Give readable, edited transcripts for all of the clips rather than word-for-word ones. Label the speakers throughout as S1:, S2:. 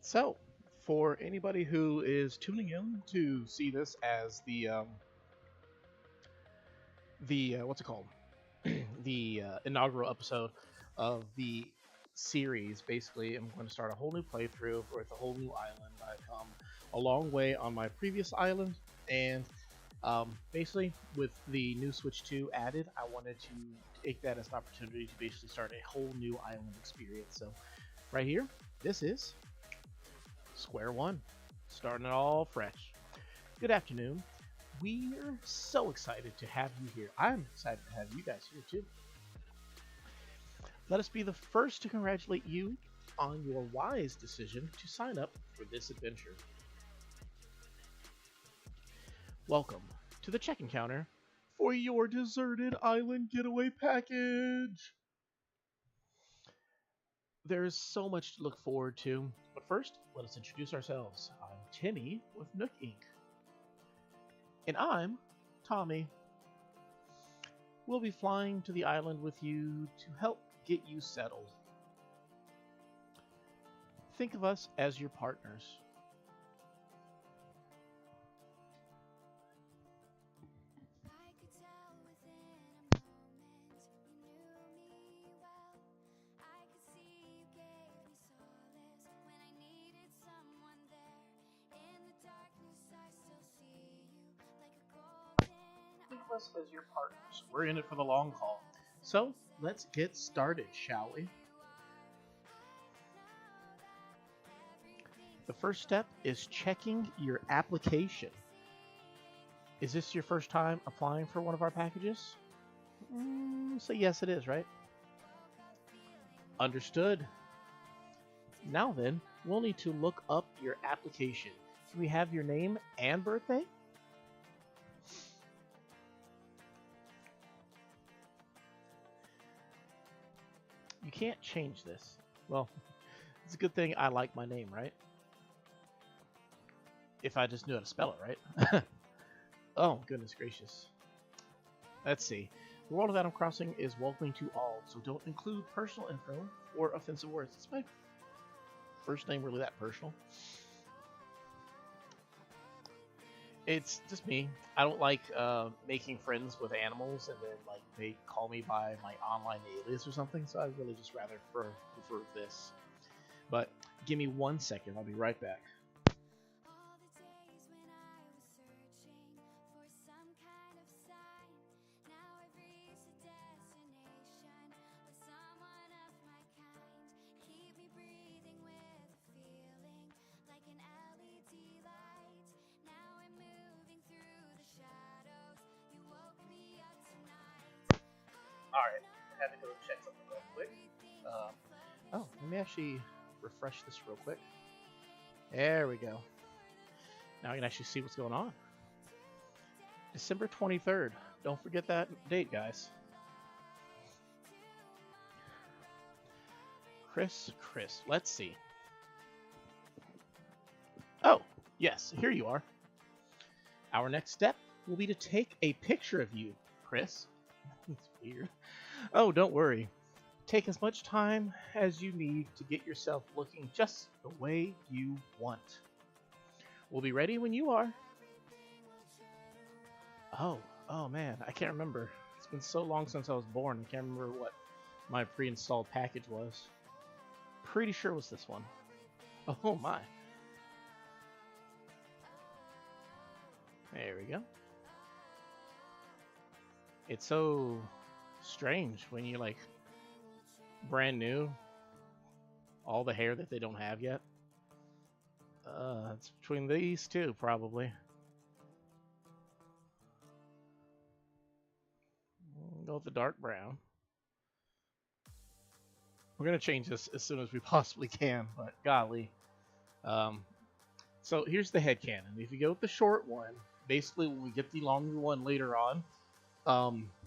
S1: So, for anybody who is tuning in to see this as the what's it called, the inaugural episode of the series, basically, I'm going to start a whole new playthrough with a whole new island. I've come a long way on my previous island, and basically, with the new Switch 2 added, I wanted to take that as an opportunity to basically start a whole new island experience. So, right here, this is Square One, starting it all fresh. Good afternoon. We're so excited to have you here. I'm excited to have you guys here too. Let us be the first to congratulate you on your wise decision to sign up for this adventure. Welcome to the check-in counter for your deserted island getaway package. There's so much to look forward to, but first, let us introduce ourselves. I'm Timmy with Nook Inc. And I'm Tommy. We'll be flying to the island with you to help get you settled. Think of us as your partners. Think of us as your partners. We're in it for the long haul. So, let's get started, shall we? The first step is checking your application. Is this your first time applying for one of our packages? So yes, it is, right? Understood. Now then, we'll need to look up your application. Do we have your name and birthday? You can't change this. Well, it's a good thing I like my name, right? If I just knew how to spell it, right? Oh, goodness gracious. Let's see. The world of Animal Crossing is welcoming to all, so don't include personal info or offensive words. Is my first name really that personal? It's just me. I don't like making friends with animals and then like they call me by my online alias or something, so I'd really just rather prefer this. But give me 1 second, I'll be right back. Alright, I had to go check something real quick. Let me actually refresh this real quick. There we go. Now I can actually see what's going on. December 23rd. Don't forget that date, guys. Chris, let's see. Oh, yes, here you are. Our next step will be to take a picture of you, Chris. It's weird. Oh, don't worry. Take as much time as you need to get yourself looking just the way you want. We'll be ready when you are. Oh man, I can't remember. It's been so long since I was born, I can't remember what my pre-installed package was. Pretty sure it was this one. Oh my. There we go. It's so strange when you're like brand new, all the hair that they don't have yet. It's between these two, probably. We'll go with the dark brown. We're gonna change this as soon as we possibly can, but golly. So here's the headcanon. If you go with the short one, basically when we get the longer one later on,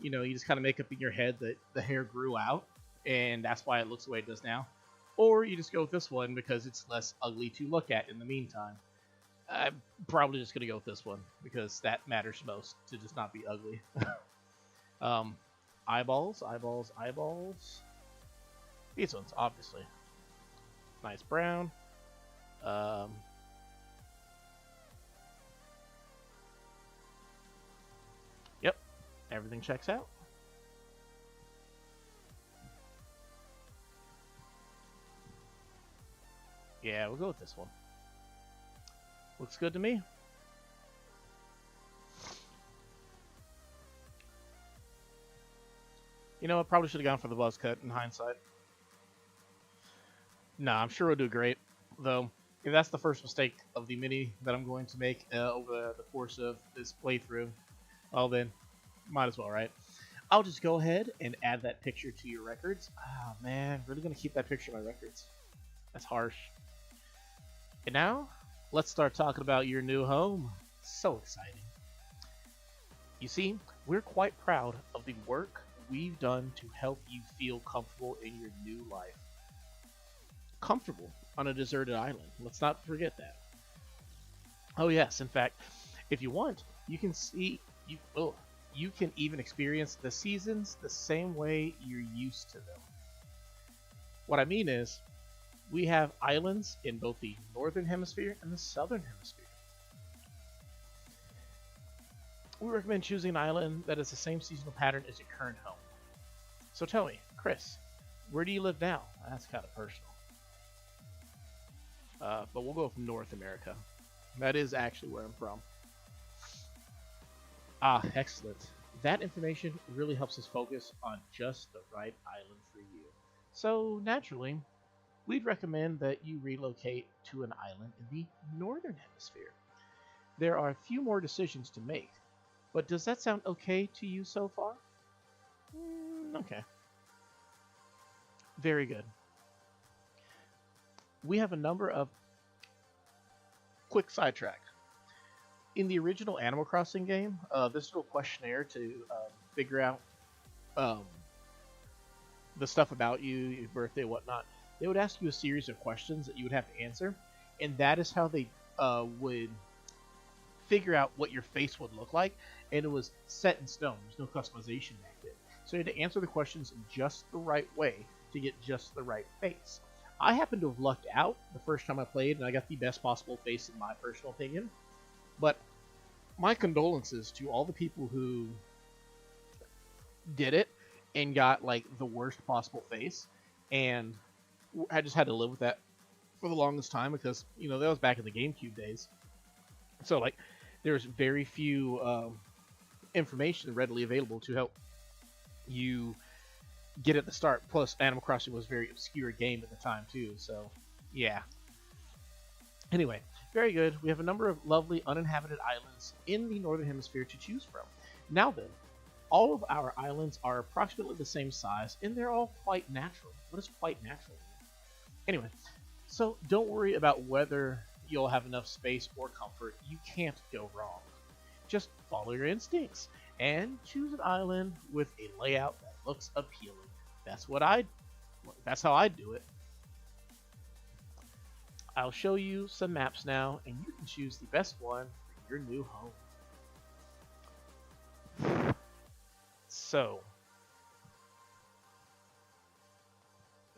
S1: you just kind of make up in your head that the hair grew out, and that's why it looks the way it does now. Or you just go with this one because it's less ugly to look at in the meantime. I'm probably just going to go with this one because that matters most, to just not be ugly. Eyeballs. These ones, obviously. Nice brown. Um, yep, everything checks out. Yeah, we'll go with this one. Looks good to me. You know, I probably should have gone for the buzz cut in hindsight. Nah, I'm sure we'll do great. Though, if that's the first mistake of the many that I'm going to make over the course of this playthrough, well then, might as well, right? I'll just go ahead and add that picture to your records. Oh man, really gonna keep that picture in my records. That's harsh. And now, let's start talking about your new home. So exciting. You see, we're quite proud of the work we've done to help you feel comfortable in your new life. Comfortable on a deserted island. Let's not forget that. Oh yes, in fact, if you want, you can see you can even experience the seasons the same way you're used to them. What I mean is, we have islands in both the northern hemisphere and the southern hemisphere. We recommend choosing an island that has the same seasonal pattern as your current home. So tell me, Chris, where do you live now? That's kind of personal. But we'll go with North America. That is actually where I'm from. Ah, excellent. That information really helps us focus on just the right island for you. So, naturally, we'd recommend that you relocate to an island in the Northern Hemisphere. There are a few more decisions to make, but does that sound okay to you so far? Okay. Very good. We have a number of quick sidetrack. In the original Animal Crossing game, this little questionnaire to figure out um, the stuff about you, your birthday, whatnot, they would ask you a series of questions that you would have to answer, and that is how they would figure out what your face would look like, and it was set in stone. There's no customization back then. So you had to answer the questions in just the right way to get just the right face. I happen to have lucked out the first time I played, and I got the best possible face in my personal opinion. But my condolences to all the people who did it and got like the worst possible face, and I just had to live with that for the longest time because that was back in the GameCube days. So like, there's very few information readily available to help you get at the start. Plus, Animal Crossing was a very obscure game at the time too. So yeah. Anyway, very good. We have a number of lovely uninhabited islands in the Northern Hemisphere to choose from. Now then, all of our islands are approximately the same size, and they're all quite natural. What is quite natural? Anyway, so don't worry about whether you'll have enough space or comfort. You can't go wrong. Just follow your instincts and choose an island with a layout that looks appealing. That's how I do it. I'll show you some maps now, and you can choose the best one for your new home. So,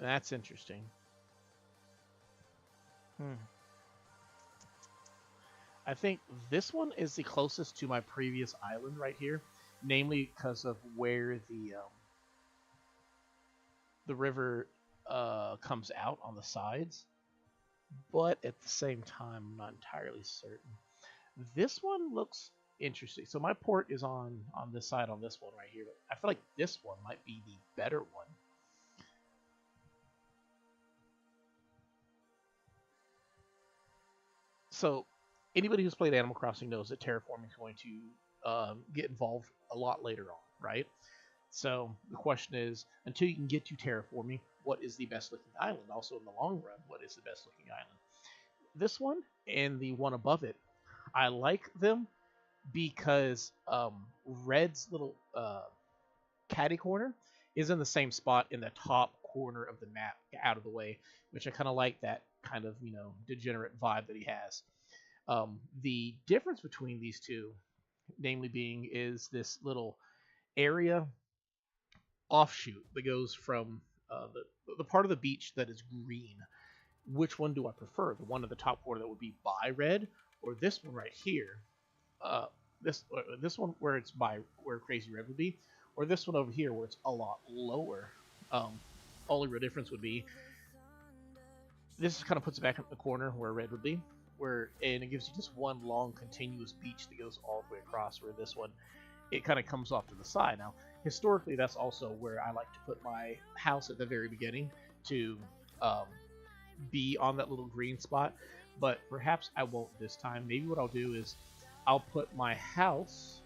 S1: that's interesting. I think this one is the closest to my previous island right here, namely because of where the river comes out on the sides. But at the same time, I'm not entirely certain. This one looks interesting. So my port is on this side on this one right here. But I feel like this one might be the better one. So anybody who's played Animal Crossing knows that terraforming is going to get involved a lot later on, right? So the question is, until you can get to terraforming, what is the best looking island? Also in the long run, what is the best looking island? This one and the one above it, I like them because Red's little caddy corner is in the same spot in the top corner of the map, out of the way, which I kind of like that kind of degenerate vibe that he has. The difference between these two, namely being, is this little area offshoot that goes from the part of the beach that is green which one do I prefer? The one at the top corner that would be by red, or this one right here? Uh, this one where it's by where Crazy Red would be, or this one over here where it's a lot lower. Only real difference would be this kind of puts it back in the corner where red would be, and it gives you just one long continuous beach that goes all the way across. Where this one, it kind of comes off to the side. Now, historically, that's also where I like to put my house at the very beginning to um, be on that little green spot. But perhaps I won't this time. Maybe what I'll do is I'll put my house.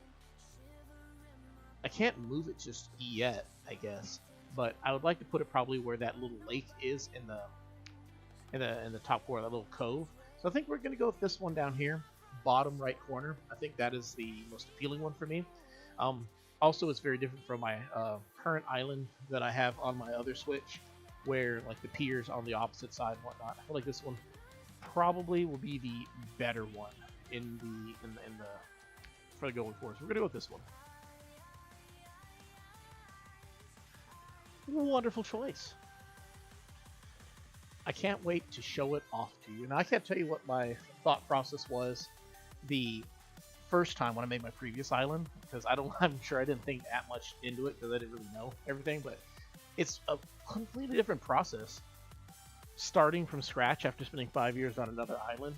S1: I can't move it just yet, I guess, but I would like to put it probably where that little lake is in the top corner, that little cove. So I think we're gonna go with this one down here, bottom right corner. I think that is the most appealing one for me. Also, it's very different from my current island that I have on my other Switch, where like the piers on the opposite side and whatnot. I feel like this one probably will be the better one in the for the going forward. So we're gonna go with this one. Wonderful choice. I can't wait to show it off to you. Now, I can't tell you what my thought process was the first time when I made my previous island, because I'm sure I didn't think that much into it because I didn't really know everything, but it's a completely different process. Starting from scratch after spending 5 years on another island.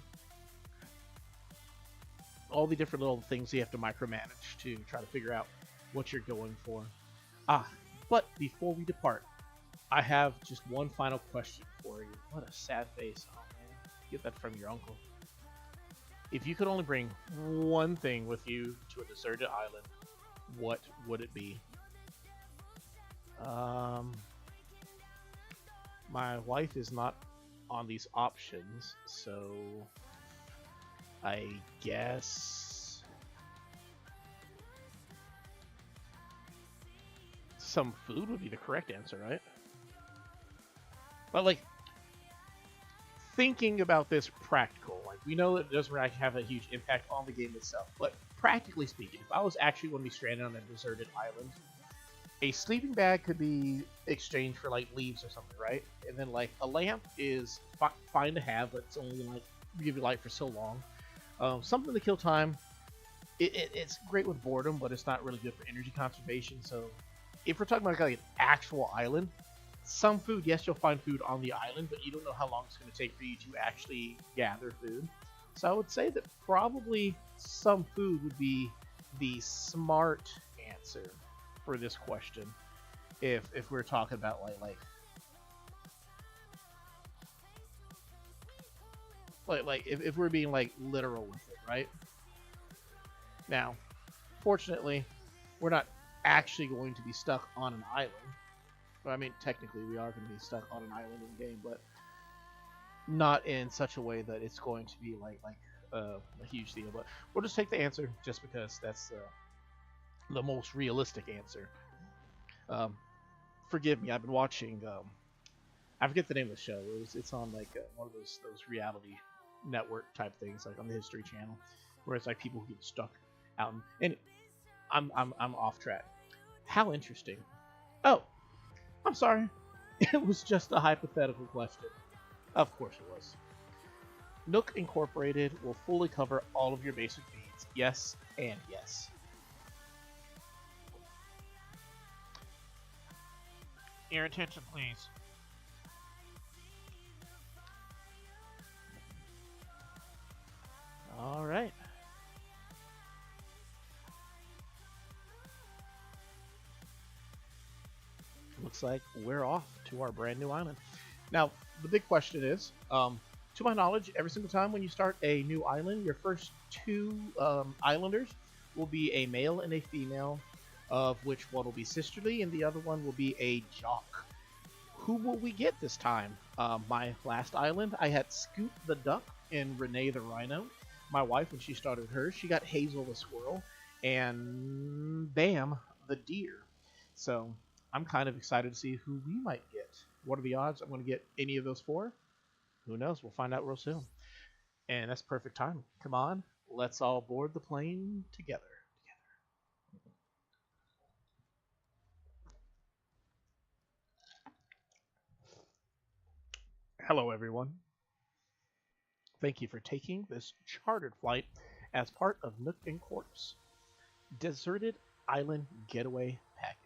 S1: All the different little things you have to micromanage to try to figure out what you're going for. But before we depart, I have just one final question for you. What a sad face. Oh man, get that from your uncle. If you could only bring one thing with you to a deserted island, what would it be? My wife is not on these options, so I guess some food would be the correct answer, right? But like thinking about this practical, like we know it doesn't really have a huge impact on the game itself, but practically speaking, if I was actually going to be stranded on a deserted island, a sleeping bag could be exchanged for like leaves or something, right? And then like a lamp is fine to have, but it's only like give you light for so long. Something to kill time. It's great with boredom, but it's not really good for energy conservation. So if we're talking about like an actual island, some food, yes, you'll find food on the island, but you don't know how long it's going to take for you to actually gather food. So I would say that probably some food would be the smart answer for this question. If we're talking about like if we're being like literal with it, right? Now, fortunately, we're not actually going to be stuck on an island. Well, I mean, technically, we are going to be stuck on an island in the game, but not in such a way that it's going to be like a huge deal. But we'll just take the answer just because that's the most realistic answer. Forgive me, I've been watching. I forget the name of the show. It's on like one of those reality network type things, like on the History Channel, where it's like people who get stuck out. And I'm off track. How interesting. Oh, I'm sorry. It was just a hypothetical question. Of course it was. Nook Incorporated will fully cover all of your basic needs. Yes and yes. Your attention, please. All right. Looks like we're off to our brand new island. Now, the big question is, to my knowledge, every single time when you start a new island, your first two islanders will be a male and a female, of which one will be sisterly and the other one will be a jock. Who will we get this time? My last island, I had Scoot the duck and Renee the rhino. My wife, when she started hers, she got Hazel the squirrel and Bam the deer. So I'm kind of excited to see who we might get. What are the odds I'm going to get any of those four? Who knows? We'll find out real soon. And that's perfect timing. Come on, let's all board the plane together. Hello, everyone. Thank you for taking this chartered flight as part of Nook and Corp's Deserted Island Getaway Package.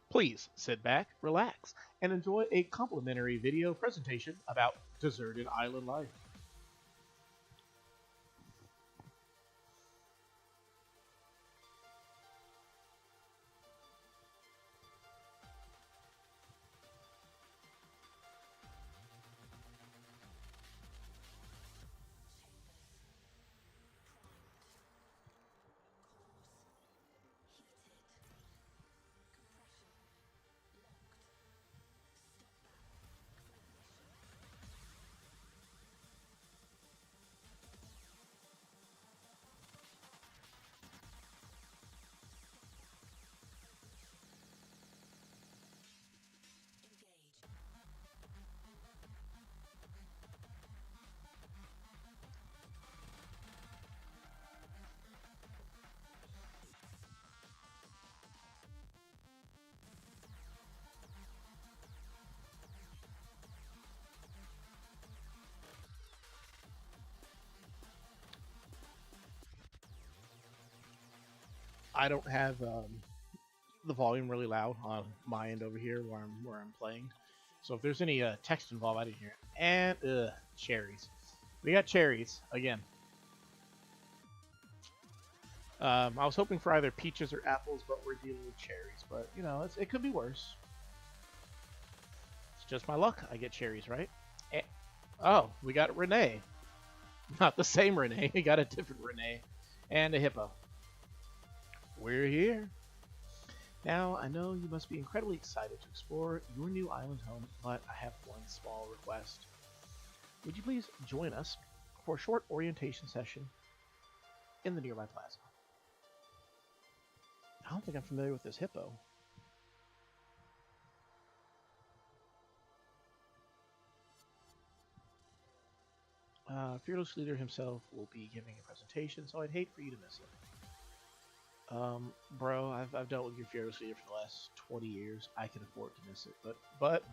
S1: Please sit back, relax, and enjoy a complimentary video presentation about deserted island life. I don't have the volume really loud on my end over here where I'm playing. So if there's any text involved, I didn't hear it. And cherries. We got cherries again. I was hoping for either peaches or apples, but we're dealing with cherries. But you know, it could be worse. It's just my luck. I get cherries, right? Oh, we got Renee. Not the same Renee. We got a different Renee. And a hippo. We're here. Now, I know you must be incredibly excited to explore your new island home, but I have one small request. Would you please join us for a short orientation session in the nearby plaza? I don't think I'm familiar with this hippo. Fearless Leader himself will be giving a presentation, so I'd hate for you to miss it. Bro, I've dealt with your Fearless Leader for the last 20 years. I can afford to miss it, but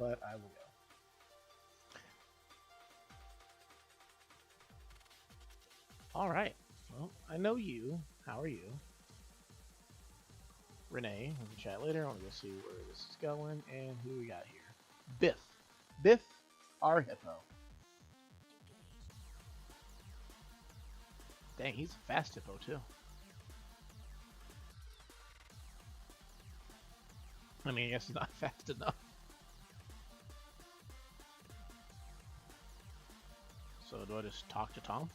S1: I will go. All right. Well, I know you. How are you? Renee, we can chat later. I want to go see where this is going and who we got here. Biff. Biff, our hippo. Dang, he's a fast hippo too. I mean, I guess he's not fast enough. So do I just talk to Tom?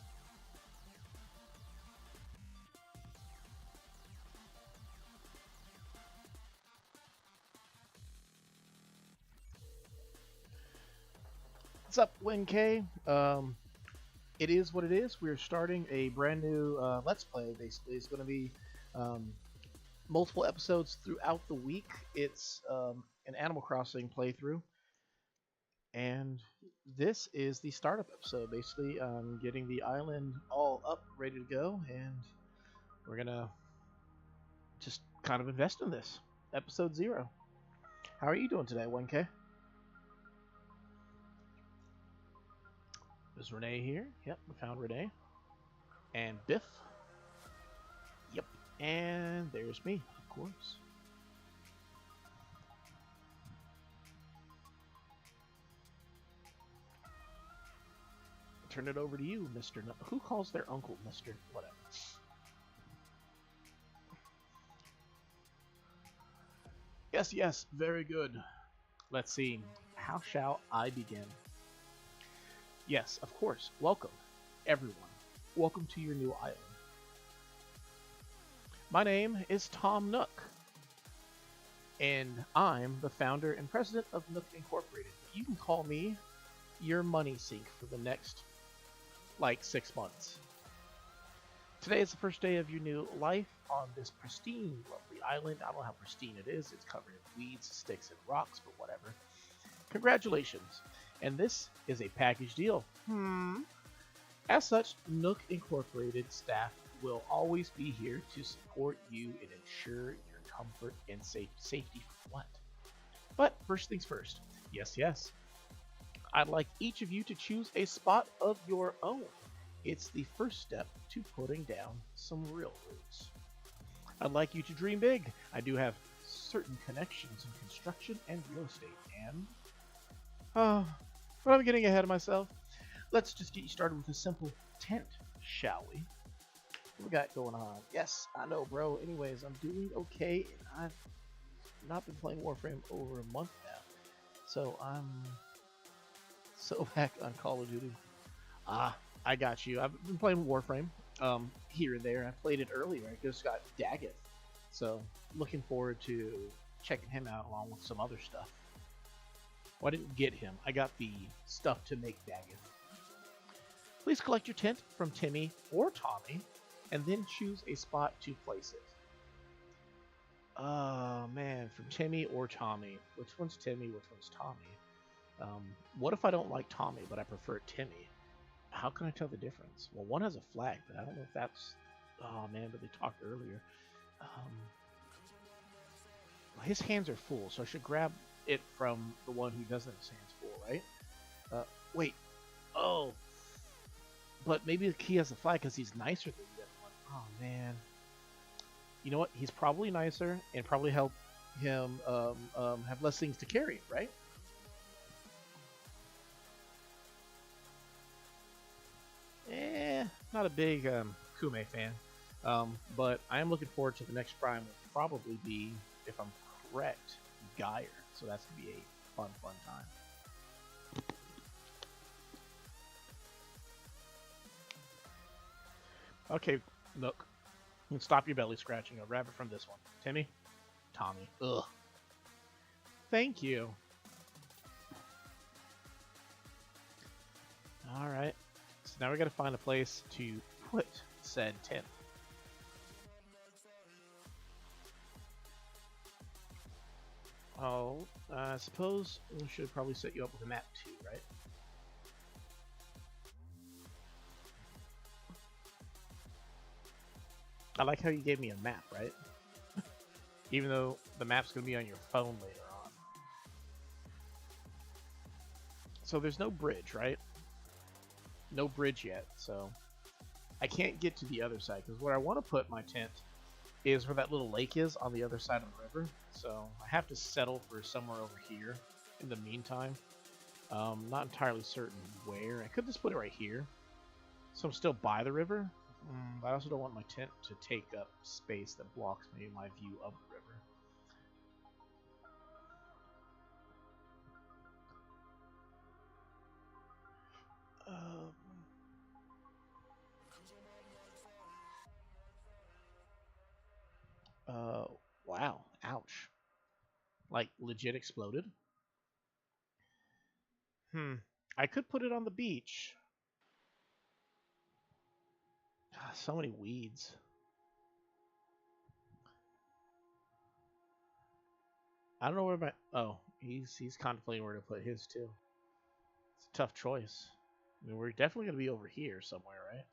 S1: What's up, WinK? It is what it is. We're starting a brand new Let's Play. Basically, it's going to be multiple episodes throughout the week. It's an Animal Crossing playthrough, and this is the startup episode. Basically, getting the island all up, ready to go, and we're gonna just kind of invest in this. Episode 0. How are you doing today, 1K? Is Renee here? Yep, we found Renee. And Biff. Yep. And there's me, of course. Turn it over to you, Mr. No Who calls their uncle Mr. Whatever? Yes, yes, very good. Let's see. How shall I begin? Yes, of course. Welcome, everyone. Welcome to your new island. My name is Tom Nook, and I'm the founder and president of Nook Incorporated. You can call me your money sink for the next, 6 months. Today is the first day of your new life on this pristine, lovely island. I don't know how pristine it is. It's covered in weeds, sticks, and rocks, but whatever. Congratulations. And this is a package deal. As such, Nook Incorporated staff will always be here to support you and ensure your comfort and safety for what? But first things first. Yes, I'd like each of you to choose a spot of your own. It's the first step to putting down some real roots. I'd like you to dream big. I do have certain connections in construction and real estate, and but I'm getting ahead of myself. Let's just get you started with a simple tent, shall we? What we got going on? Yes, I know, bro. Anyways, I'm doing okay, and I've not been playing Warframe over a month now, so I'm so back on Call of Duty. I got you. I've been playing Warframe here and there. I played it earlier. I just got Daggett, so looking forward to checking him out along with some other stuff. Well, I didn't get him. I got the stuff to make Daggett. Please collect your tent from Timmy or Tommy, and then choose a spot to place it. Oh man, from Timmy or Tommy. Which one's Timmy? Which one's Tommy? What if I don't like Tommy, but I prefer Timmy? How can I tell the difference? Well, one has a flag, but I don't know if that's... Oh man, but they talked earlier. Well, his hands are full, so I should grab it from the one who doesn't have his hands full, right? Wait. Oh. But maybe he has a flag because he's nicer than the other one. Oh man. You know what? He's probably nicer and probably help him have less things to carry, right? Not a big Kume fan, but I am looking forward to the next prime. Will probably be, if I'm correct, Geyer. So that's gonna be a fun time. Okay, look. You can stop your belly scratching. I'll grab it from this one. Timmy? Tommy. Ugh. Thank you. Alright. So now we gotta find a place to put said tent. Oh, I suppose we should probably set you up with a map too, right? I like how you gave me a map, right? Even though the map's going to be on your phone later on. So there's no bridge, right? No bridge yet, so I can't get to the other side, because where I want to put my tent is where that little lake is on the other side of the river. So I have to settle for somewhere over here in the meantime. Not entirely certain where. I could just put it right here. So I'm still by the river. But I also don't want my tent to take up space that blocks maybe my view of the river. Wow. Ouch. Like, legit exploded? I could put it on the beach. So many weeds. I don't know where my... Oh, he's contemplating where to put his, too. It's a tough choice. I mean, we're definitely going to be over here somewhere, right?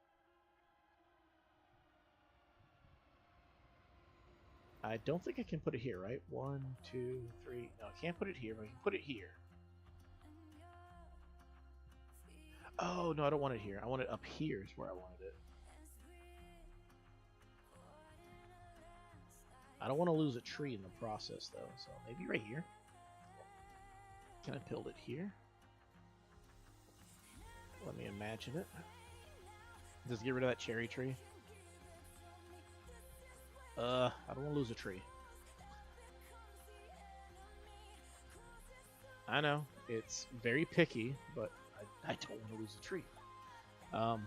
S1: I don't think I can put it here, right? 1, 2, 3... No, I can't put it here, but I can put it here. Oh, no, I don't want it here. I want it up here is where I wanted it. I don't want to lose a tree in the process, though, so maybe right here. Can I build it here? Let me imagine it. Just get rid of that cherry tree. I don't want to lose a tree. I know, it's very picky, but I don't want to lose a tree. I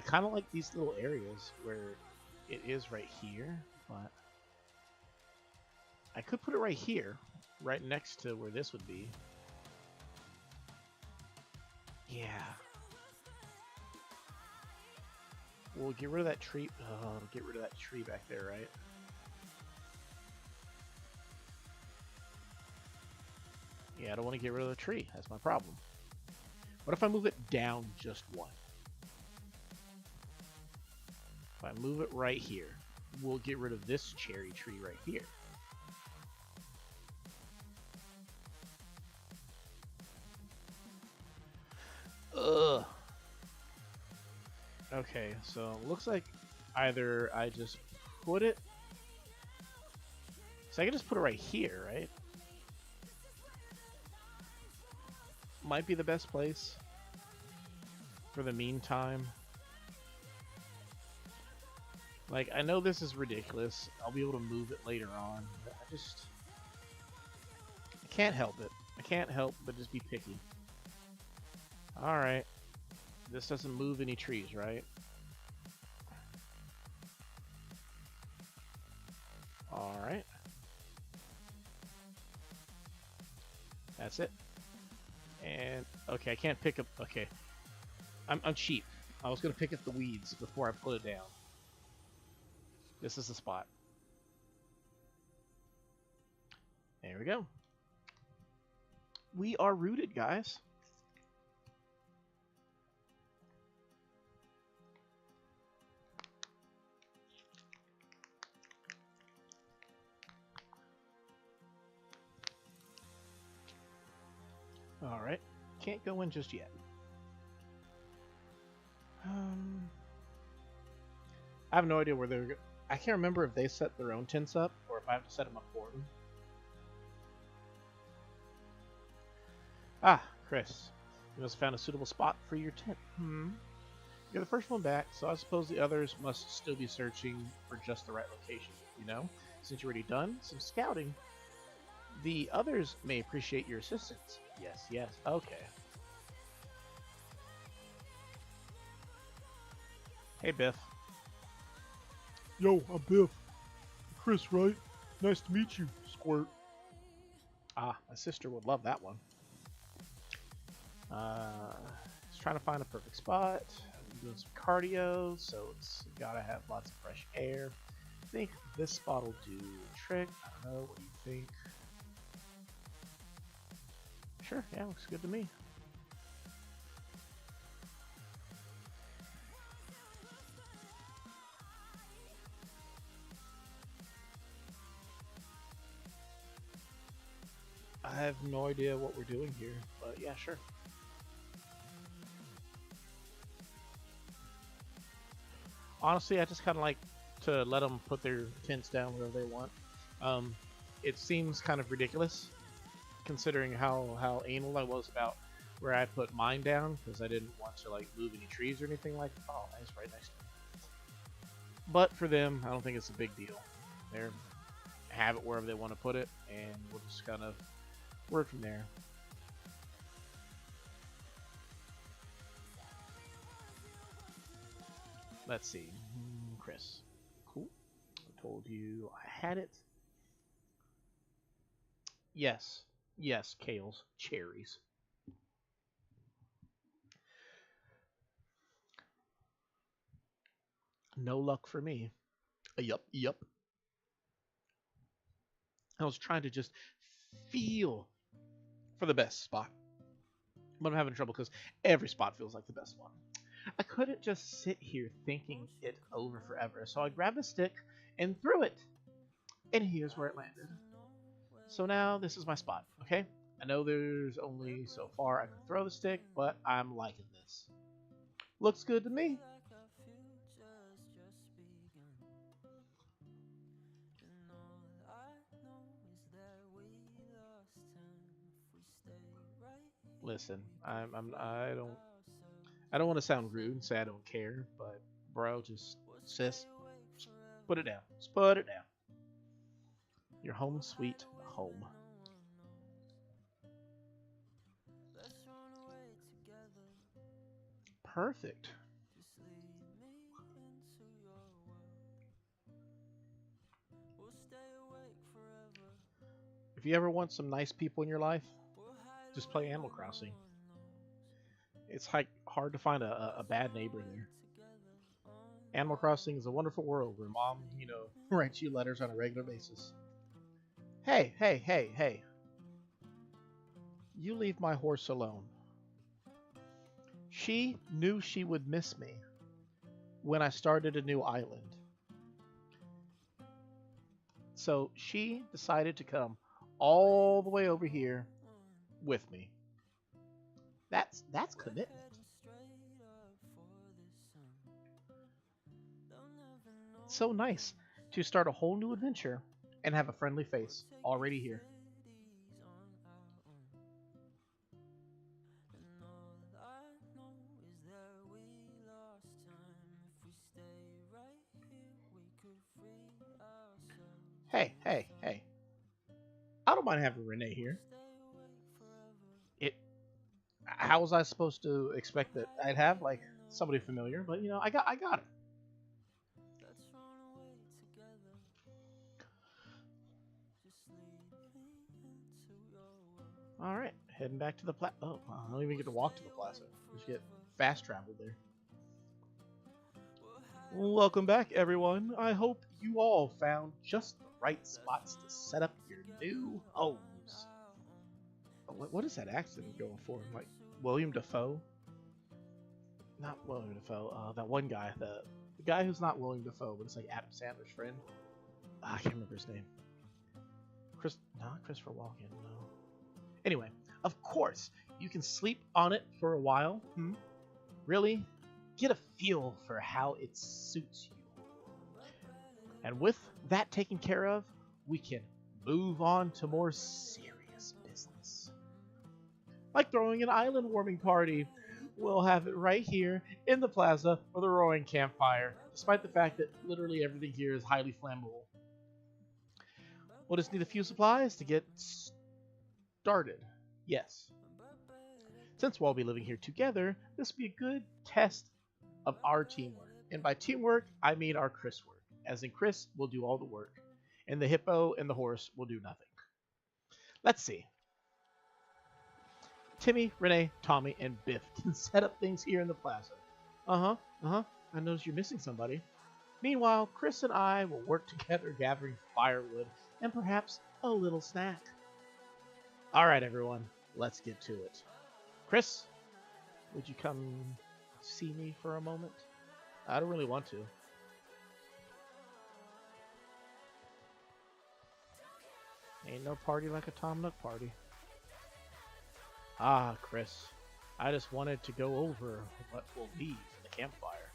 S1: kind of like these little areas where it is right here, but I could put it right here, right next to where this would be. Yeah. We'll get rid of that tree. Get rid of that tree back there, right? Yeah, I don't want to get rid of the tree. That's my problem. What if I move it down just one? If I move it right here, we'll get rid of this cherry tree right here. Okay, so looks like either I just put it. So I can just put it right here, right? Might be the best place for the meantime. Like, I know this is ridiculous. I'll be able to move it later on. But I can't help it. I can't help but just be picky. Alright. This doesn't move any trees, right? Alright. That's it. And, okay, I can't pick up... Okay. I'm cheap. I was going to pick up the weeds before I put it down. This is the spot. There we go. We are rooted, guys. Alright. Can't go in just yet. I have no idea where they're... I can't remember if they set their own tents up or if I have to set them up for them. Ah, Chris. You must have found a suitable spot for your tent. You're the first one back, so I suppose the others must still be searching for just the right location, you know? Since you're already done some scouting, the others may appreciate your assistance. Yes, yes, okay. Hey, Biff.
S2: Yo, I'm Biff. Chris, right? Nice to meet you, Squirt.
S1: Ah, my sister would love that one. Just trying to find a perfect spot. I'm doing some cardio, so it's gotta have lots of fresh air. I think this spot will do the trick. I don't know. What do you think? Sure, yeah, looks good to me. I have no idea what we're doing here, but yeah, sure. Honestly, I just kind of like to let them put their tents down wherever they want. It seems kind of ridiculous, considering how anal I was about where I put mine down, because I didn't want to like move any trees or anything like that. Oh, nice, right next to me. But for them, I don't think it's a big deal. They have it wherever they want to put it, and we'll just kind of work from there. Let's see. Chris. Cool. I told you I had it. Yes. Yes, kales. Cherries. No luck for me. Yup, yup. I was trying to just feel for the best spot. But I'm having trouble because every spot feels like the best one. I couldn't just sit here thinking it over forever, so I grabbed a stick and threw it. And here's where it landed. So now this is my spot, okay? I know there's only so far I can throw the stick, but I'm liking this. Looks good to me. Listen, I don't want to sound rude and say I don't care, but bro, just sis, just put it down. Just put it down. Your home sweet home. Perfect. If you ever want some nice people in your life, just play Animal Crossing. It's hard to find a bad neighbor there. Animal Crossing is a wonderful world where mom, writes you letters on a regular basis. Hey, hey, hey, hey. You leave my horse alone. She knew she would miss me when I started a new island. So she decided to come all the way over here with me. That's commitment. It's so nice to start a whole new adventure and have a friendly face already here. Hey, hey, hey. I don't mind having Renee here. It. How was I supposed to expect that I'd have like somebody familiar? But I got it. All right, heading back to the plaza. Oh, I don't even get to walk to the plaza. Just get fast traveled there. Welcome back, everyone. I hope you all found just the right spots to set up your new homes. What is that accent going for? Like William Dafoe? Not William Dafoe. That one guy, the guy who's not William Dafoe, but it's like Adam Sandler's friend. I can't remember his name. Not Christopher Walken. No. Anyway, of course, you can sleep on it for a while. Really? Get a feel for how it suits you. And with that taken care of, we can move on to more serious business. Like throwing an island warming party. We'll have it right here in the plaza with a roaring campfire, despite the fact that literally everything here is highly flammable. We'll just need a few supplies to get started. Yes. Since we'll all be living here together, this will be a good test of our teamwork. And by teamwork, I mean our Chris work. As in Chris will do all the work, and the hippo and the horse will do nothing. Let's see. Timmy, Renee, Tommy, and Biff can set up things here in the plaza. I noticed you're missing somebody. Meanwhile, Chris and I will work together gathering firewood and perhaps a little snack. Alright everyone, let's get to it. Chris, would you come see me for a moment? I don't really want to. Ain't no party like a Tom Nook party. Ah, Chris, I just wanted to go over what will be for the campfire.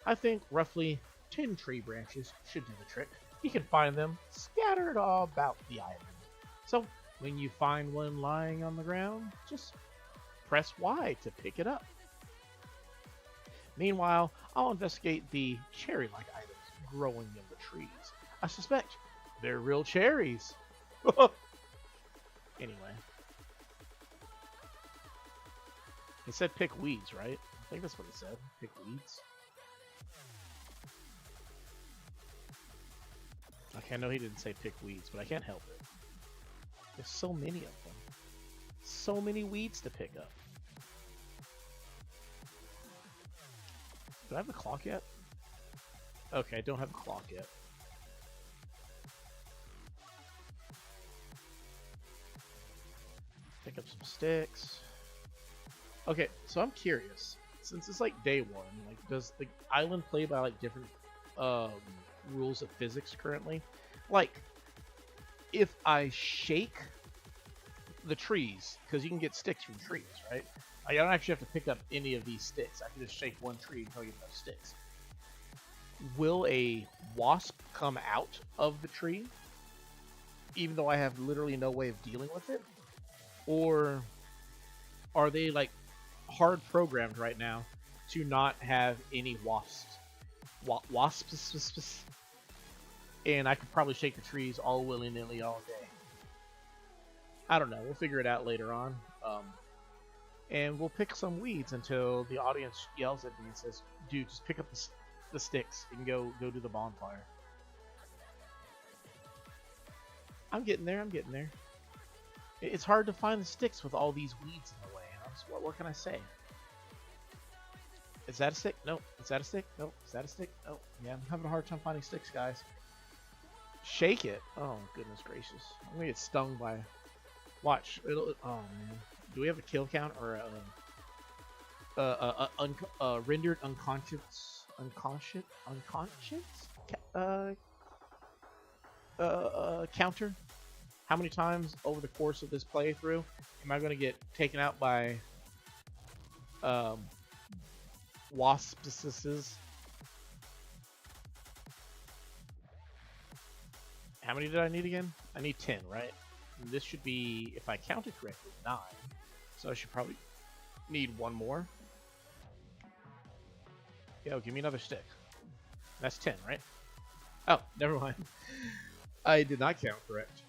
S1: I think roughly 10 tree branches should do the trick. You can find them scattered all about the island. So, when you find one lying on the ground, just press Y to pick it up. Meanwhile, I'll investigate the cherry-like items growing in the trees. I suspect they're real cherries. Anyway. It said pick weeds, right? I think that's what it said. Pick weeds. Okay, I know he didn't say pick weeds, but I can't help it. There's so many of them. So many weeds to pick up. Do I have the clock yet? Okay, I don't have the clock yet. Pick up some sticks. Okay, so I'm curious. Since it's like day one, like does the island play by like different rules of physics currently? Like, if I shake the trees, because you can get sticks from trees, right? I don't actually have to pick up any of these sticks. I can just shake one tree until I get enough sticks. Will a wasp come out of the tree, even though I have literally no way of dealing with it? Or are they like hard programmed right now to not have any wasps? Wasps? And I could probably shake the trees all willy-nilly all day. I don't know. We'll figure it out later on. And we'll pick some weeds until the audience yells at me and says, dude, just pick up the sticks and go do the bonfire. I'm getting there. It's hard to find the sticks with all these weeds in the way. What can I say? Is that a stick? No. Is that a stick? No. Is that a stick? No. Yeah, I'm having a hard time finding sticks, guys. Shake it. Oh, goodness gracious. I'm gonna get stung by... Watch. Oh, man. Do we have a kill count or a rendered unconscious counter? How many times over the course of this playthrough am I going to get taken out by wasps? How many did I need again? I need 10, right? And this should be, if I counted correctly, 9. So I should probably need one more. Yo, give me another stick. That's 10, right? Oh, never mind. I did not count correct.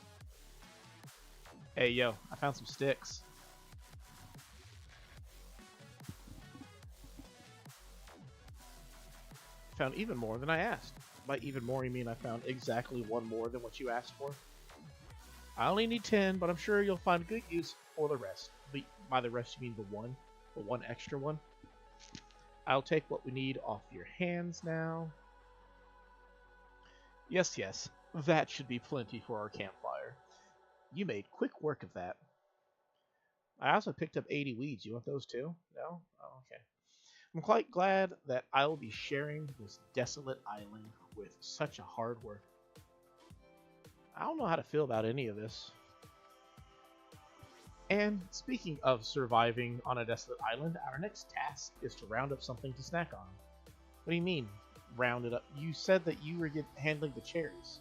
S1: Hey, yo, I found some sticks. Found even more than I asked. By even more, you mean I found exactly one more than what you asked for? I only need 10, but I'm sure you'll find good use for the rest. By the rest, you mean the one extra one. I'll take what we need off your hands now. Yes, yes, that should be plenty for our campfire. You made quick work of that. I also picked up 80 weeds. You want those too? No? Oh, okay. I'm quite glad that I'll be sharing this desolate island with such a hard worker. I don't know how to feel about any of this. And speaking of surviving on a desolate island, our next task is to round up something to snack on. What do you mean, round it up? You said that you were handling the cherries.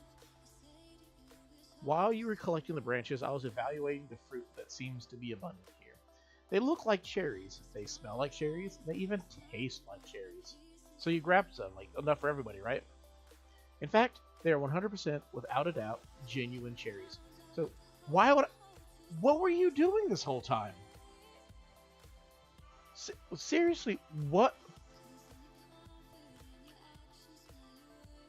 S1: While you were collecting the branches, I was evaluating the fruit that seems to be abundant here. They look like cherries, they smell like cherries, and they even taste like cherries. So you grabbed some, like enough for everybody, right? In fact, they are 100%, without a doubt, genuine cherries. So why would what were you doing this whole time? Seriously, what?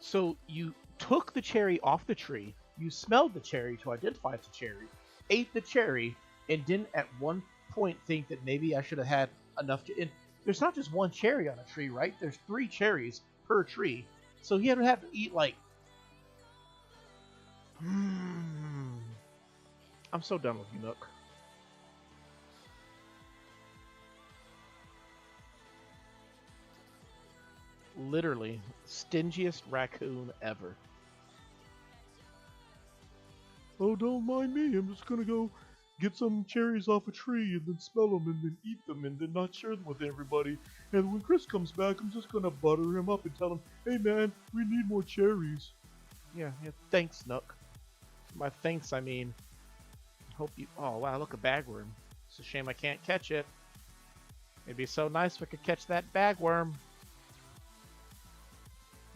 S1: So you took the cherry off the tree, you smelled the cherry to identify it's a cherry, ate the cherry, and didn't at one point think that maybe I should have had enough to... There's not just one cherry on a tree, right? There's 3 cherries per tree. So he would have to eat like... I'm so done with you, Nook. Literally, stingiest raccoon ever.
S2: Oh, don't mind me. I'm just gonna go get some cherries off a tree and then smell them and then eat them and then not share them with everybody. And when Chris comes back, I'm just gonna butter him up and tell him, hey man, we need more cherries.
S1: Yeah, thanks, Nook. By thanks, I mean... Hope you... Oh, wow, look, a bagworm. It's a shame I can't catch it. It'd be so nice if I could catch that bagworm.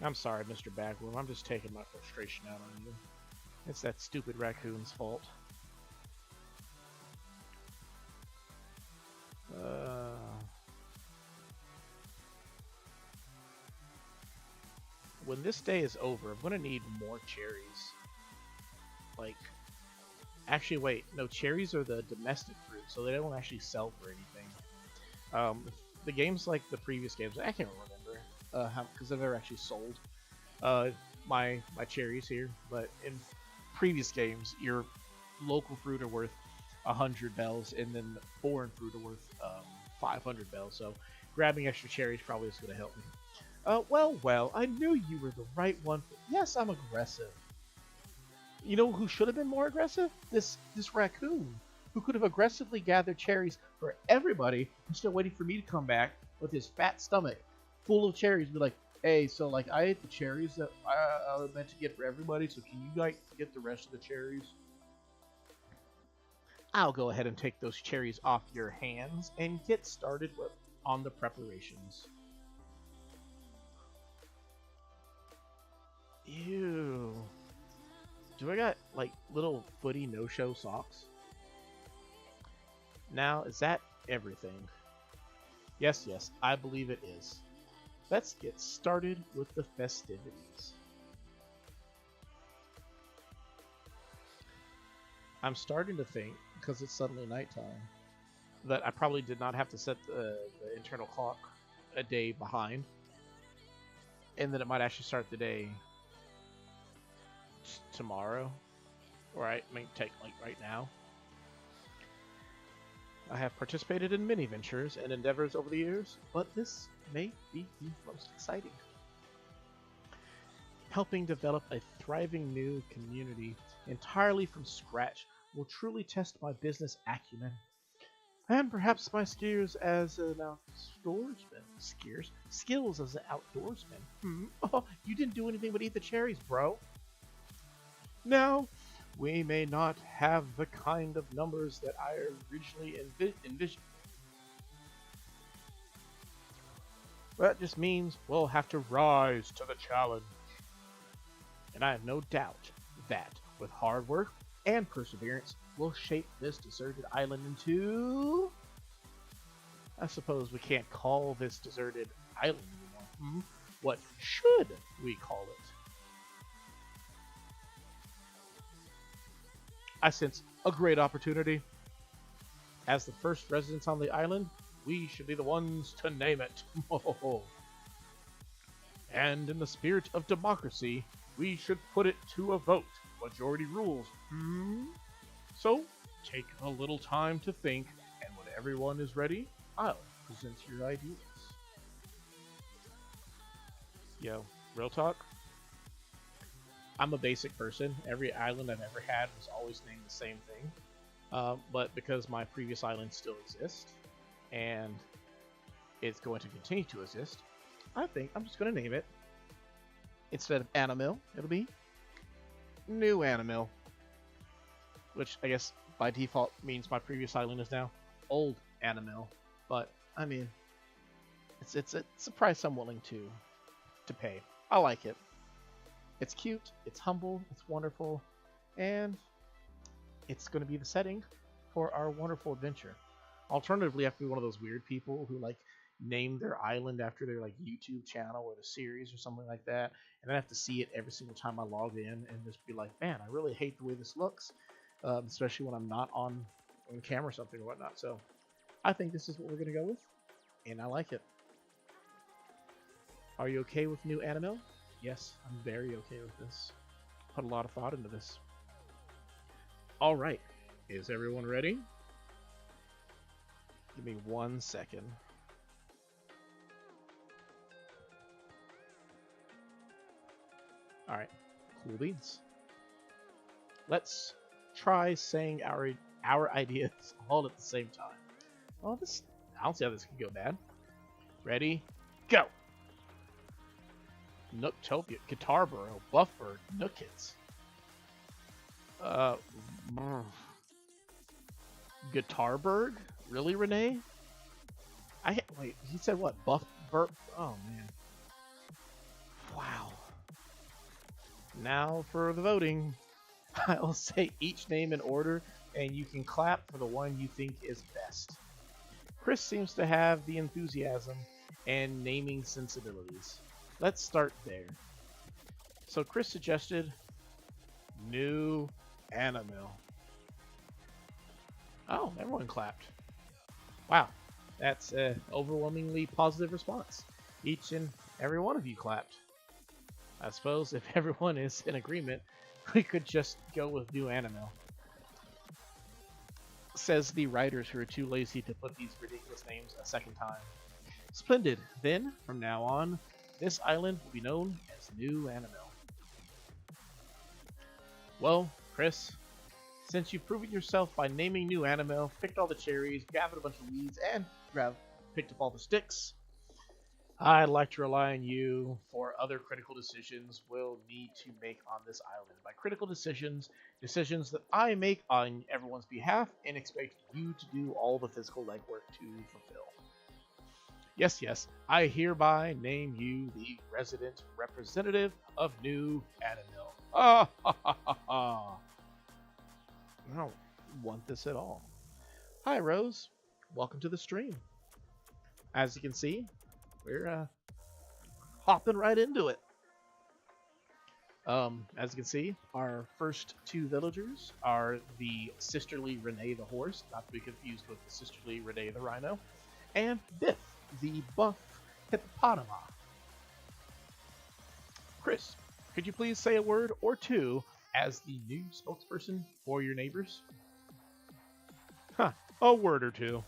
S1: I'm sorry, Mr. Bagworm. I'm just taking my frustration out on you. It's that stupid raccoon's fault. When this day is over, I'm gonna need more cherries. Like... Actually, wait. No, cherries are the domestic fruit, so they don't actually sell for anything. The games like the previous games, I can't remember because I've never actually sold my cherries here. But in previous games, your local fruit are worth 100 bells, and then foreign fruit are worth 500 bells. So grabbing extra cherries probably is going to help me. Well, I knew you were the right one. Yes, I'm aggressive. You know who should have been more aggressive? This raccoon, who could have aggressively gathered cherries for everybody instead of waiting for me to come back with his fat stomach full of cherries. Be like, hey, so like I ate the cherries that I meant to get for everybody, so can you like get the rest of the cherries? I'll go ahead and take those cherries off your hands and get started on the preparations. Ew. Do I got, like, little footy no-show socks? Now, is that everything? Yes, I believe it is. Let's get started with the festivities. I'm starting to think, because it's suddenly nighttime, that I probably did not have to set the internal clock a day behind, and that it might actually start the day tomorrow, or I may take like right now. I have participated in many ventures and endeavors over the years, but this may be the most exciting. Helping develop a thriving new community entirely from scratch will truly test my business acumen, and perhaps my skills as an outdoorsman. Skills as an outdoorsman. Oh, you didn't do anything but eat the cherries, bro. Now, we may not have the kind of numbers that I originally envisioned. That just means we'll have to rise to the challenge. And I have no doubt that, with hard work and perseverance, we'll shape this deserted island into... I suppose we can't call this deserted island anymore. What should we call it? I sense a great opportunity. As the first residents on the island, we should be the ones to name it. And in the spirit of democracy, we should put it to a vote. Majority rules. So, take a little time to think, and when everyone is ready, I'll present your ideas. Yo, real talk? I'm a basic person. Every island I've ever had was always named the same thing. But because my previous island still exists, and it's going to continue to exist, I think I'm just going to name it. Instead of Animil, it'll be New Animil. Which I guess by default means my previous island is now Old Animil. But, I mean, it's a price I'm willing to pay. I like it. It's cute, it's humble, it's wonderful, and it's going to be the setting for our wonderful adventure. Alternatively, I have to be one of those weird people who like name their island after their like YouTube channel or the series or something like that, and then I have to see it every single time I log in and just be like, man, I really hate the way this looks, especially when I'm not on camera or something or whatnot. So I think this is what we're going to go with, and I like it. Are you okay with New Animal? Yes, I'm very okay with this. Put a lot of thought into this. Alright, is everyone ready? Give me 1 second. Alright, cool beans. Let's try saying our ideas all at the same time. Oh, I don't see how this could go bad. Ready? Go! Nooktopia, Guitar Burrow, Buffbird, Nookits. Guitarbird? Really, Renee? Wait, he said what? Buffbird? Oh, man. Wow. Now for the voting. I'll say each name in order, and you can clap for the one you think is best. Chris seems to have the enthusiasm and naming sensibilities. Let's start there. So Chris suggested New Animal. Oh, everyone clapped. Wow, that's an overwhelmingly positive response. Each and every one of you clapped. I suppose if everyone is in agreement, we could just go with New Animal. Says the writers who are too lazy to put these ridiculous names a second time. Splendid. Then, from now on, this island will be known as New Animal. Well, Chris, since you've proven yourself by naming New Animal, picked all the cherries, gathered a bunch of weeds, and picked up all the sticks, I'd like to rely on you for other critical decisions we'll need to make on this island. By critical decisions, decisions that I make on everyone's behalf and expect you to do all the physical legwork to fulfill. Yes, I hereby name you the resident representative of New Animal. Ah, ha, ha, ha, ha. I don't want this at all. Hi, Rose. Welcome to the stream. As you can see, we're hopping right into it. As you can see, our first two villagers are the sisterly Renee the horse, not to be confused with the sisterly Renee the rhino, and Biff, the buff hippopotami. Chris, could you please say a word or two as the new spokesperson for your neighbors? A word or two.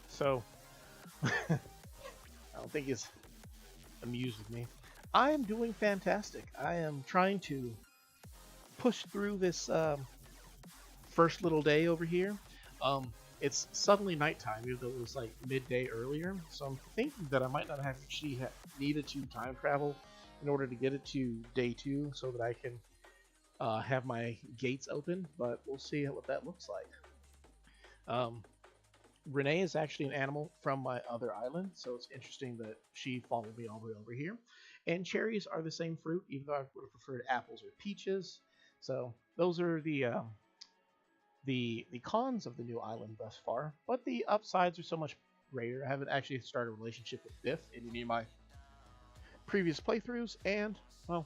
S1: So, I don't think he's amused with me. I am doing fantastic. I am trying to push through this first little day over here. It's suddenly nighttime, even though it was like midday earlier. So I'm thinking that I might not have actually needed to time travel in order to get it to day 2 so that I can have my gates open, but we'll see what that looks like. Renee is actually an animal from my other island, so it's interesting that she followed me all the way over here. And cherries are the same fruit, even though I would have preferred apples or peaches. So those are the cons of the new island thus far, but the upsides are so much greater. I haven't actually started a relationship with Biff in any of my previous playthroughs, and well,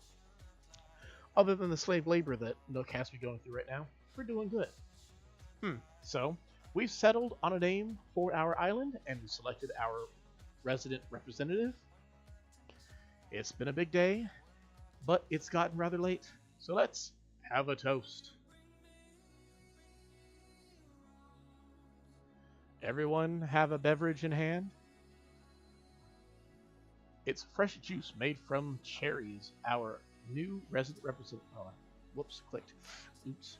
S1: other than the slave labor that Nook has me going through right now, we're doing good. So we've settled on a name for our island, and we selected our resident representative. It's been a big day, but it's gotten rather late, so let's have a toast. Everyone have a beverage in hand? It's fresh juice made from cherries, our new resident representative. Oh, whoops, clicked. Oops.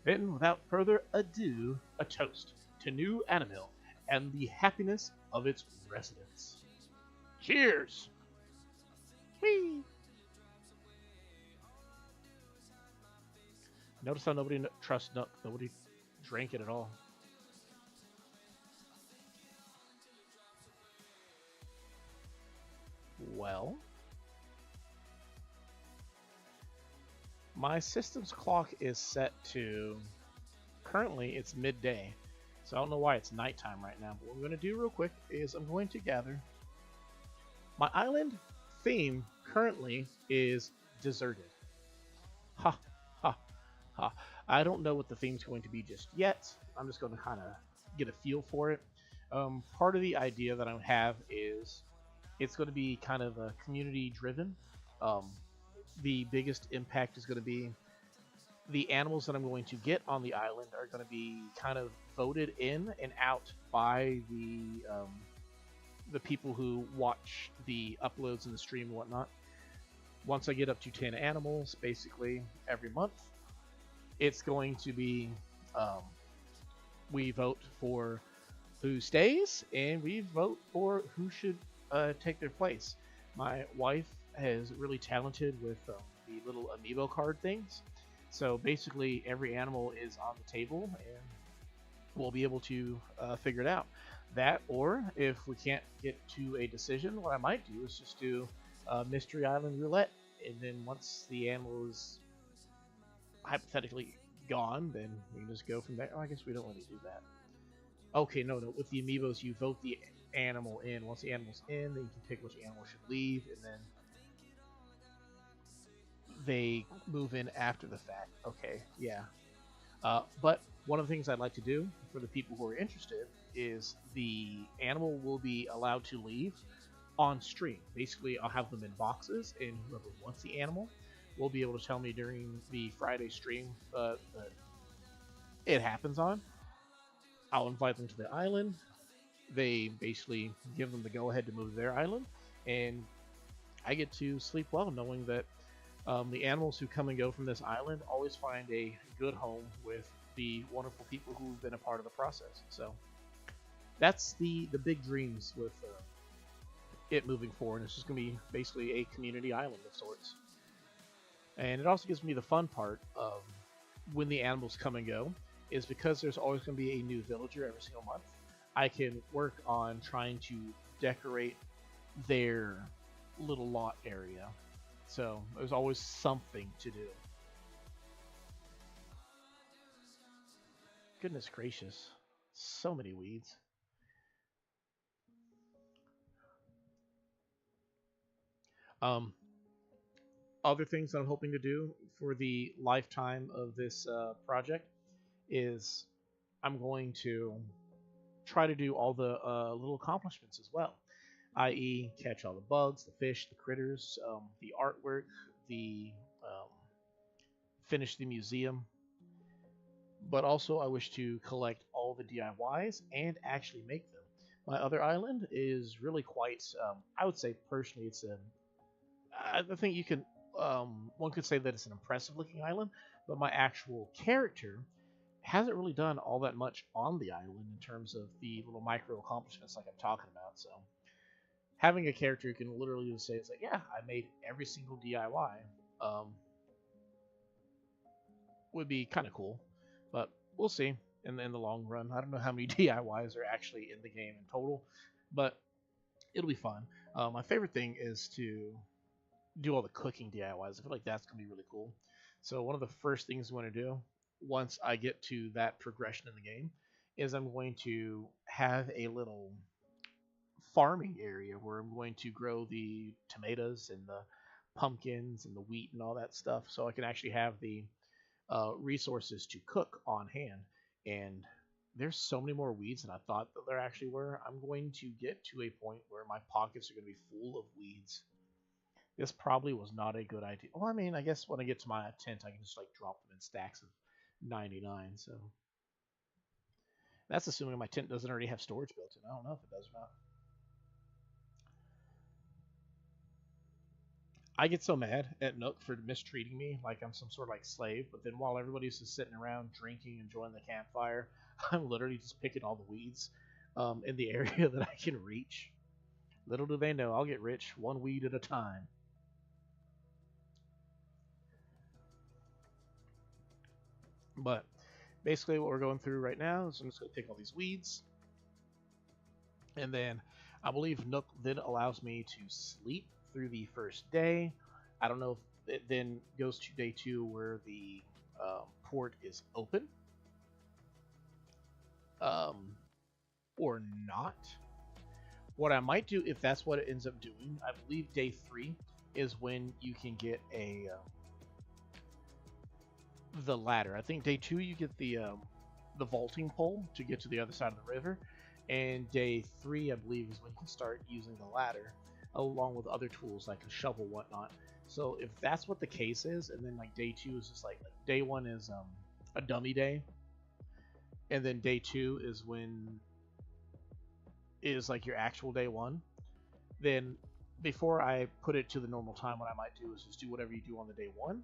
S1: Then, without further ado, a toast to New Animil and the happiness of its residents. Cheers! Whee! Notice how nobody trusts Nook. Nobody drank it at all. Well, my system's clock is set to, currently it's midday, so I don't know why it's nighttime right now, but what I'm going to do real quick is I'm going to gather. My island theme currently is deserted. Ha, ha, ha. I don't know what the theme's going to be just yet. I'm just going to kind of get a feel for it. Part of the idea that I have is it's going to be kind of community driven. The biggest impact is going to be the animals that I'm going to get on the island are going to be kind of voted in and out by the people who watch the uploads and the stream and whatnot. Once I get up to 10 animals, basically every month, it's going to be we vote for who stays and we vote for who should take their place. My wife is really talented with the little amiibo card things, so basically every animal is on the table and we'll be able to figure it out. That, or if we can't get to a decision, what I might do is just do Mystery Island Roulette, and then once the animal is hypothetically gone, then we can just go from there. Oh, I guess we don't want to do that. Okay, no, with the amiibos, you vote the animal in. Once the animal's in, then you can pick which animal should leave, and then they move in after the fact. Okay, yeah. But one of the things I'd like to do for the people who are interested is the animal will be allowed to leave on stream. Basically, I'll have them in boxes, and whoever wants the animal will be able to tell me during the Friday stream that it happens on. I'll invite them to the island. They basically give them the go-ahead to move to their island, and I get to sleep well knowing that the animals who come and go from this island always find a good home with the wonderful people who've been a part of the process. So that's the big dreams with it moving forward. It's just going to be basically a community island of sorts. And it also gives me the fun part of when the animals come and go, is because there's always going to be a new villager every single month. I can work on trying to decorate their little lot area. So there's always something to do. Goodness gracious. So many weeds. Other things that I'm hoping to do for the lifetime of this project is I'm going to try to do all the little accomplishments as well, i.e. catch all the bugs, the fish, the critters, the artwork, the finish the museum. But also I wish to collect all the DIYs and actually make them. My other island is really quite, I would say personally, it's I think you can, one could say that it's an impressive looking island, but my actual character hasn't really done all that much on the island in terms of the little micro accomplishments like I'm talking about. So having a character who can literally just say, it's like, yeah, I made every single DIY, would be kind of cool. But we'll see in the long run. I don't know how many DIYs are actually in the game in total, but it'll be fun. My favorite thing is to do all the cooking DIYs. I feel like that's going to be really cool. So one of the first things I want to do once I get to that progression in the game is I'm going to have a little farming area where I'm going to grow the tomatoes and the pumpkins and the wheat and all that stuff, so I can actually have the resources to cook on hand. And there's so many more weeds than I thought that there actually were. I'm going to get to a point where my pockets are going to be full of weeds. This probably was not a good idea. Well, I mean, I guess when I get to my tent, I can just like drop them in stacks of 99. So that's assuming my tent doesn't already have storage built in. I don't know if it does or not. I get so mad at Nook for mistreating me like I'm some sort of like slave, but then while everybody's just sitting around drinking, enjoying the campfire, I'm literally just picking all the weeds in the area that I can reach. Little do they know, I'll get rich one weed at a time. But basically what we're going through right now is I'm just going to pick all these weeds. And then I believe Nook then allows me to sleep through the first day. I don't know if it then goes to day 2 where the port is open or not. What I might do, if that's what it ends up doing, I believe day 3 is when you can get a the ladder. I think day 2 you get the vaulting pole to get to the other side of the river, and day 3 I believe is when you can start using the ladder along with other tools like a shovel, whatnot. So if that's what the case is, and then like day 2 is just like day 1 is a dummy day, and then day 2 is when is like your actual day 1, then before I put it to the normal time, what I might do is just do whatever you do on the day 1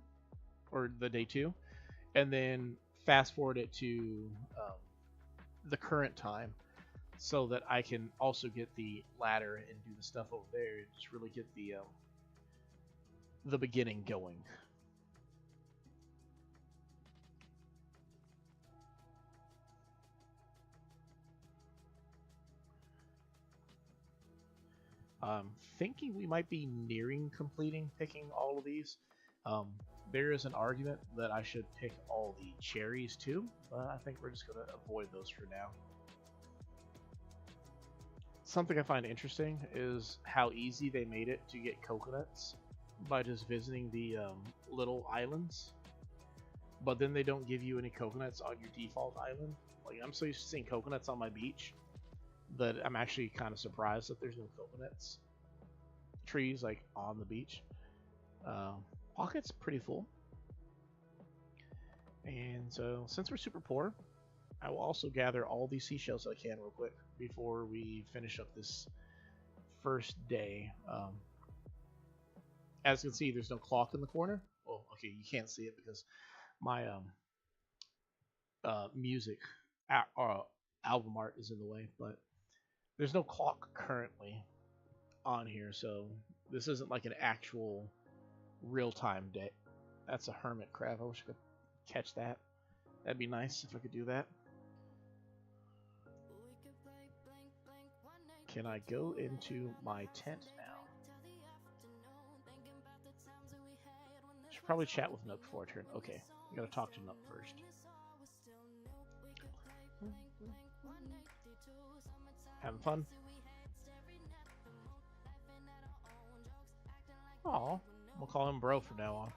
S1: or the day 2, and then fast forward it to the current time, so that I can also get the ladder and do the stuff over there. Just really get the beginning going. I'm thinking we might be nearing completing picking all of these. There is an argument that I should pick all the cherries too, but I think we're just going to avoid those for now. Something I find interesting is how easy they made it to get coconuts by just visiting the little islands, but then they don't give you any coconuts on your default island. Like, I'm so used to seeing coconuts on my beach that I'm actually kind of surprised that there's no coconuts trees like on the beach. Pocket's pretty full, and so since we're super poor, I will also gather all these seashells that I can real quick before we finish up this first day. As you can see, there's no clock in the corner. Oh, okay, you can't see it because my music album art is in the way, but there's no clock currently on here, so this isn't like an actual real-time day. That's a hermit crab. I wish I could catch that. That'd be nice if I could do that. Can I go into my tent now? Should probably chat with Nook before I turn. Okay, I gotta talk to Nook first. Having fun? Aw, we'll call him bro from now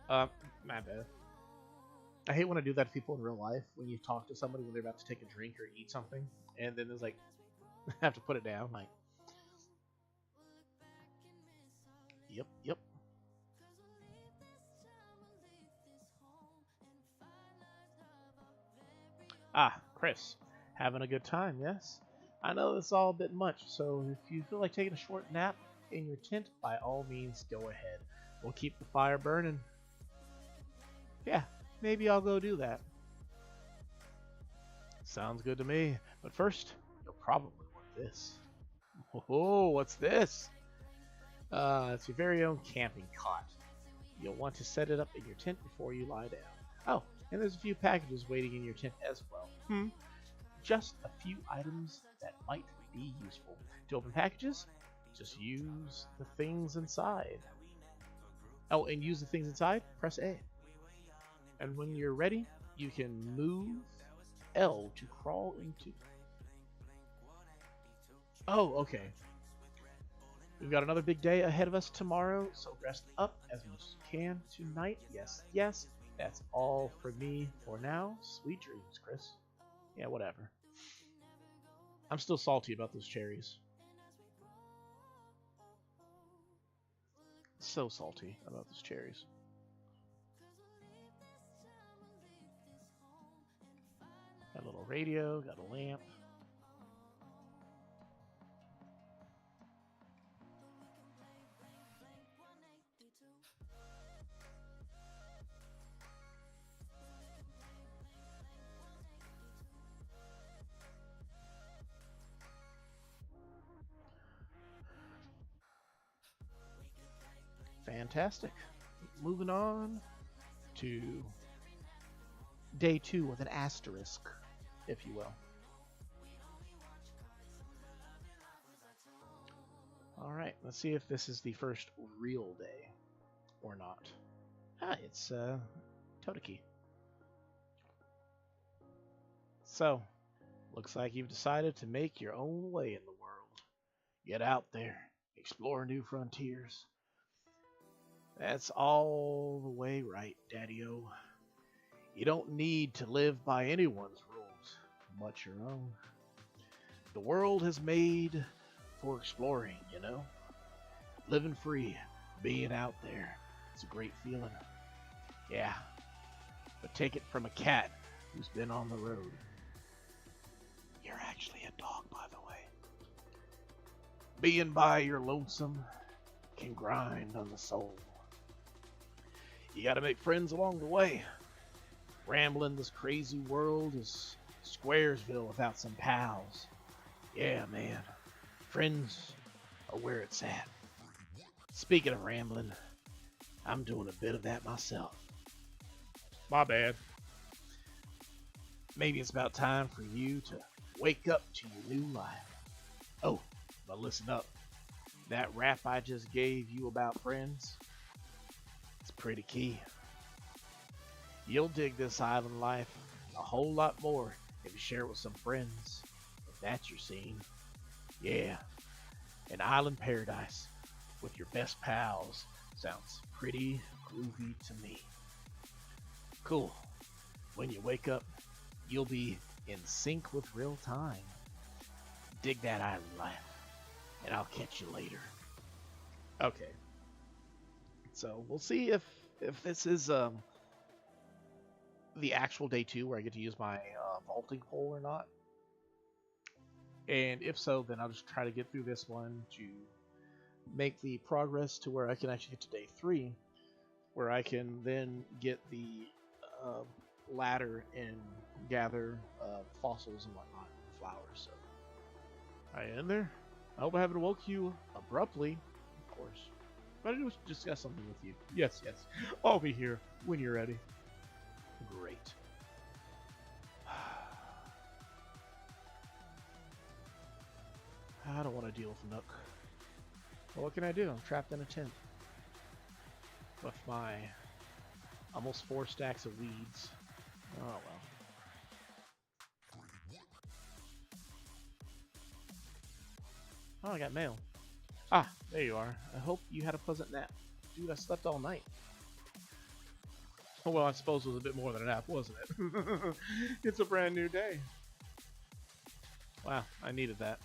S1: on. My bad. I hate when I do that to people in real life, when you talk to somebody when they're about to take a drink or eat something, and then there's like, have to put it down, like, yep. Ah, Chris, having a good time, yes? I know it's all a bit much, so if you feel like taking a short nap in your tent, by all means, go ahead. We'll keep the fire burning. Yeah, maybe I'll go do that. Sounds good to me. But first, you'll probably want this. Oh, what's this? It's your very own camping cot. You'll want to set it up in your tent before you lie down. Oh, and there's a few packages waiting in your tent as well. Just a few items that might be useful. To open packages, just use the things inside. Oh, and use the things inside, press A. And when you're ready, you can move L to crawl into. Oh, okay. We've got another big day ahead of us tomorrow, so rest up as much as you can tonight. Yes, yes, that's all for me for now. Sweet dreams, Chris. Yeah, whatever. I'm still salty about those cherries. So salty about those cherries. Got a little radio, got a lamp. Fantastic. Moving on to day 2 with an asterisk, if you will. Alright, let's see if this is the first real day or not. It's Todeki. So, looks like you've decided to make your own way in the world. Get out there, explore new frontiers. That's all the way right, Daddy-O. You don't need to live by anyone's rules, but your own. The world is made for exploring, you know? Living free, being out there. It's a great feeling. Yeah, but take it from a cat who's been on the road. You're actually a dog, by the way. Being by your lonesome can grind on the soul. You gotta make friends along the way. Rambling this crazy world is Squaresville without some pals. Yeah, man. Friends are where it's at. Speaking of rambling, I'm doing a bit of that myself. My bad. Maybe it's about time for you to wake up to your new life. Oh, but listen up. That rap I just gave you about friends, it's pretty key. You'll dig this island life a whole lot more if you share it with some friends. If that's your scene. Yeah, an island paradise with your best pals sounds pretty groovy to me. Cool. When you wake up, you'll be in sync with real time. Dig that island life, and I'll catch you later. Okay. So we'll see if this is the actual day 2 where I get to use my vaulting pole or not. And if so, then I'll just try to get through this one to make the progress to where I can actually get to day 3, where I can then get the ladder and gather fossils and whatnot, flowers. So, hi in there. I hope I haven't woke you abruptly, of course. But I just discuss something with you. Yes, yes. I'll be here when you're ready. Great. I don't want to deal with Nook. Well, what can I do? I'm trapped in a tent with my almost 4 stacks of weeds. Oh well. Oh, I got mail. Ah, there you are. I hope you had a pleasant nap. Dude, I slept all night. Oh, well, I suppose it was a bit more than a nap, wasn't it? It's a brand new day. Wow, I needed that.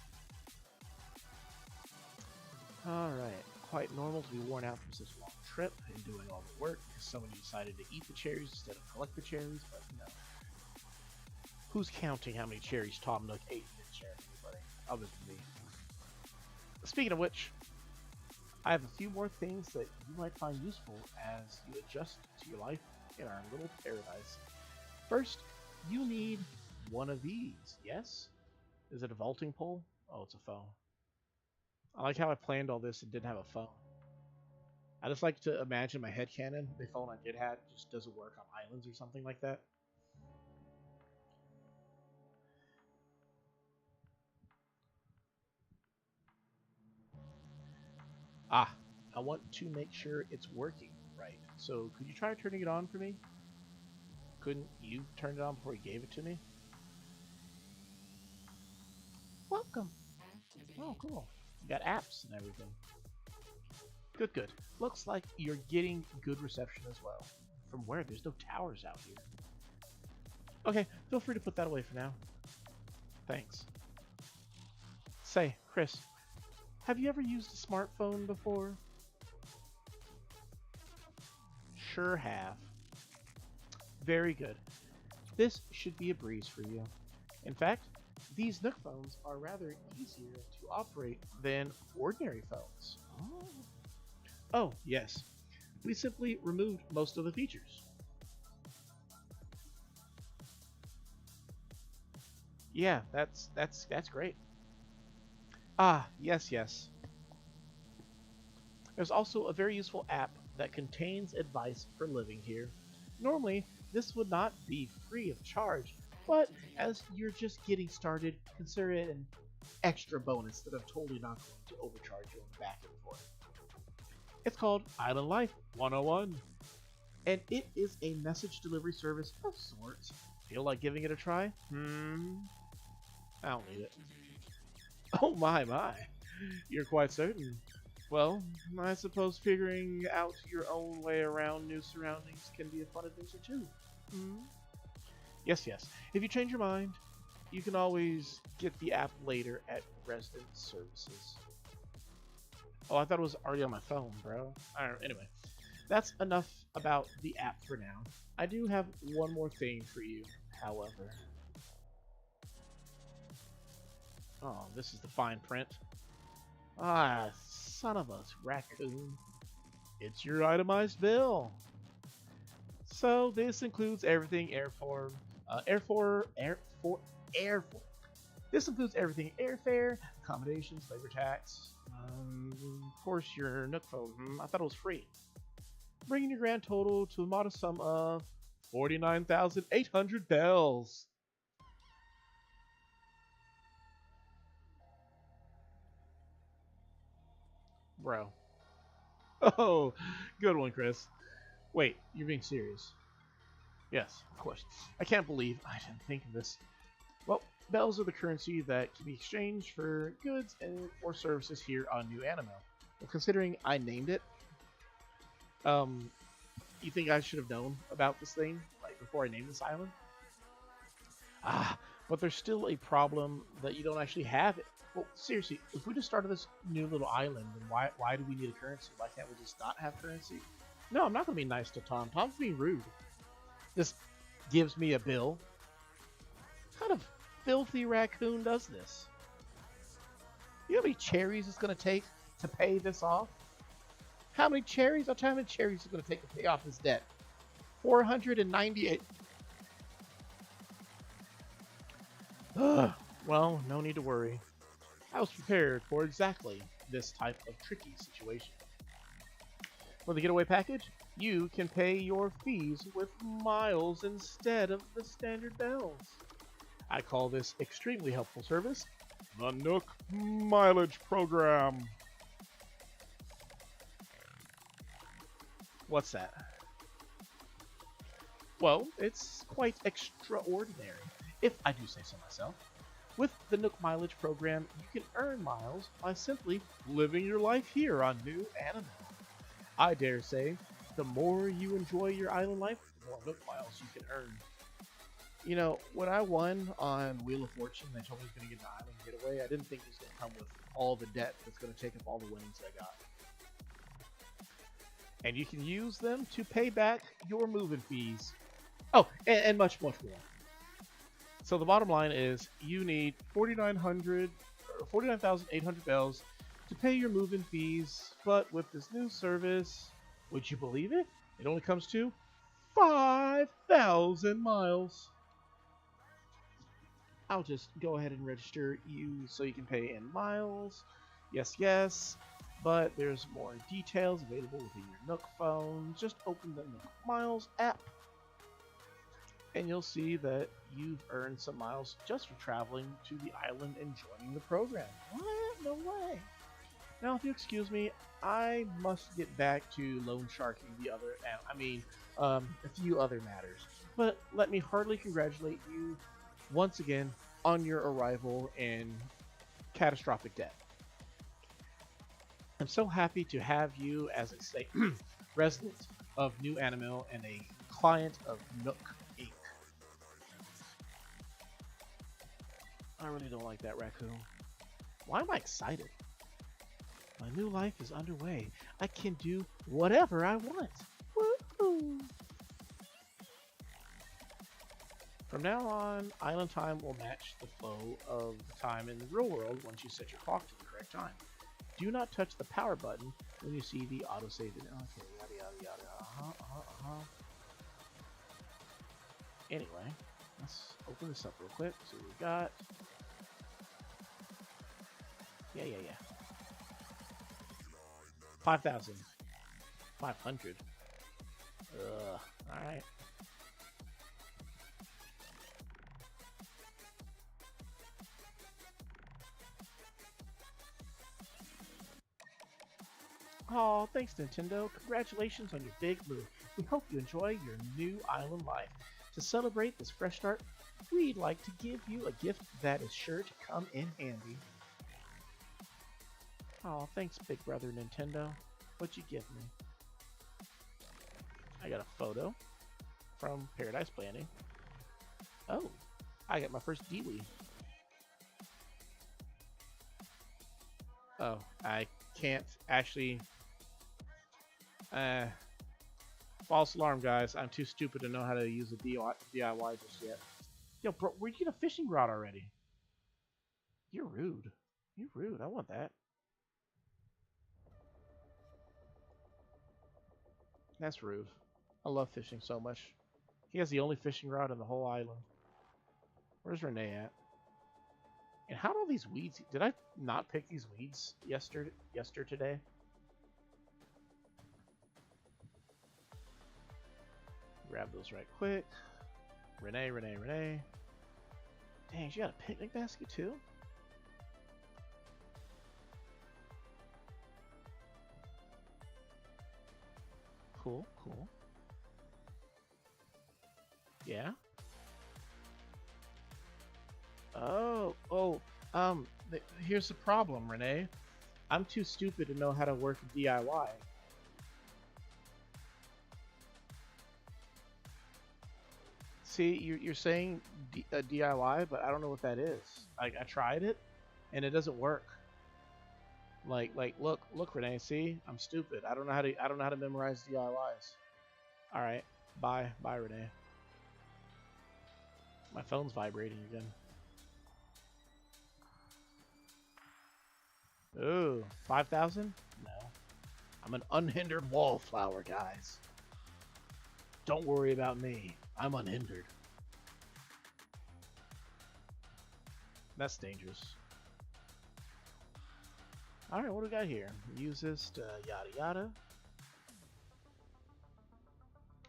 S1: Alright, quite normal to be worn out from such a long trip and doing all the work because somebody decided to eat the cherries instead of collect the cherries, but no. Who's counting how many cherries Tom Nook ate and didn't share with anybody other than me? Speaking of which, I have a few more things that you might find useful as you adjust to your life in our little paradise. First, you need one of these, yes? Is it a vaulting pole? Oh, it's a phone. I like how I planned all this and didn't have a phone. I just like to imagine my headcanon. The phone I did have just doesn't work on islands or something like that. Ah, I want to make sure it's working right. So could you try turning it on for me? Couldn't you turn it on before you gave it to me? Welcome. Oh, cool. You got apps and everything. Good, good. Looks like you're getting good reception as well. From where? There's no towers out here. Okay, feel free to put that away for now. Thanks. Say, Chris, have you ever used a smartphone before? Sure have. Very good. This should be a breeze for you. In fact, these Nook phones are rather easier to operate than ordinary phones. Oh, yes. We simply removed most of the features. Yeah, that's great. Ah, yes, yes. There's also a very useful app that contains advice for living here. Normally, this would not be free of charge, but as you're just getting started, consider it an extra bonus that I'm totally not going to overcharge you on the back end for. It's called Island Life 101, and it is a message delivery service of sorts. Feel like giving it a try? I don't need it. Oh my. You're quite certain. Well, I suppose figuring out your own way around new surroundings can be a fun adventure too. Hmm? Yes, yes. If you change your mind, you can always get the app later at resident services. Oh, I thought it was already on my phone, bro. Alright, anyway. That's enough about the app for now. I do have one more thing for you, however. Oh, this is the fine print. Ah, son of a raccoon. It's your itemized bill. So this includes everything airfare. This includes everything airfare, accommodations, labor tax. Of course, your Nook phone. I thought it was free. Bringing your grand total to a modest sum of 49,800 bells. Bro. Oh, good one, Chris. Wait, you're being serious? Yes, of course. I can't believe I didn't think of this. Well, bells are the currency that can be exchanged for goods and or services here on New Animo. Well, considering I named it, you think I should have known about this thing like before I named this island? Ah, but there's still a problem that you don't actually have it. Well, seriously, if we just started this new little island, then why do we need a currency? Why can't we just not have currency? No, I'm not going to be nice to Tom. Tom's being rude. This gives me a bill. What kind of filthy raccoon does this? You know how many cherries it's going to take to pay this off? How many cherries? I'll tell you how many cherries it's going to take to pay off this debt. 498. Well, no need to worry. I was prepared for exactly this type of tricky situation. For the getaway package, you can pay your fees with miles instead of the standard bells. I call this extremely helpful service the Nook Mileage Program. What's that? Well, it's quite extraordinary, if I do say so myself. With the Nook Mileage Program, you can earn miles by simply living your life here on New Animo. I dare say, the more you enjoy your island life, the more Nook miles you can earn. You know, when I won on Wheel of Fortune, they told me I was going to get an island getaway. I didn't think it was going to come with all the debt that's going to take up all the winnings I got. And you can use them to pay back your moving fees. Oh, and much, much more. So the bottom line is you need 49,800 bells to pay your moving fees, but with this new service, would you believe it? It only comes to 5,000 miles. I'll just go ahead and register you so you can pay in miles. Yes, yes, but there's more details available within your Nook phone. Just open the Nook Miles app, and you'll see that you've earned some miles just for traveling to the island and joining the program. What? No way. Now, if you excuse me, I must get back to loan sharking a few other matters. But let me heartily congratulate you once again on your arrival and catastrophic death. I'm so happy to have you as a resident of New Animal and a client of Nook Inc. I really don't like that raccoon. Why am I excited? My new life is underway. I can do whatever I want. Woohoo! From now on, island time will match the flow of the time in the real world once you set your clock to the correct time. Do not touch the power button when you see the autosave. Okay, yada yada yada. Anyway, let's open this up real quick. See what we got. Yeah. 5,000. 500. Ugh. Alright. Oh, thanks Nintendo. Congratulations on your big move. We hope you enjoy your new island life. To celebrate this fresh start, we'd like to give you a gift that is sure to come in handy. Oh, thanks big brother Nintendo. What'd you give me? I got a photo from Paradise Planning. Oh, I got my first Dewey. Oh, I can't actually... false alarm, guys. I'm too stupid to know how to use a DIY just yet. Yo, bro, where'd you get a fishing rod already? You're rude. You're rude. I want that. That's rude. I love fishing so much. He has the only fishing rod in the whole island. Where's Renee at? And how do all these weeds... Did I not pick these weeds yesterday? Grab those right quick. Renee. Dang, she got a picnic basket too? Cool. Yeah? Here's the problem, Renee. I'm too stupid to know how to work DIY. See, you're saying DIY, but I don't know what that is. I tried it, and it doesn't work. Look, Renee. See, I'm stupid. I don't know how to memorize DIYs. All right, bye, Renee. My phone's vibrating again. Ooh, 5,000? No, I'm an unhindered wallflower, guys. Don't worry about me. I'm unhindered. That's dangerous. Alright, what do we got here? Use this to yada yada.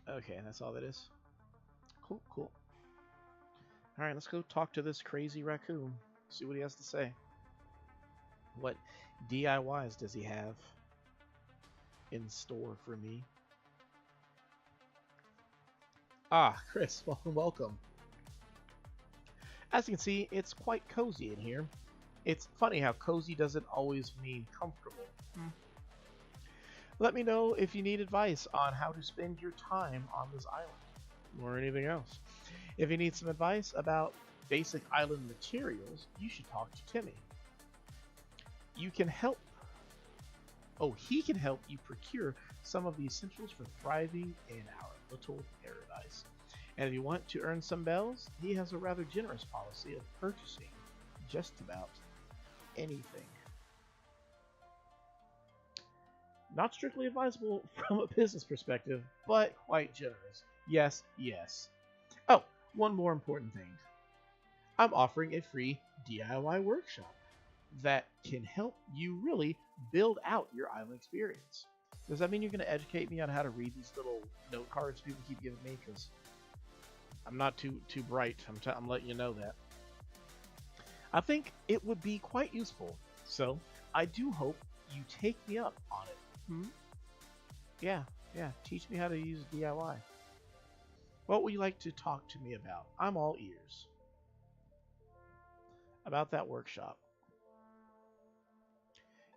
S1: Okay, that's all that is. Cool. Alright, let's go talk to this crazy raccoon. See what he has to say. What DIYs does he have in store for me? Ah, Chris, welcome. As you can see, it's quite cozy in here. It's funny how cozy doesn't always mean comfortable. Let me know if you need advice on how to spend your time on this island, or anything else. If you need some advice about basic island materials, you should talk to Timmy. He can help you procure some of the essentials for thriving in our little paradise. And if you want to earn some bells, he has a rather generous policy of purchasing just about anything. Not strictly advisable from a business perspective, but quite generous. Yes. Oh, one more important thing. I'm offering a free DIY workshop. that can help you really build out your island experience. Does that mean you're going to educate me on how to read these little note cards people keep giving me? Because I'm not too bright. I'm letting you know that. I think it would be quite useful. So I do hope you take me up on it. Yeah, teach me how to use DIY. What would you like to talk to me about? I'm all ears. About that workshop.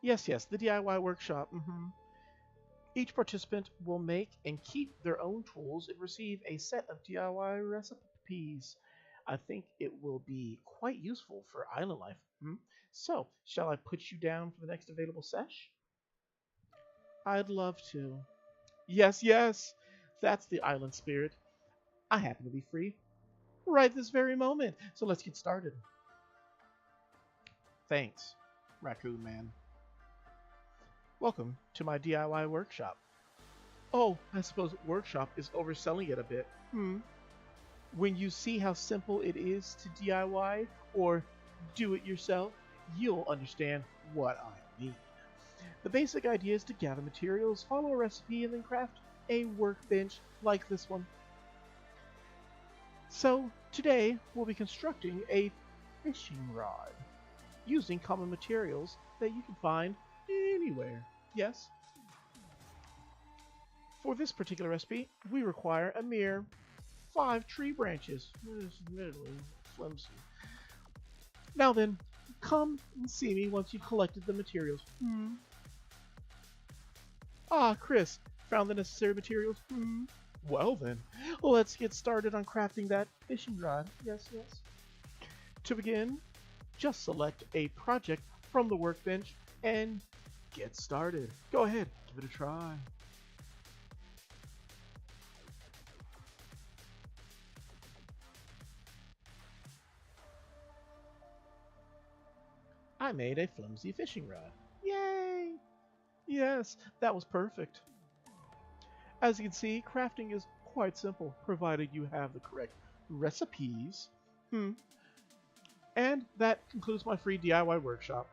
S1: Yes, the DIY workshop. Each participant will make and keep their own tools and receive a set of DIY recipes. I think it will be quite useful for island life. So, shall I put you down for the next available sesh? I'd love to. Yes, that's the island spirit. I happen to be free right this very moment, so let's get started. Thanks, Raccoon Man. Welcome to my DIY workshop. Oh, I suppose workshop is overselling it a bit. When you see how simple it is to DIY or do it yourself, you'll understand what I mean. The basic idea is to gather materials, follow a recipe, and then craft a workbench like this one. So, today we'll be constructing a fishing rod using common materials that you can find anywhere. Yes? For this particular recipe, we require a mere 5 tree branches. It's admittedly flimsy. Now then, come and see me once you've collected the materials. Ah, Chris, found the necessary materials? Well then, let's get started on crafting that fishing rod. Yes. To begin, just select a project from the workbench and get started. Go ahead, give it a try. I made a flimsy fishing rod. Yay! Yes, that was perfect. As you can see, crafting is quite simple, provided you have the correct recipes. And that concludes my free DIY workshop.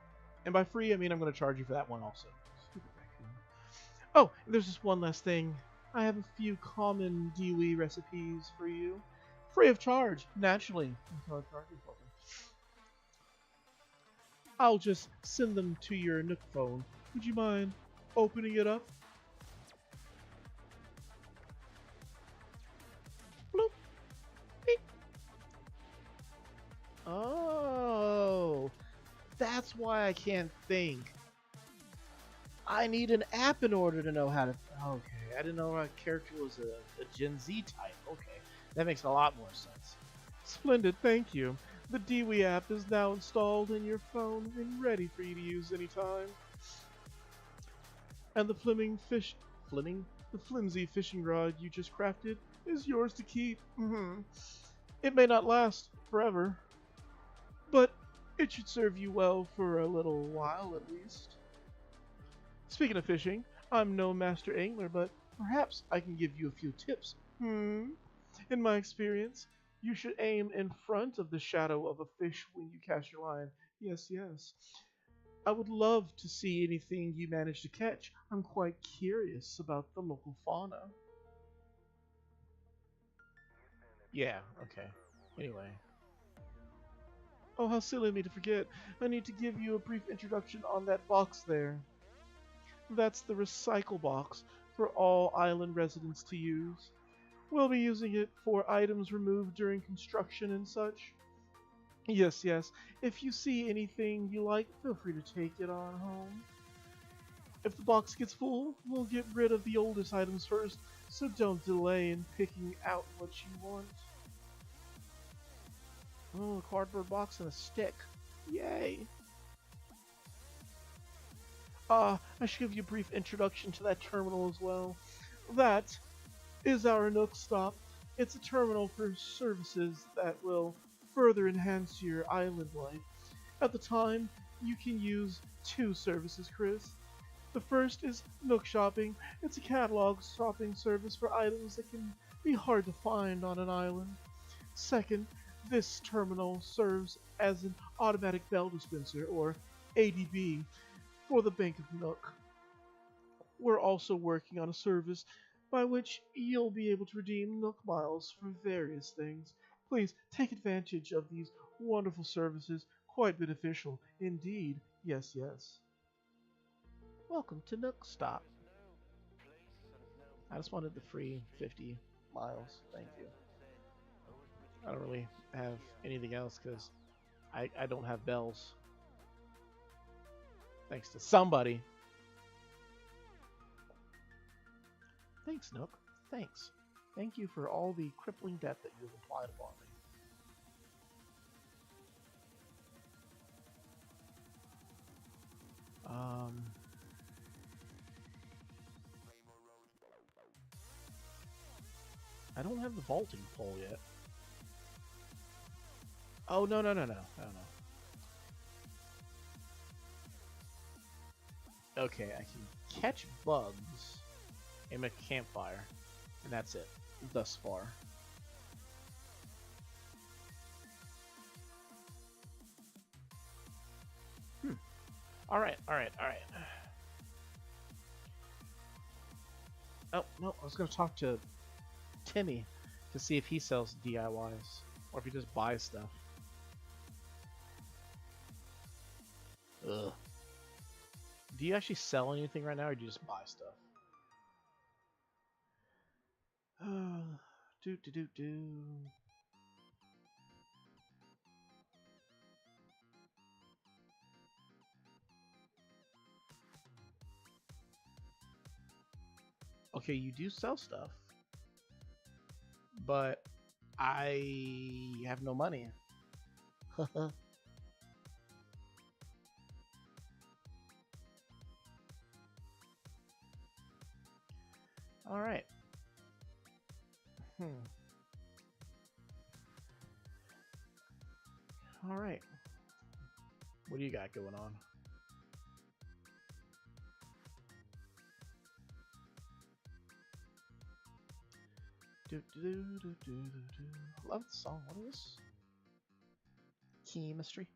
S1: And by free, I mean I'm going to charge you for that one also. Oh, there's just one last thing. I have a few common DIY recipes for you. Free of charge, naturally. I'll just send them to your Nook phone. Would you mind opening it up? Bloop. Beep. Oh, that's why I can't think. I need an app in order to know how to... Okay, I didn't know my character was a Gen Z type. Okay, that makes a lot more sense. Splendid, thank you. The Dewey app is now installed in your phone and ready for you to use anytime. And the the flimsy fishing rod you just crafted is yours to keep. It may not last forever, but it should serve you well for a little while at least. Speaking of fishing, I'm no master angler, but perhaps I can give you a few tips. In my experience, you should aim in front of the shadow of a fish when you cast your line. Yes. I would love to see anything you manage to catch. I'm quite curious about the local fauna. Yeah, okay. Anyway. Oh, how silly of me to forget. I need to give you a brief introduction on that box there. That's the recycle box for all island residents to use. We'll be using it for items removed during construction and such. Yes. If you see anything you like, feel free to take it on home. If the box gets full, we'll get rid of the oldest items first, so don't delay in picking out what you want. Oh, a cardboard box and a stick. Yay! I should give you a brief introduction to that terminal as well. That is our Nook Stop. It's a terminal for services that will further enhance your island life. At the time, you can use 2 services, Chris. The first is Nook Shopping. It's a catalog shopping service for items that can be hard to find on an island. Second, this terminal serves as an automatic bell dispenser, or
S2: ADB for the Bank of Nook. We're also working on a service by which you'll be able to redeem Nook miles for various things. Please take advantage of these wonderful services, quite beneficial indeed. Yes, yes.
S1: Welcome to Nook Stop. I just wanted the free 50 miles. Thank you. I don't really have anything else because I don't have bells. Thanks to somebody. Thanks, Nook. Thanks. Thank you for all the crippling debt that you've applied upon me. I don't have the vaulting pole yet. Oh, no. I don't know. Okay, I can catch bugs and make a campfire, and that's it, thus far. Alright. Oh, no, I was going to talk to Timmy to see if he sells DIYs, or if he just buys stuff. Ugh. Do you actually sell anything right now, or do you just buy stuff? Do. Okay, you do sell stuff, but I have no money. All right. All right. What do you got going on? I love the song. What is this? Chemistry.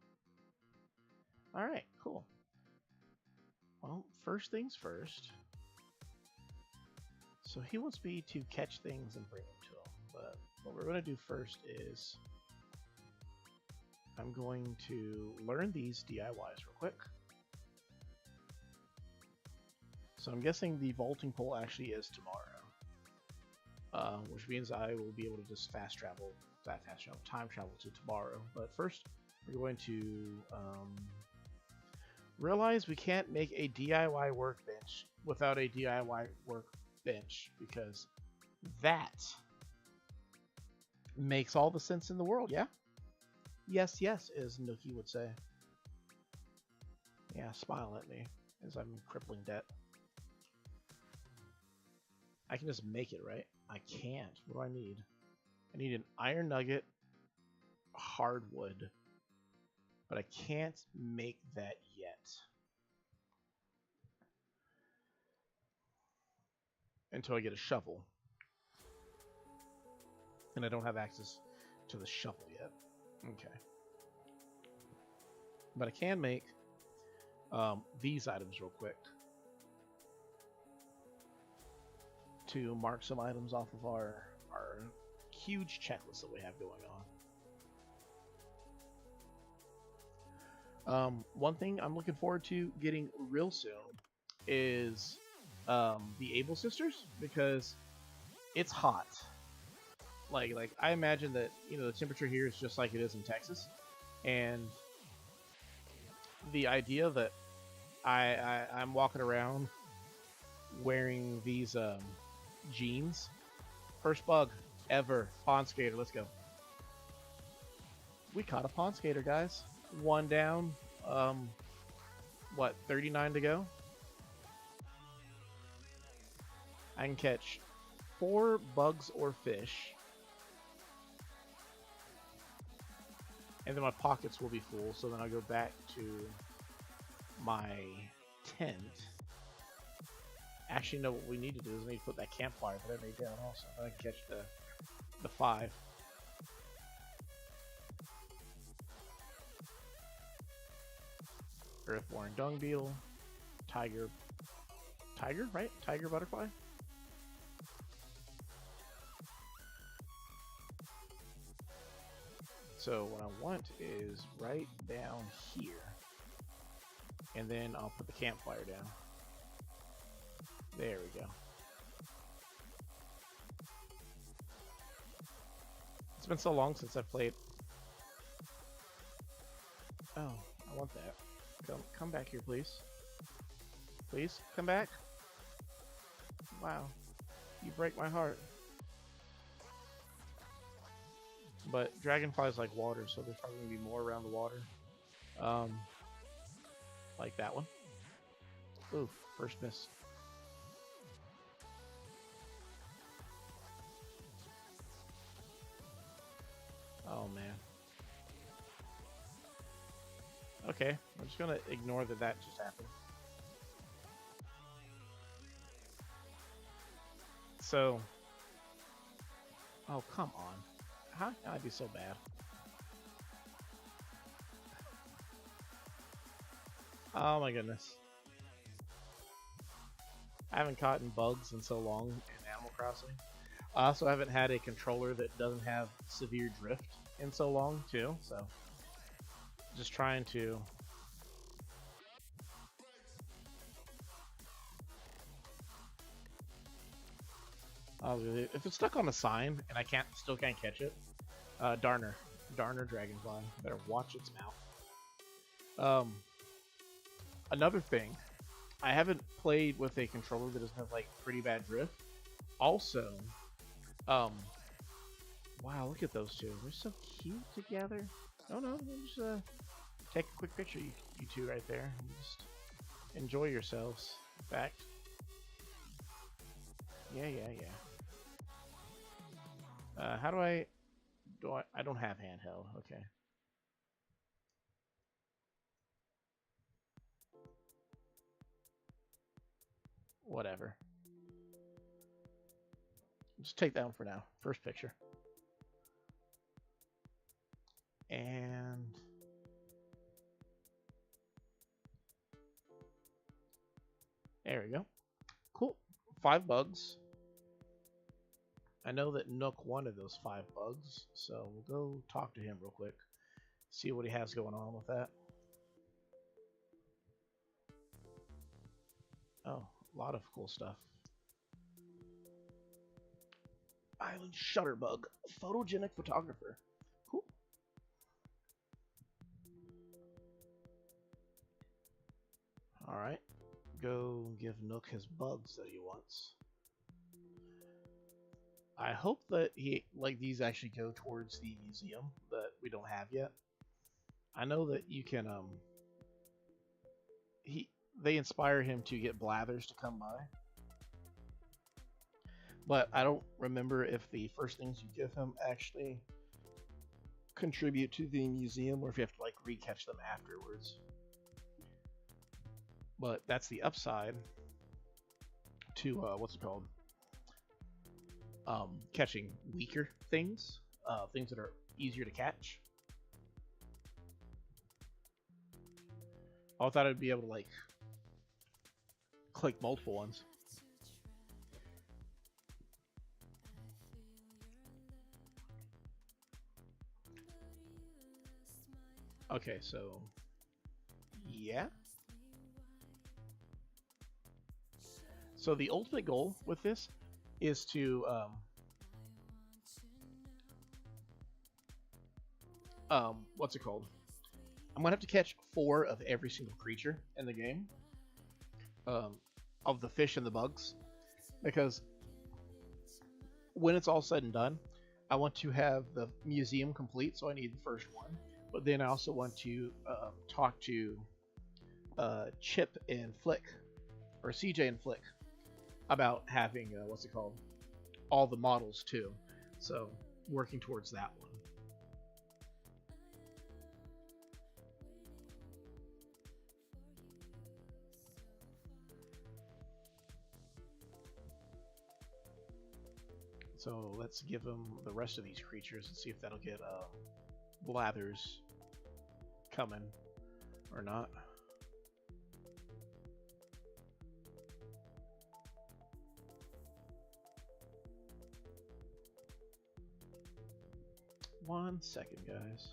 S1: All right, cool. Well, first things first. So he wants me to catch things and bring them to him. But what we're going to do first is I'm going to learn these DIYs real quick. So I'm guessing the vaulting pole actually is tomorrow. Which means I will be able to just time travel to tomorrow. But first, we're going to realize we can't make a DIY workbench without a DIY workbench, because that makes all the sense in the world, yeah? Yes, as Nookie would say. Yeah, smile at me as I'm in crippling debt. I can just make it, right? I can't. What do I need? I need an iron nugget, hardwood, but I can't make that yet. Until I get a shovel. And I don't have access to the shovel yet. Okay. But I can make these items real quick. To mark some items off of our huge checklist that we have going on. One thing I'm looking forward to getting real soon is the Able Sisters, because it's hot. Like I imagine that, you know, the temperature here is just like it is in Texas, and the idea that I'm walking around wearing these jeans. First bug ever. Pond skater. Let's go. We caught a pond skater, guys. One down. What, 39 to go? I can catch 4 bugs or fish. And then my pockets will be full, so then I'll go back to my tent. Actually, no, what we need to do is we need to put that campfire that I made down also. I can catch the 5. Earthborn dung beetle, tiger, right? Tiger butterfly. So what I want is right down here, and then I'll put the campfire down. There we go. It's been so long since I've played. Oh, I want that. Come back here, please. Please, come back. Wow, you break my heart. But dragonflies like water, so there's probably gonna be more around the water. Like that one. Ooh, first miss. Oh man. Okay, I'm just gonna ignore that just happened. So, oh come on. How can I be so bad? Oh my goodness. I haven't caught in bugs in so long in Animal Crossing. I also haven't had a controller that doesn't have severe drift in so long too, so just trying to if it's stuck on a sign and I still can't catch it, Darner dragonfly, better watch its mouth. Another thing, I haven't played with a controller that doesn't have like pretty bad drift. Also, wow, look at those two. They're so cute together. Oh no, just take a quick picture, you two right there. And just enjoy yourselves. In fact, yeah. How do I don't have handheld. Okay. Whatever. Just take that one for now. First picture. And there we go. Cool. 5 bugs. I know that Nook wanted those 5 bugs, so we'll go talk to him real quick. See what he has going on with that. Oh, a lot of cool stuff. Island Shutterbug, photogenic photographer. Cool. Alright. Go give Nook his bugs that he wants. I hope that these actually go towards the museum that we don't have yet. I know that you can they inspire him to get Blathers to come by. But I don't remember if the first things you give him actually contribute to the museum or if you have to like re-catch them afterwards. But that's the upside to what's it called? Catching weaker things, things that are easier to catch. I thought I'd be able to like click multiple ones. Okay, so yeah. So the ultimate goal with this is to what's it called? I'm gonna have to catch 4 of every single creature in the game, of the fish and the bugs, because when it's all said and done, I want to have the museum complete, so I need the first one. But then I also want to talk to Chip and Flick, or CJ and Flick, about having what's it called, all the models too. So working towards that one. So let's give him the rest of these creatures and see if that'll get Blathers coming or not. 1 second, guys.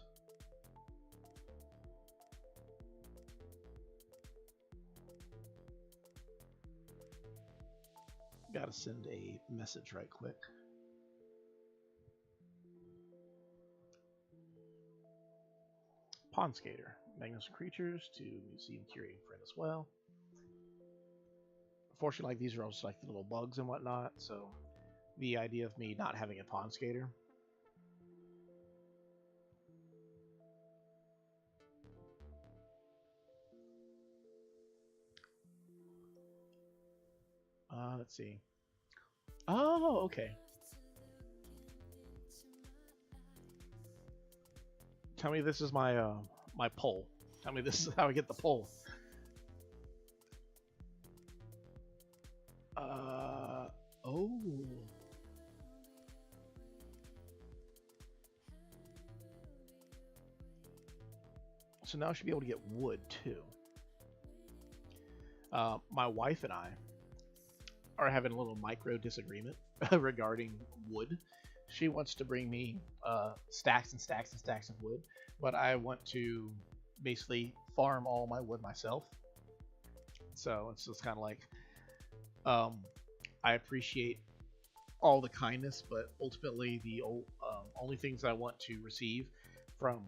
S1: Gotta send a message right quick. Pond Skater. Magnificent creatures to museum curating friend as well. Unfortunately, like these are all just like the little bugs and whatnot, so the idea of me not having a Pond Skater. Let's see. Oh, okay. Tell me this is my my poll. Tell me this is how I get the poll. Oh. So now I should be able to get wood too. My wife and I are having a little micro disagreement regarding wood. She wants to bring me stacks and stacks and stacks of wood, but I want to basically farm all my wood myself. So it's just kind of like, I appreciate all the kindness, but ultimately the only things I want to receive from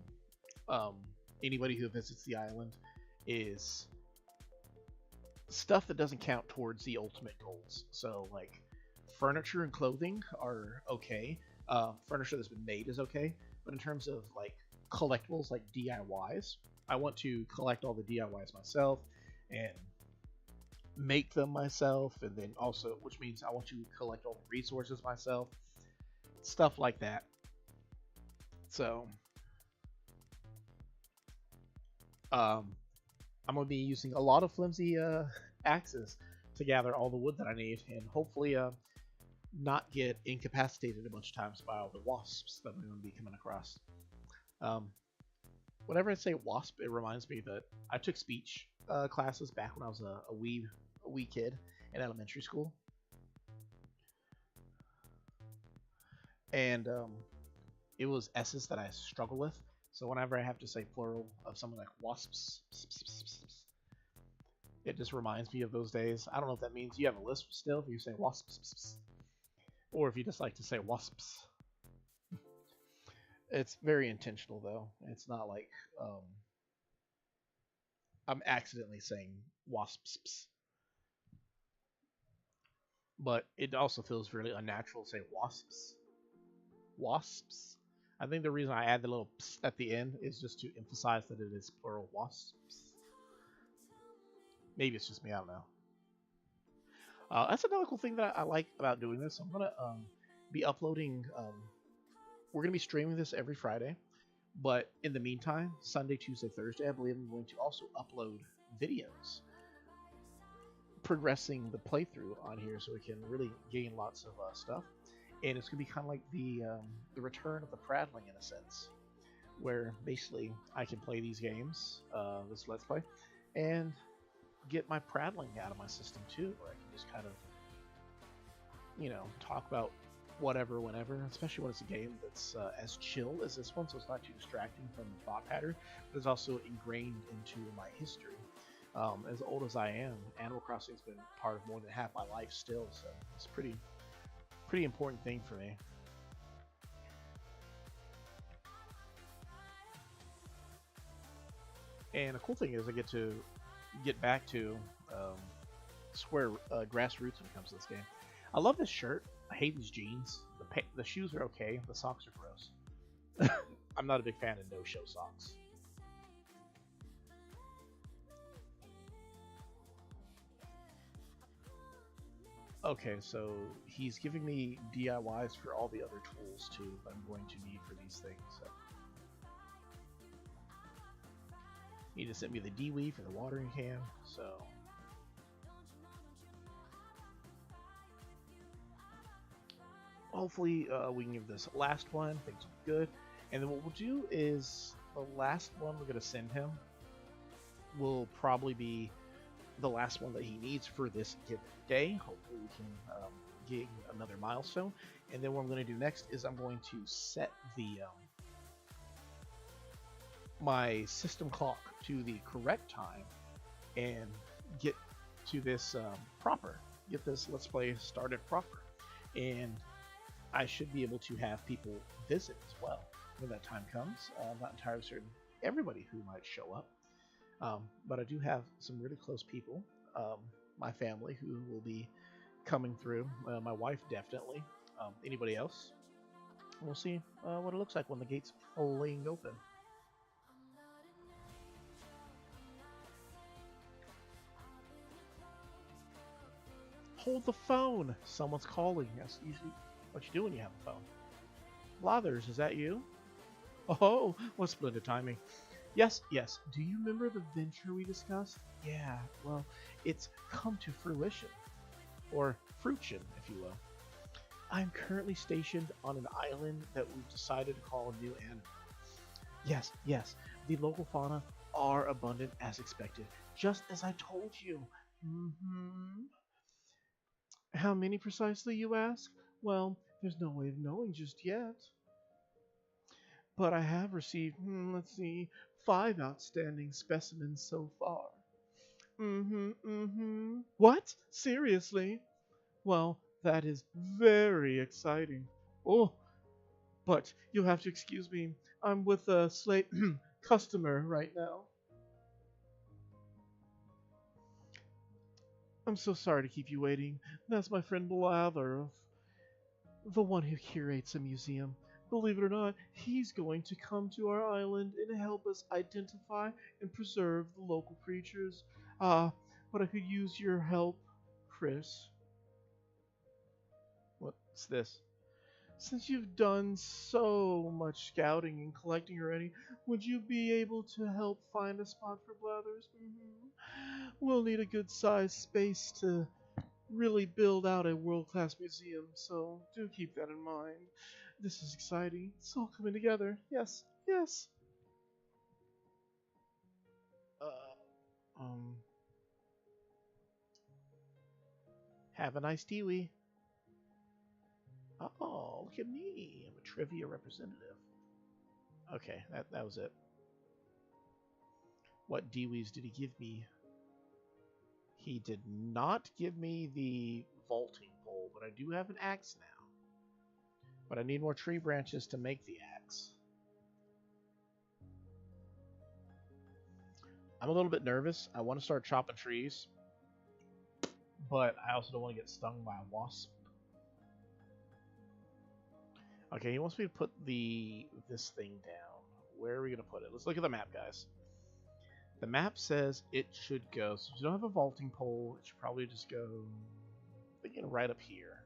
S1: anybody who visits the island is stuff that doesn't count towards the ultimate goals. So like furniture and clothing are okay. Furniture that's been made is okay, but in terms of like collectibles like DIYs, I want to collect all the DIYs myself and make them myself, and then also, which means I want to collect all the resources myself, stuff like that. So I'm gonna be using a lot of flimsy axes to gather all the wood that I need, and hopefully not get incapacitated a bunch of times by all the wasps that I'm going to be coming across. Whenever I say wasp, it reminds me that I took speech classes back when I was a wee kid in elementary school, and it was S's that I struggle with. So whenever I have to say plural of something like wasps, it just reminds me of those days. I don't know if that means you have a lisp still if you say wasps, or if you just like to say wasps. It's very intentional though. It's not like I'm accidentally saying wasps. But it also feels really unnatural to say wasps. Wasps. I think the reason I add the little ps at the end is just to emphasize that it is plural wasps. Maybe it's just me, I don't know. That's another cool thing that I like about doing this. I'm gonna be uploading. We're gonna be streaming this every Friday, but in the meantime, Sunday, Tuesday, Thursday, I believe I'm going to also upload videos progressing the playthrough on here, so we can really gain lots of stuff. And it's gonna be kind of like the return of the prattling in a sense, where basically I can play these games, this Let's Play, and get my prattling out of my system too, where I can just kind of, you know, talk about whatever, whenever, especially when it's a game that's as chill as this one, so it's not too distracting from the thought pattern, but it's also ingrained into my history. As old as I am, Animal Crossing's been part of more than half my life still, so it's a pretty important thing for me. And the cool thing is I get to get back to square grassroots when it comes to this game. I love this shirt. I hate these jeans. The shoes are okay. The socks are gross. I'm not a big fan of no-show socks. Okay, so he's giving me DIYs for all the other tools too that I'm going to need for these things. So. He just sent me the D-weave for the watering can, so. Hopefully we can give this last one, things will be good. And then what we'll do is, the last one we're going to send him will probably be the last one that he needs for this given day. Hopefully we can gain another milestone. And then what I'm going to do next is I'm going to set the my system clock to the correct time and get to this proper. Get this Let's Play started proper. And I should be able to have people visit as well when that time comes. I'm not entirely certain everybody who might show up. But I do have some really close people, my family, who will be coming through. My wife, definitely. Anybody else? We'll see what it looks like when the gates fling open. Hold the phone! Someone's calling. That's usually what you do when you have a phone. Blathers, is that you? Oh, what splendid timing. Yes, yes. Do you remember the venture we discussed? Yeah, well, it's come to fruition. Or fruition, if you will. I'm currently stationed on an island that we've decided to call New Animal. Yes, yes. The local fauna are abundant as expected. Just as I told you. Mm-hmm. How many precisely, you ask? Well, there's no way of knowing just yet. But I have received, let's see, 5 outstanding specimens so far. What? Seriously? Well, that is very exciting. Oh, but you'll have to excuse me. I'm with a slate customer right now. I'm so sorry to keep you waiting. That's my friend Blather, the one who curates a museum. Believe it or not, he's going to come to our island and help us identify and preserve the local creatures. But I could use your help, Chris. What's this? Since you've done so much scouting and collecting already, would you be able to help find a spot for Blathers? We'll need a good-sized space to really build out a world-class museum, so do keep that in mind. This is exciting. It's all coming together. Yes, yes. Have a nice Dewey. Oh, look at me. I'm a trivia representative. Okay, that was it. What Deweys did he give me? He did not give me the vaulting pole, but I do have an axe now. But I need more tree branches to make the axe. I'm a little bit nervous. I want to start chopping trees, but I also don't want to get stung by a wasp. Okay, he wants me to put this thing down. Where are we going to put it? Let's look at the map, guys. The map says it should go. So if you don't have a vaulting pole, it should probably just go, thinking right up here.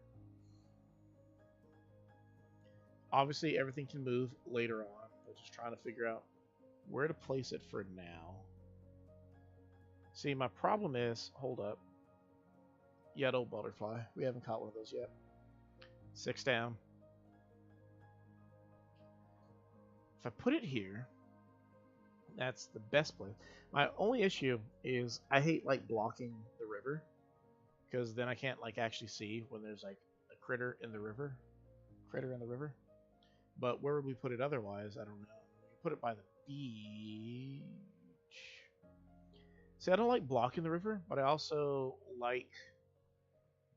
S1: Obviously, everything can move later on, but just trying to figure out where to place it for now. See, my problem is, hold up. Yellow butterfly. We haven't caught one of those yet. 6 down. If I put it here, that's the best place. My only issue is I hate like blocking the river, because then I can't like actually see when there's like a critter in the river. But where would we put it otherwise? I don't know. We put it by the beach. See, I don't like blocking the river, but I also like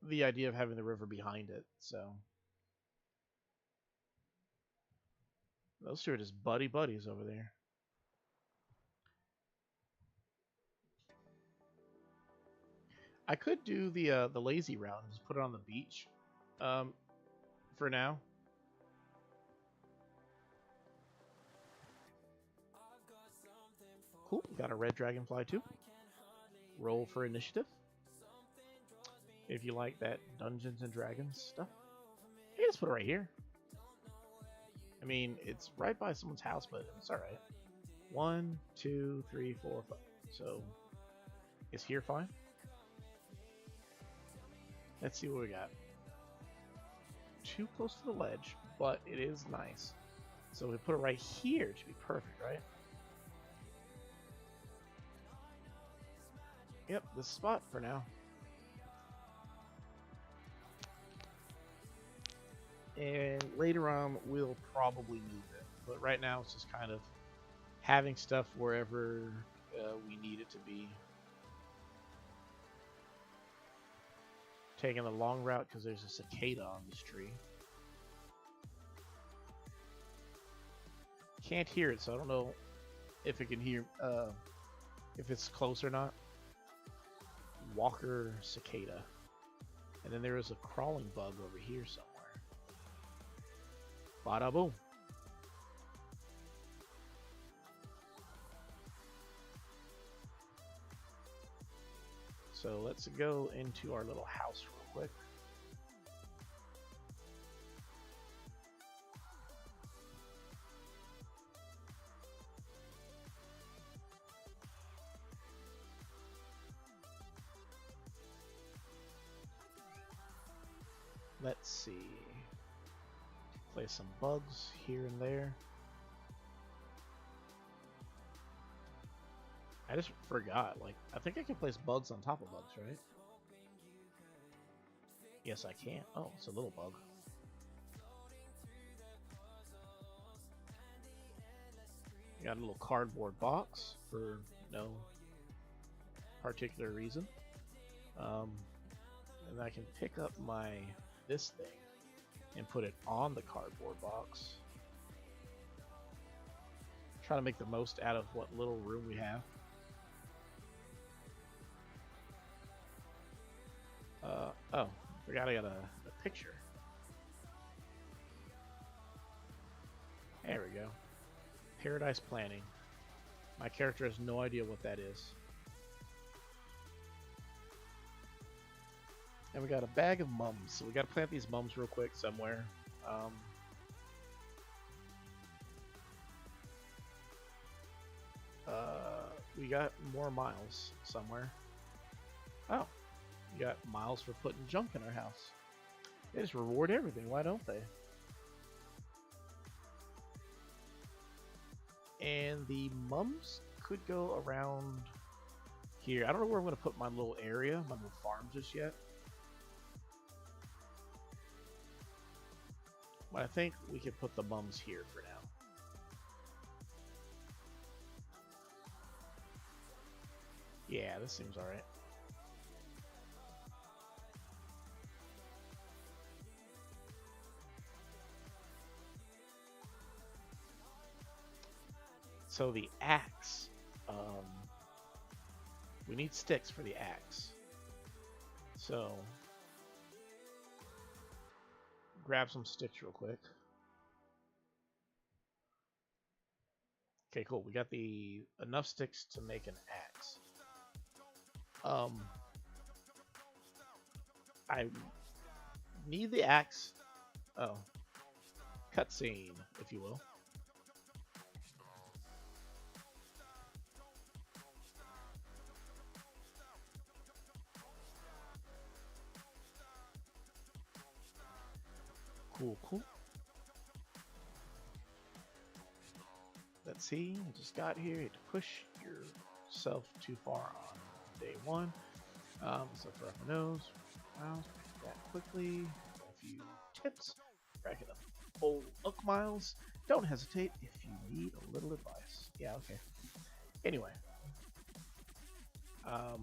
S1: the idea of having the river behind it. So those two are just buddies over there. I could do the lazy route and just put it on the beach for now. Cool, got a red dragonfly too. Roll for initiative. If you like that Dungeons and Dragons stuff. You can just put it right here. I mean, it's right by someone's house, but it's alright. 1, 2, 3, 4, 5. So, is here fine? Let's see what we got. Too close to the ledge, but it is nice. So we put it right here to be perfect, right? Yep, this spot for now. And later on, we'll probably move it. But right now, it's just kind of having stuff wherever we need it to be. Taking the long route because there's a cicada on this tree. Can't hear it, so I don't know if it can hear, if it's close or not. Walker cicada. And then there is a crawling bug over here somewhere. Bada boom. So let's go into our little house real quick. Let's see. Place some bugs here and there. I just forgot, like, I think I can place bugs on top of bugs, right? Yes, I can. Oh, it's a little bug. Got a little cardboard box for no particular reason. And I can pick up this thing and put it on the cardboard box. Try to make the most out of what little room we have. Oh, forgot I got a picture. There we go. Paradise planting. My character has no idea what that is. And we got a bag of mums, so we got to plant these mums real quick somewhere. We got more miles somewhere. Oh, we got miles for putting junk in our house. They just reward everything, why don't they? And the mums could go around here. I don't know where I'm going to put my little area, my little farm just yet. But I think we can put the mums here for now. Yeah, this seems alright. So the axe, we need sticks for the axe. So grab some sticks real quick. Okay, cool. We got enough sticks to make an axe. I need the axe. Oh, cutscene, if you will. Cool. Let's see. I just got here. You have to push yourself too far on day one. So for up my nose, miles, that quickly. A few tips. Racking up full look miles. Don't hesitate if you need a little advice. Yeah, okay. Anyway, I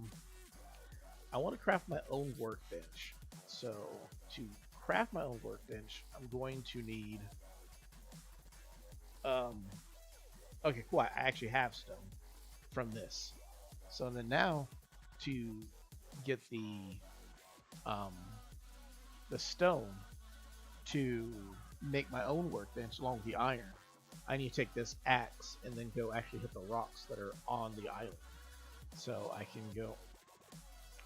S1: want to craft my own workbench. So to craft my own workbench, I'm going to need okay, cool. I actually have stone from this. So then now to get the stone to make my own workbench along with the iron, I need to take this axe and then go actually hit the rocks that are on the island. So I can go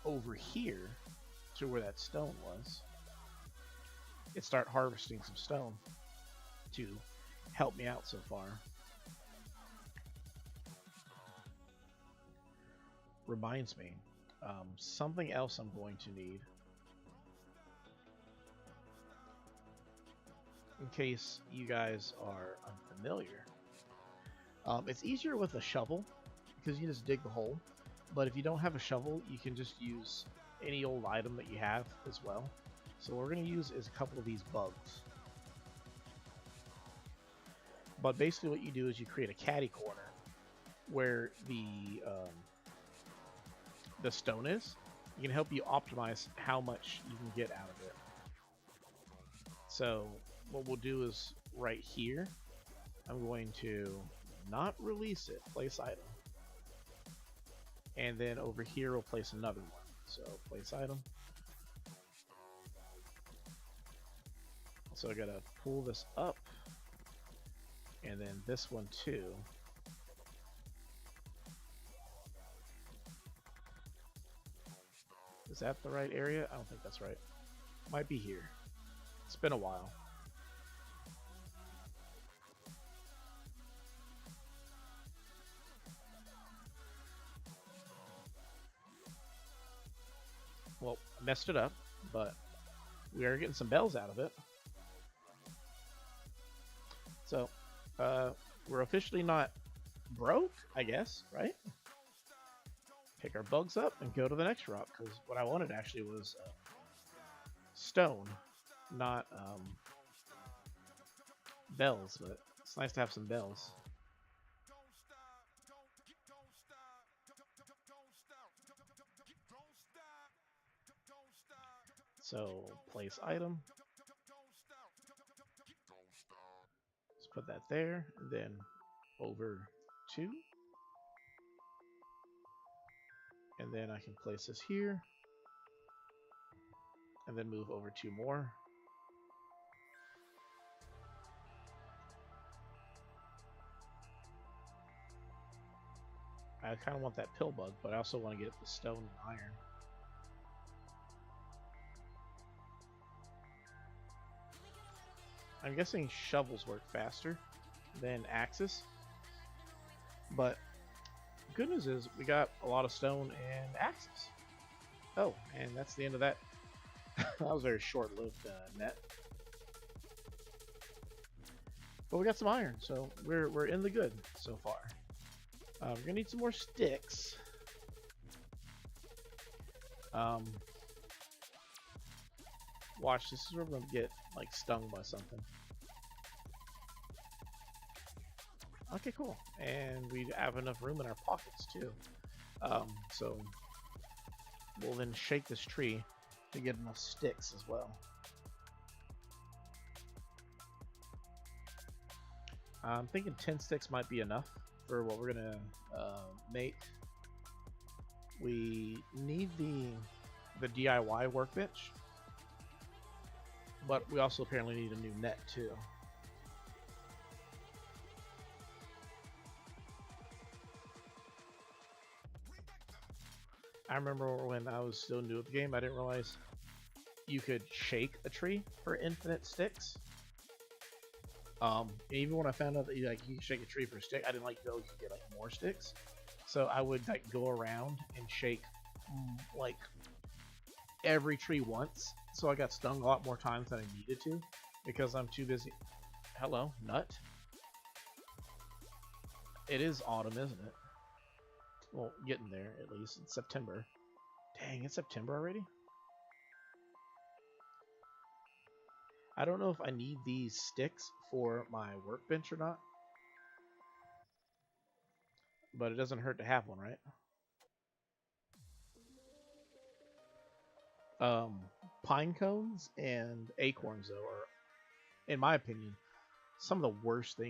S1: over here to where that stone was and start harvesting some stone to help me out so far. Reminds me, something else I'm going to need in case you guys are unfamiliar. It's easier with a shovel because you just dig the hole, but if you don't have a shovel, you can just use any old item that you have as well. So what we're going to use is a couple of these bugs. But basically what you do is you create a caddy corner where the stone is, it can help you optimize how much you can get out of it. So what we'll do is right here, I'm going to not release it, place item. And then over here we'll place another one. So place item. So I gotta pull this up. And then this one too. Is that the right area? I don't think that's right. Might be here. It's been a while. Well, I messed it up, but we are getting some bells out of it. So, we're officially not broke, I guess, right? Pick our bugs up and go to the next rock, because what I wanted actually was stone, not bells, but it's nice to have some bells. So, place item. Let's put that there, and then over 2. And then I can place this here. And then move over 2 more. I kind of want that pill bug, but I also want to get the stone and iron. I'm guessing shovels work faster than axes. But good news is we got a lot of stone and axes. Oh, and that's the end of that. That was a very short-lived net. But we got some iron, so we're in the good so far. We're gonna need some more sticks. Watch, this is where we're gonna get like stung by something. Okay, cool. And we have enough room in our pockets too. So we'll then shake this tree to get enough sticks as well. I'm thinking 10 sticks might be enough for what we're gonna make. We need the DIY workbench, but we also apparently need a new net too. I remember when I was still new at the game, I didn't realize you could shake a tree for infinite sticks. Even when I found out that you can shake a tree for a stick, I didn't know you could get more sticks. So I would go around and shake like every tree once. So I got stung a lot more times than I needed to because I'm too busy. Hello, nut. It is autumn, isn't it? Well, getting there at least. It's September. Dang, it's September already? I don't know if I need these sticks for my workbench or not. But it doesn't hurt to have one, right? Pine cones and acorns, though, are, in my opinion, some of the worst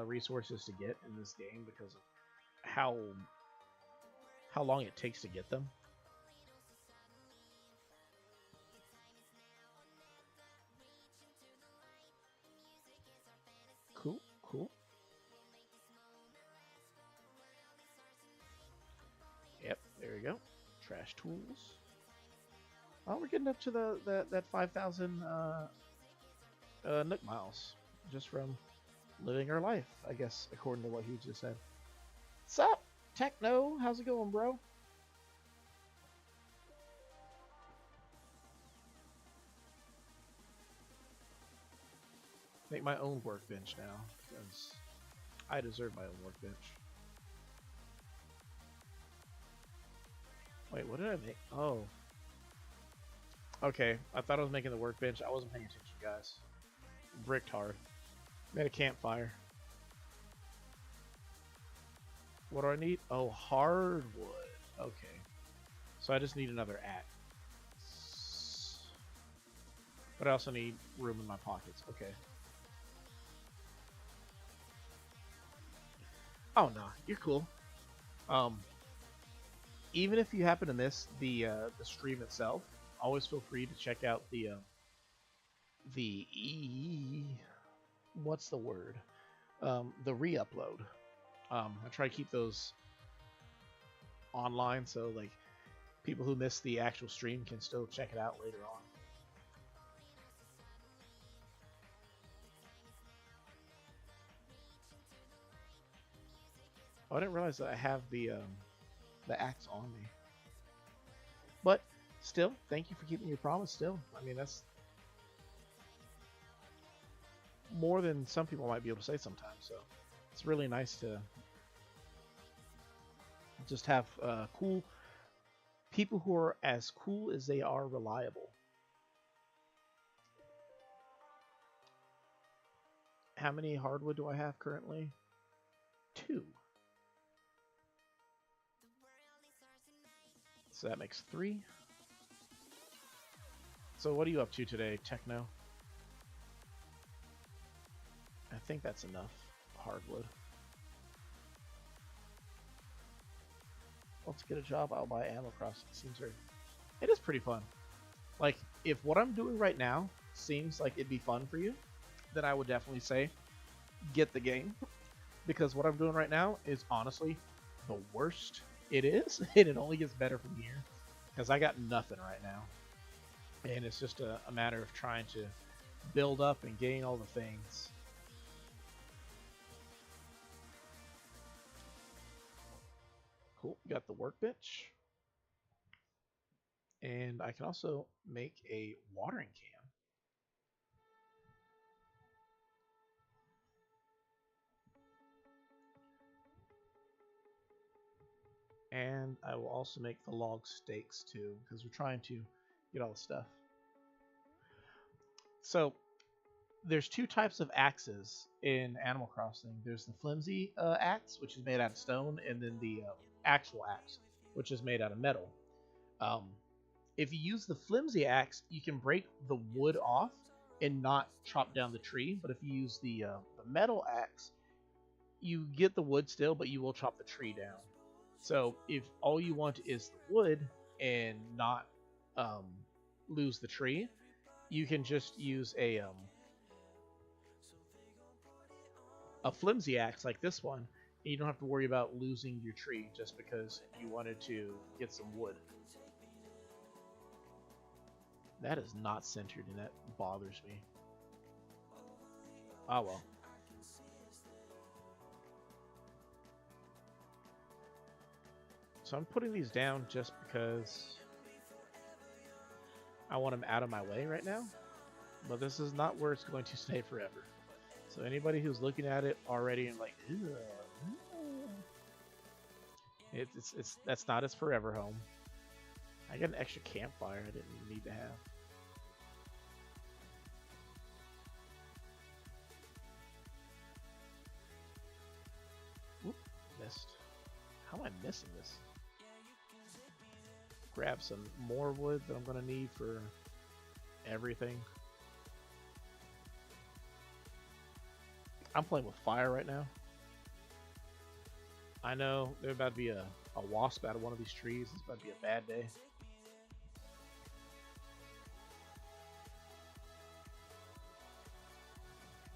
S1: resources to get in this game because of how long it takes to get them. Cool, cool. Yep, there we go. Trash tools. Oh, we're getting up to that 5,000 Nook miles just from living our life, I guess, according to what he just said. Sup, Techno? How's it going, bro? Make my own workbench now, because I deserve my own workbench. Wait, what did I make? Oh. Okay, I thought I was making the workbench. I wasn't paying attention, guys. Bricked hard. Made a campfire. What do I need? Oh, hardwood. Okay. So I just need another axe. But I also need room in my pockets. Okay. Oh, no. You're cool. Um, Even if you happen to miss the stream itself, always feel free to check out the what's the word? The re-upload. I try to keep those online so like people who miss the actual stream can still check it out later on. Oh, I didn't realize that I have the axe on me. But still, thank you for keeping your promise. Still, I mean that's more than some people might be able to say sometimes. So it's really nice to just have cool people who are as cool as they are reliable. How many hardwood do I have currently? 2. So that makes 3. So what are you up to today, Techno? I think that's enough hardwood. Let's get a job. I'll buy Animal Crossing. Seems very... It is pretty fun. Like, if what I'm doing right now seems like it'd be fun for you, then I would definitely say get the game. Because what I'm doing right now is honestly the worst it is, and it only gets better from here. Because I got nothing right now. And it's just a matter of trying to build up and gain all the things. Cool, got the workbench. And I can also make a watering can. And I will also make the log stakes too, because we're trying to get all the stuff. So there's 2 types of axes in Animal Crossing. There's the flimsy axe, which is made out of stone, and then the actual axe, which is made out of metal. If you use the flimsy axe, you can break the wood off and not chop down the tree. But if you use the metal axe, you get the wood still, but you will chop the tree down. So if all you want is the wood and not lose the tree, you can just use a flimsy axe like this one, and you don't have to worry about losing your tree just because you wanted to get some wood. That is not centered, and that bothers me. Ah, well. So I'm putting these down just because I want them out of my way right now. But this is not where it's going to stay forever. So anybody who's looking at it already and like, that's not its forever home. I got an extra campfire I didn't need to have. Whoop, missed. How am I missing this? Grab some more wood that I'm going to need for everything. I'm playing with fire right now. I know there's about to be a wasp out of one of these trees. It's about to be a bad day.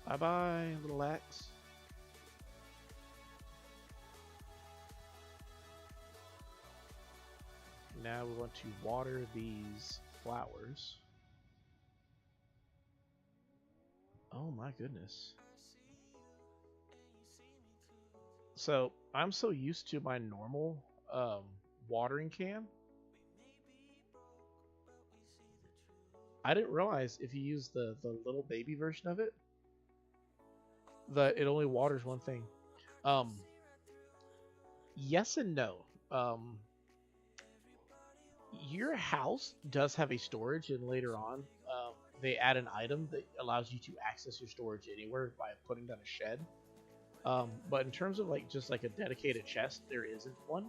S1: Bye-bye, little axe. Now we want to water these flowers. Oh my goodness. So I'm so used to my normal watering can. I didn't realize if you use the little baby version of it, that it only waters one thing. Yes and no. Your house does have a storage, and later on, they add an item that allows you to access your storage anywhere by putting down a shed. But in terms of like just like a dedicated chest, there isn't one.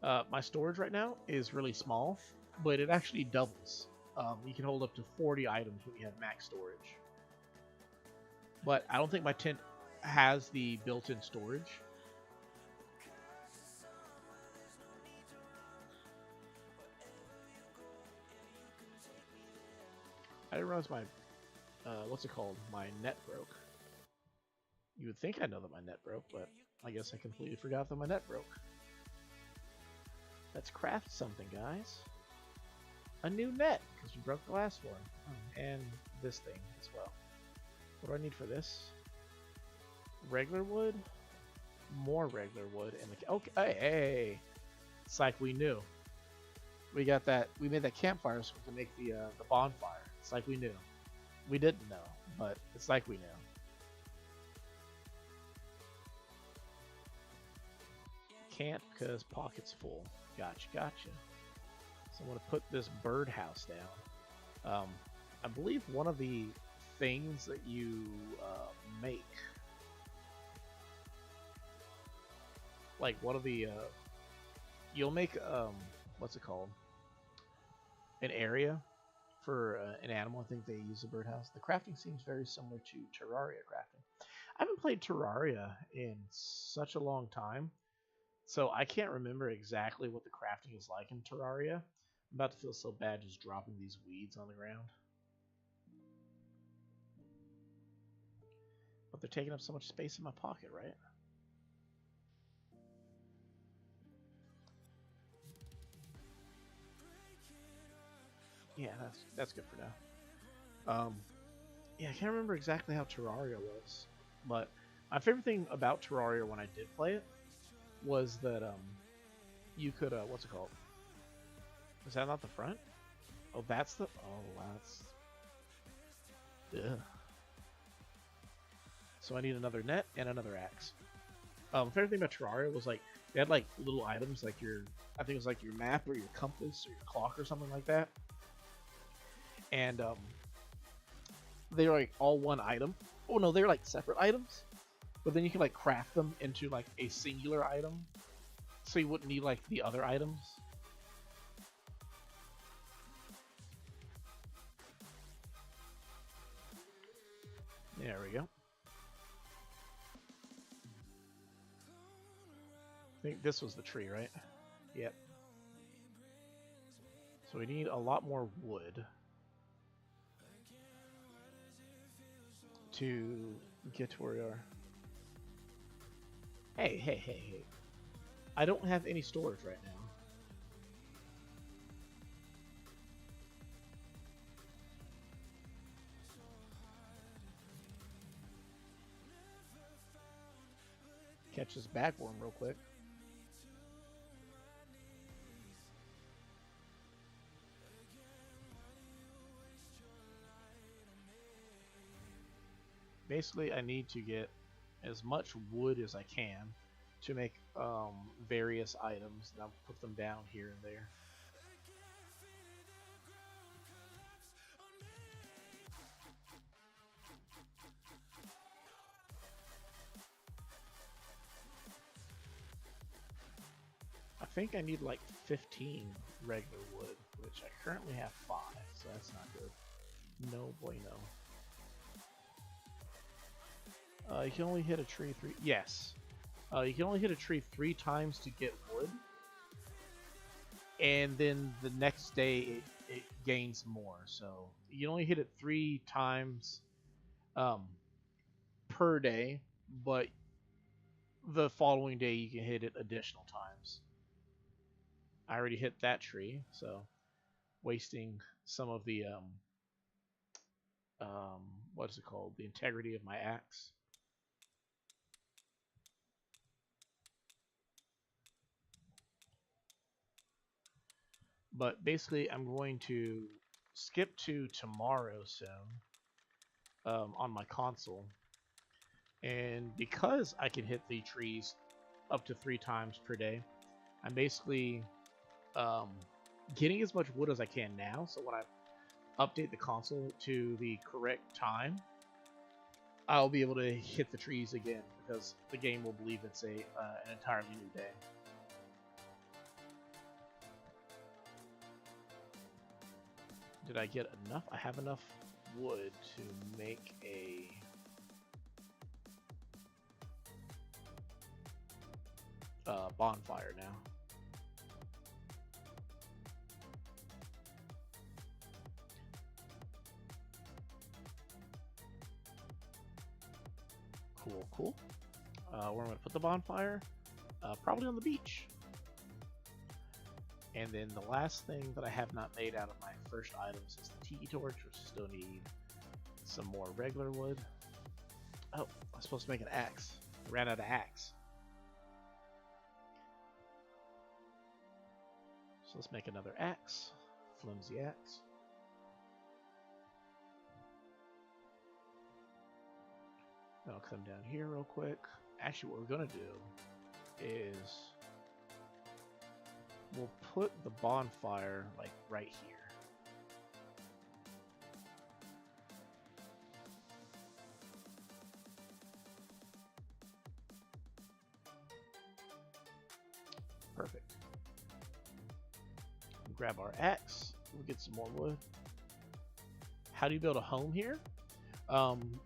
S1: My storage right now is really small, but it actually doubles. You can hold up to 40 items when you have max storage. But I don't think my tent has the built-in storage. I didn't realize my, what's it called? My net broke. You would think I know that my net broke, but I guess I completely forgot that my net broke. Let's craft something, guys. A new net, because we broke the last one. Oh, and this thing as well. What do I need for this? Regular wood? More regular wood. And the, okay, hey! It's like we knew. We got that. We made that campfire so we can make the bonfire. It's like we knew. We didn't know, but it's like we knew. Can't because pocket's full. Gotcha, gotcha. So I'm gonna put this birdhouse down. I believe one of the things that you make, like one of the, you'll make what's it called? An area for an animal. I think they use a birdhouse. The crafting seems very similar to Terraria crafting. I haven't played Terraria in such a long time, so I can't remember exactly what the crafting is like in Terraria. I'm about to feel so bad just dropping these weeds on the ground. But they're taking up so much space in my pocket, right? Yeah, that's good for now. Yeah, I can't remember exactly how Terraria was, but my favorite thing about Terraria when I did play it was that you could what's it called? Is that not the front? Oh, that's the. Oh, that's. Ugh. So I need another net and another axe. Favorite thing about Terraria was like they had like little items like your, I think it was like your map or your compass or your clock or something like that, and they were like all one item. Oh no, they're like separate items, but then you can like craft them into like a singular item, so you wouldn't need like the other items. There we go. I think this was the tree, right? Yep. So we need a lot more wood to get to where we are. Hey, hey, hey, hey. I don't have any storage right now. Catch this bagworm real quick. Basically, I need to get as much wood as I can to make various items, and I'll put them down here and there. I think I need like 15 regular wood, which I currently have 5, so that's not good. No bueno. You can only hit a tree 3. Yes. You can only hit a tree 3 times to get wood, and then the next day it gains more. So you only hit it 3 times per day, but the following day you can hit it additional times. I already hit that tree, so wasting some of the what is it called? The integrity of my axe. But basically, I'm going to skip to tomorrow soon on my console. And because I can hit the trees up to 3 times per day, I'm basically getting as much wood as I can now. So when I update the console to the correct time, I'll be able to hit the trees again because the game will believe it's an entirely new day. Did I get enough? I have enough wood to make a bonfire now. Cool, cool. Where am I going to put the bonfire? Probably on the beach. And then the last thing that I have not made out of my first items is the tiki torch, which I still need some more regular wood. Oh, I was supposed to make an axe. I ran out of axe. So let's make another axe. Flimsy axe. I'll come down here real quick. Actually, what we're going to do is we'll put the bonfire like right here. Perfect. Grab our axe. We'll get some more wood. How do you build a home here?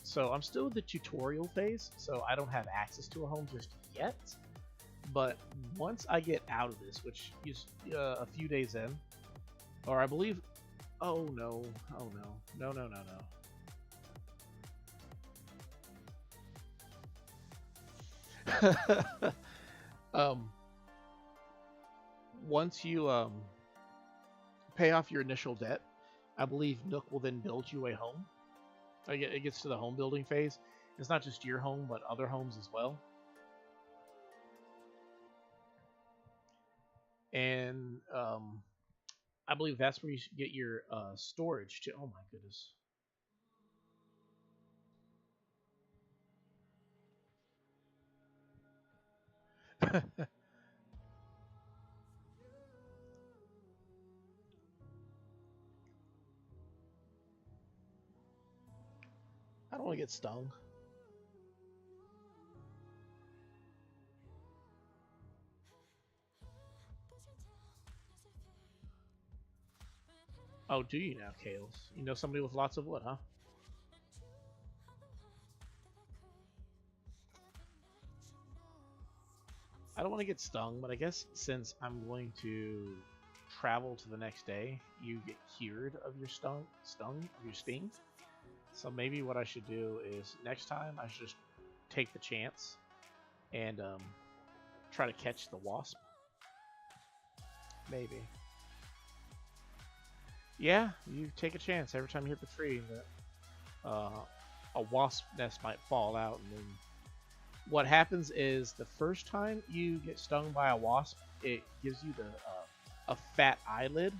S1: So I'm still in the tutorial phase, so I don't have access to a home just yet. But once I get out of this, which is a few days in, or I believe, oh no, no. Once you pay off your initial debt, I believe Nook will then build you a home. It gets to the home building phase. It's not just your home, but other homes as well. And I believe that's where you should get your storage too. Oh my goodness. I don't want to get stung. Oh, do you now, Kales? You know somebody with lots of wood, huh? I don't want to get stung, but I guess since I'm going to travel to the next day, you get cured of your sting. So maybe what I should do is next time I should just take the chance and try to catch the wasp. Maybe. Yeah, you take a chance every time you hit the tree that a wasp nest might fall out, and then what happens is the first time you get stung by a wasp, it gives you a fat eyelid,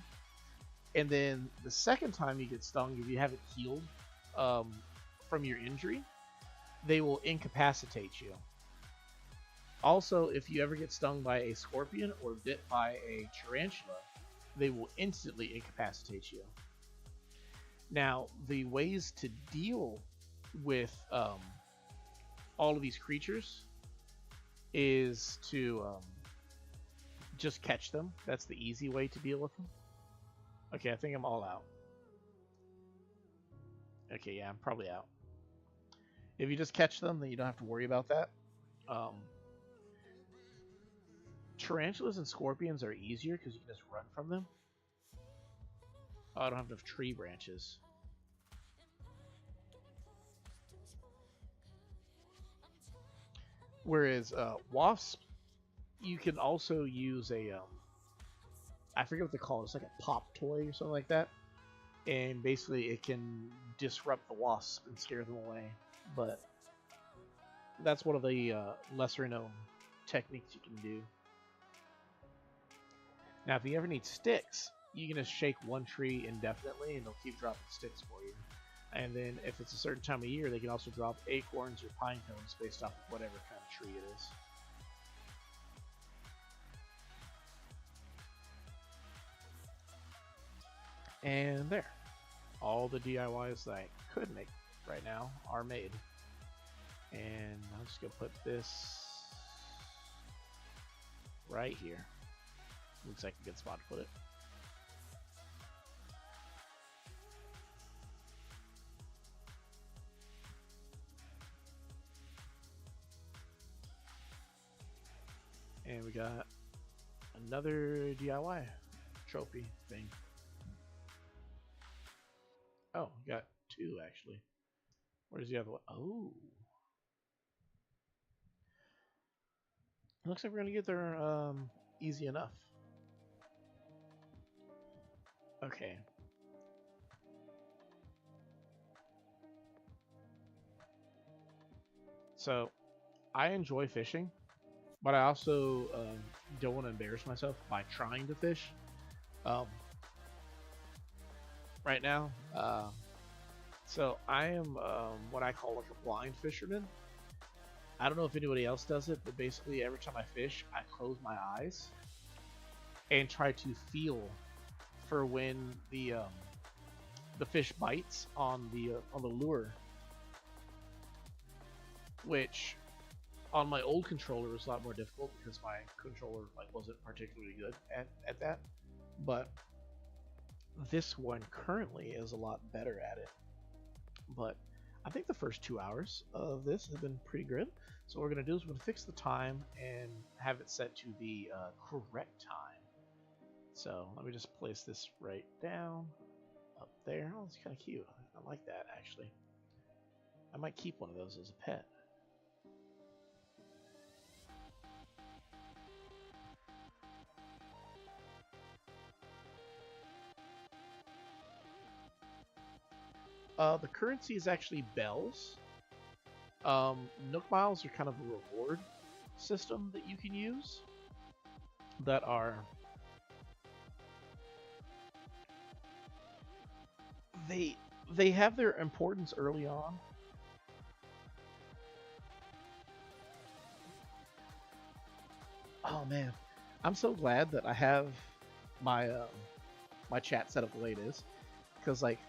S1: and then the second time you get stung, if you haven't healed from your injury, they will incapacitate you. Also, if you ever get stung by a scorpion or bit by a tarantula, they will instantly incapacitate you. Now, the ways to deal with all of these creatures is to just catch them. That's the easy way to deal with them. Okay, I think I'm all out. Okay, yeah, I'm probably out. If you just catch them, then you don't have to worry about that. Tarantulas and scorpions are easier because you can just run from them. Oh, I don't have enough tree branches. Whereas wasp, you can also use a I forget what they call it. It's like a pop toy or something like that, and basically it can disrupt the wasp and scare them away. But that's one of the lesser known techniques you can do. Now, if you ever need sticks, you can just shake one tree indefinitely, and they'll keep dropping sticks for you. And then, if it's a certain time of year, they can also drop acorns or pine cones based off of whatever kind of tree it is. And there. All the DIYs that I could make right now are made. And I'm just gonna put this right here. Looks like a good spot to put it. And we got another DIY trophy thing. Oh, we got two actually. Where's the other one? Oh. Looks like we're gonna get there easy enough. Okay. So, I enjoy fishing, but I also don't want to embarrass myself by trying to fish. Um, right now, so I am what I call like a blind fisherman. I don't know if anybody else does it, but basically every time I fish, I close my eyes and try to feel for when the fish bites on the lure, which on my old controller was a lot more difficult because my controller like wasn't particularly good at that. But this one currently is a lot better at it. But I think the first 2 hours of this have been pretty good. So what we're going to do is we're going to fix the time and have it set to the correct time. So let me just place this right down up there. Oh, it's kind of cute. I like that actually. I might keep one of those as a pet. The currency is actually bells. Nook miles are kind of a reward system that you can use that are they have their importance early on. Oh man, I'm so glad that I have my my chat set up the way it is, because like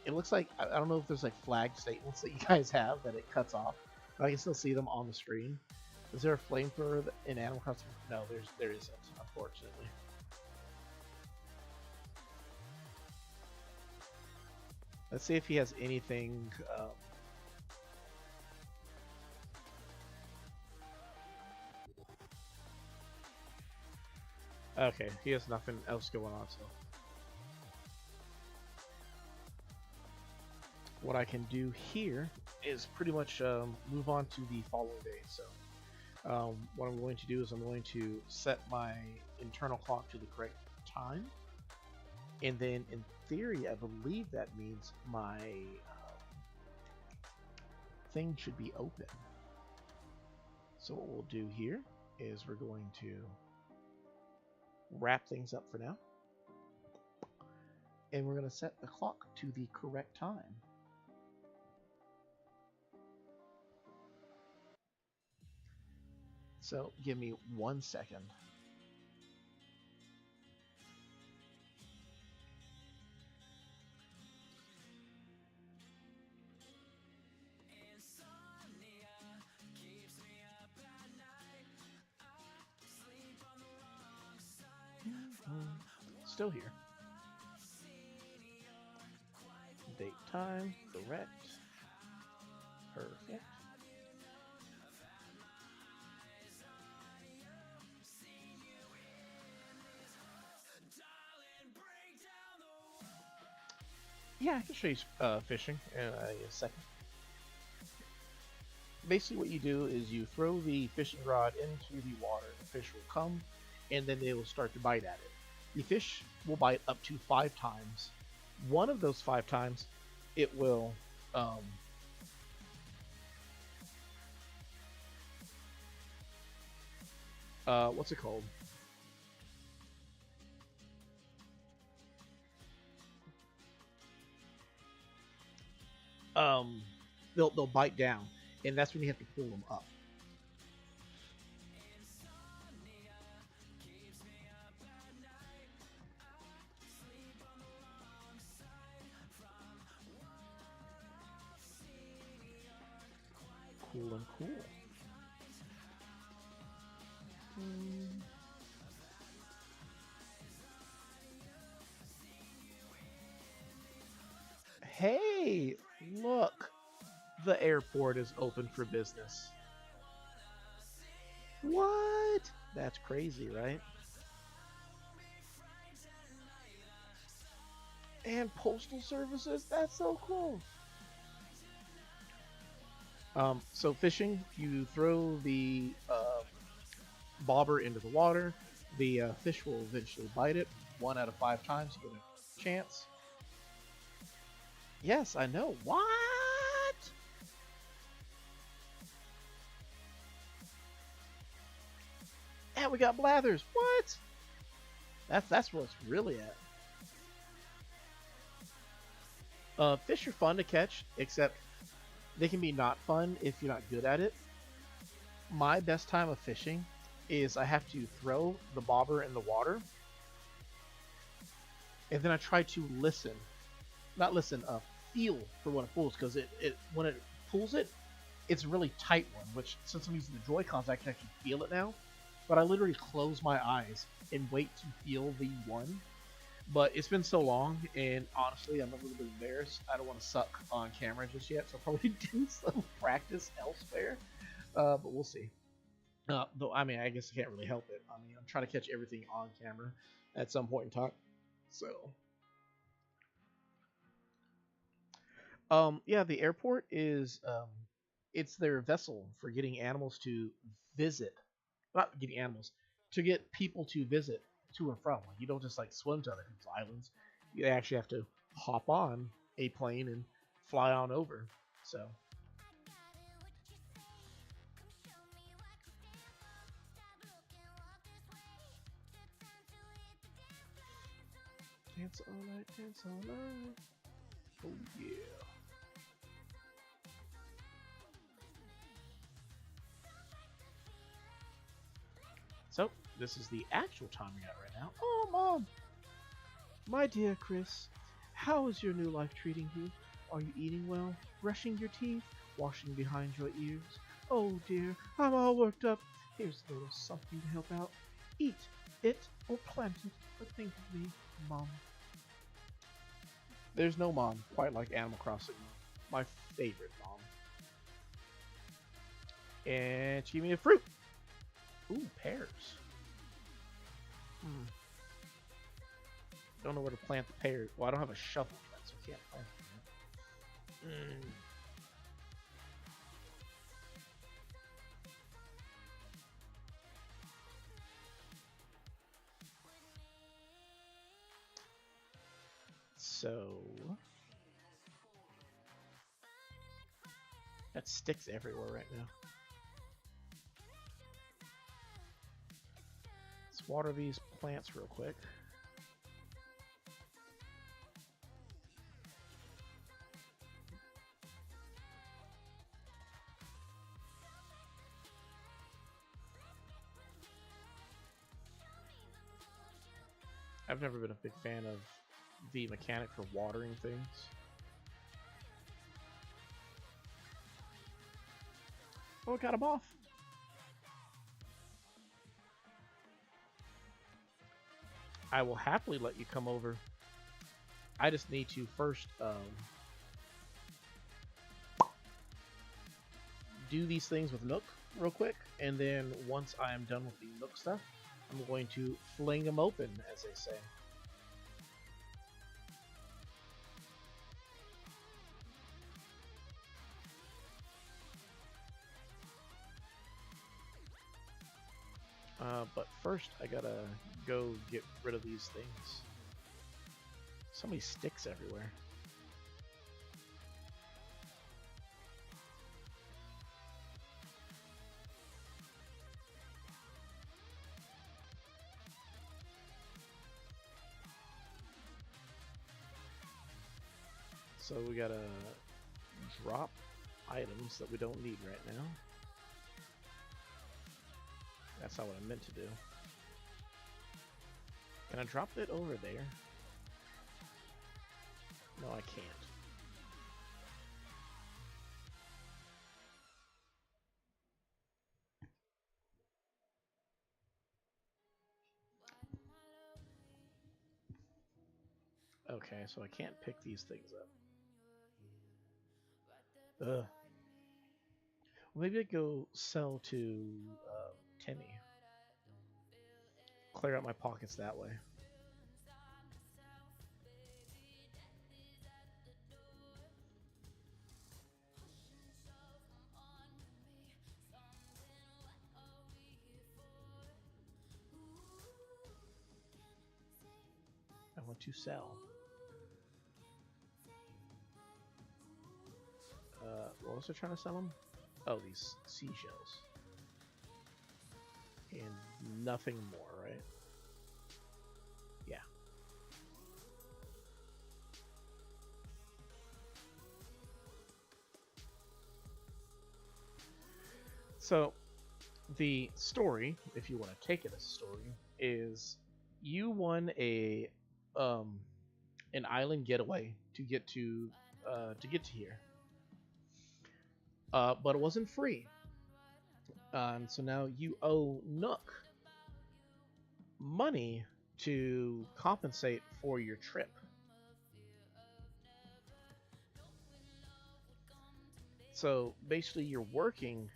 S1: it looks like I don't know if there's like flag statements that you guys have that it cuts off, but I can still see them on the screen. Is there a flamethrower in Animal Crossing? No, there isn't, unfortunately. Let's see if he has anything. Okay, he has nothing else going on, so what I can do here is pretty much move on to the following day. So what I'm going to do is I'm going to set my internal clock to the correct time, and then in theory I believe that means my thing should be open. So what we'll do here is we're going to wrap things up for now, and we're going to set the clock to the correct time. So give me 1 second. Still here. Date, time, correct. Perfect. Yeah, I can show you fishing in a second. Basically what you do is you throw the fishing rod into the water. The fish will come, and then they will start to bite at it. The fish will bite up to 5 times. One of those 5 times, it will what's it called? They'll bite down, and that's when you have to pull them up. cool and cool. Hey, look! The airport is open for business. What? That's crazy, right? And postal services? That's so cool. So fishing, you throw the bobber into the water. The fish will eventually bite it. 1 out of 5 times, you get a chance. Yes, I know. What? And we got blathers. What? That's where it's really at. Fish are fun to catch, except they can be not fun if you're not good at it. My best time of fishing is I have to throw the bobber in the water, and then I try to listen, not listen, feel for when it pulls, because when it pulls it, it's a really tight one. Which since I'm using the Joy-Cons, I can actually feel it now. But I literally close my eyes and wait to feel the one. But it's been so long, and honestly, I'm a little bit embarrassed. I don't want to suck on camera just yet, so I'll probably do some practice elsewhere. But we'll see. Though, I mean, I guess I can't really help it. I mean, I'm trying to catch everything on camera at some point in time. So, yeah, the airport is, it's their vessel for getting animals to visit. Not getting animals, to get people to visit to and from. Like, you don't just like swim to other people's islands. You actually have to hop on a plane and fly on over. So dance all night, dance all night. Oh yeah. So this is the actual time we got right now. Oh, Mom! My dear Chris, how is your new life treating you? Are you eating well? Brushing your teeth? Washing behind your ears? Oh dear, I'm all worked up. Here's a little something to help out. Eat it or plant it, but think of me, Mom. There's no mom quite like Animal Crossing. My favorite mom. And she gave me a fruit. Ooh, pears. Don't know where to plant the pears. Well, I don't have a shovel yet, so I can't plant them. So that sticks everywhere right now. Let's water these plants real quick. I've never been a big fan of the mechanic for watering things. Oh, it got him off. I will happily let you come over. I just need to first do these things with Nook real quick, and then once I am done with the Nook stuff, I'm going to fling them open, as they say. But first, I gotta go get rid of these things. So many sticks everywhere. So we gotta drop items that we don't need right now. That's not what I meant to do. Can I drop it over there? No, I can't. Okay, so I can't pick these things up. Ugh. Well, maybe I go sell to Timmy. Clear out my pockets that way. I want to sell. What was I trying to sell them? Oh, these seashells. And nothing more, right? Yeah. So, the story, if you want to take it as a story, is you won um, an island getaway to get to here, but it wasn't free. So now you owe Nook money to compensate for your trip. So basically, you're working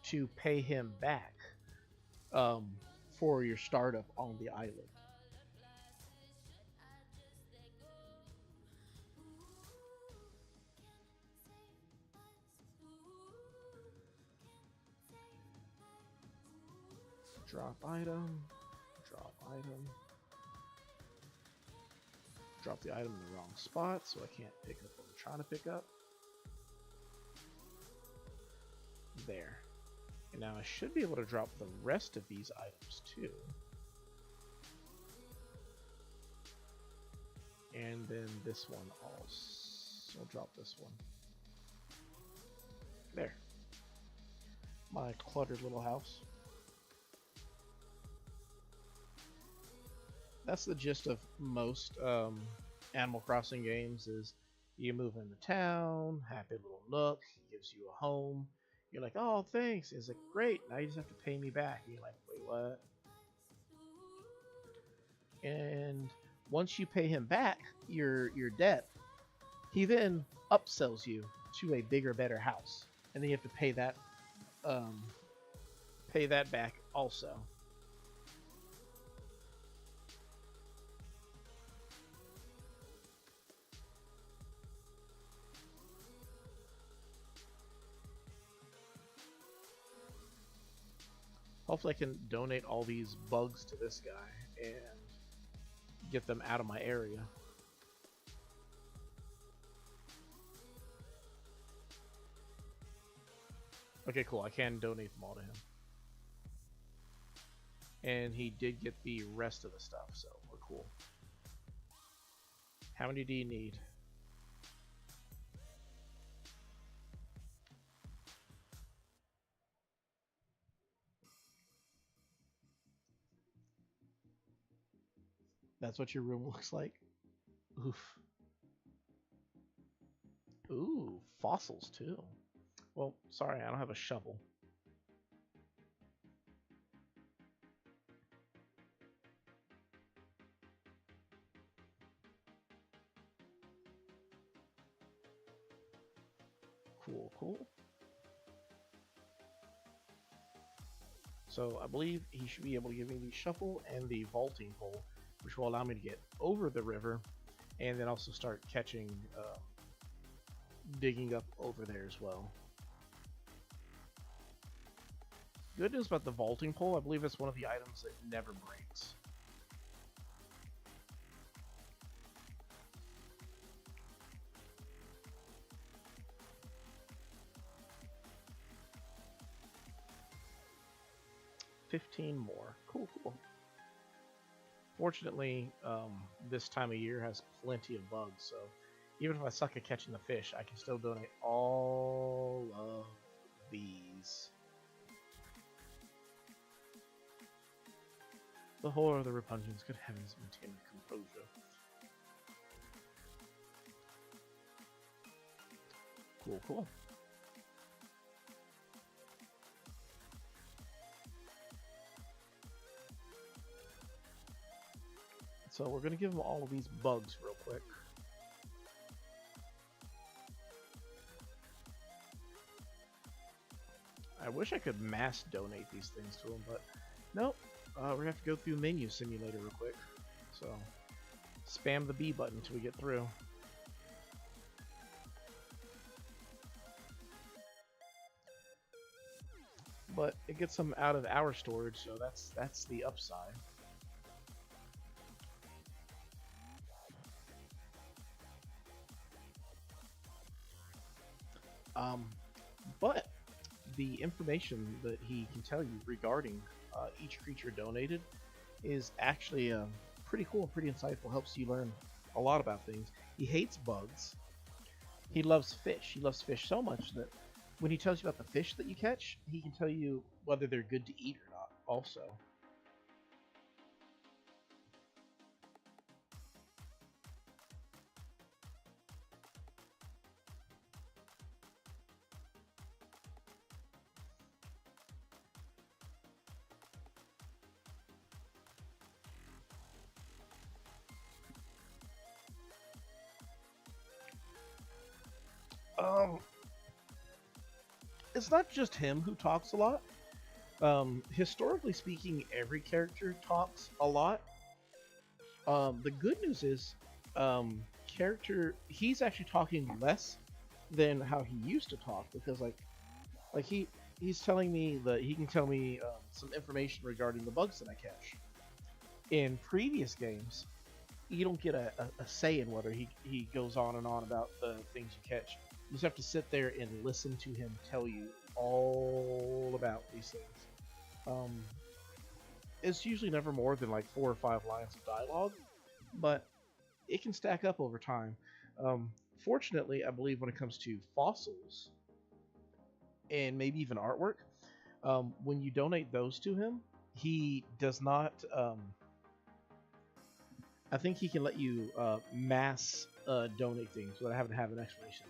S1: to pay him back um, for your startup on the island. Drop item, drop item. Drop the item in the wrong spot, so I can't pick up what I'm trying to pick up. There. And now I should be able to drop the rest of these items too. And then this one also. I'll drop this one. There. My cluttered little house. That's the gist of most Animal Crossing games is you move into town, happy little Nook, he gives you a home. You're like, oh, thanks. It's like, great, now you just have to pay me back. And you're like, wait, what? And once you pay him back your debt, he then upsells you to a bigger, better house. And then you have to pay that back also. Hopefully I can donate all these bugs to this guy and get them out of my area. Okay, cool. I can donate them all to him. And he did get the rest of the stuff, so we're cool. How many do you need? That's what your room looks like? Oof. Ooh, fossils too. Well, sorry, I don't have a shovel. Cool, cool. So I believe he should be able to give me the shovel and the vaulting pole, which will allow me to get over the river and then also start catching, digging up over there as well. Good news about the vaulting pole, I believe it's one of the items that never breaks. $15 more. Cool, cool. Fortunately, this time of year has plenty of bugs, so even if I suck at catching the fish, I can still donate all of these. The horror of the repugnance, good heavens, maintain composure. Cool, cool. So we're going to give them all of these bugs real quick. wish I could mass donate these things to him, but nope. We're gonna have to go through menu simulator real quick. So spam the B button until we get through. But it gets them out of our storage, so that's the upside. But the information that he can tell you regarding each creature donated is actually pretty cool, pretty insightful. Helps you learn a lot about things. He hates bugs. He loves fish. He loves fish so much that when he tells you about the fish that you catch, he can tell you whether they're good to eat or not. Also. It's not just him who talks a lot. Historically speaking, every character talks a lot. The good news is, he's actually talking less than how he used to talk, because he's telling me that he can tell me some information regarding the bugs that I catch. In previous games, you don't get a say in whether he goes on and on about the things you catch. You just have to sit there and listen to him tell you all about these things. It's usually never more than like 4 or 5 lines of dialogue, but it can stack up over time. Fortunately, I believe when it comes to fossils and maybe even artwork, when you donate those to him, he does not. I think he can let you mass donate things without having to have an explanation.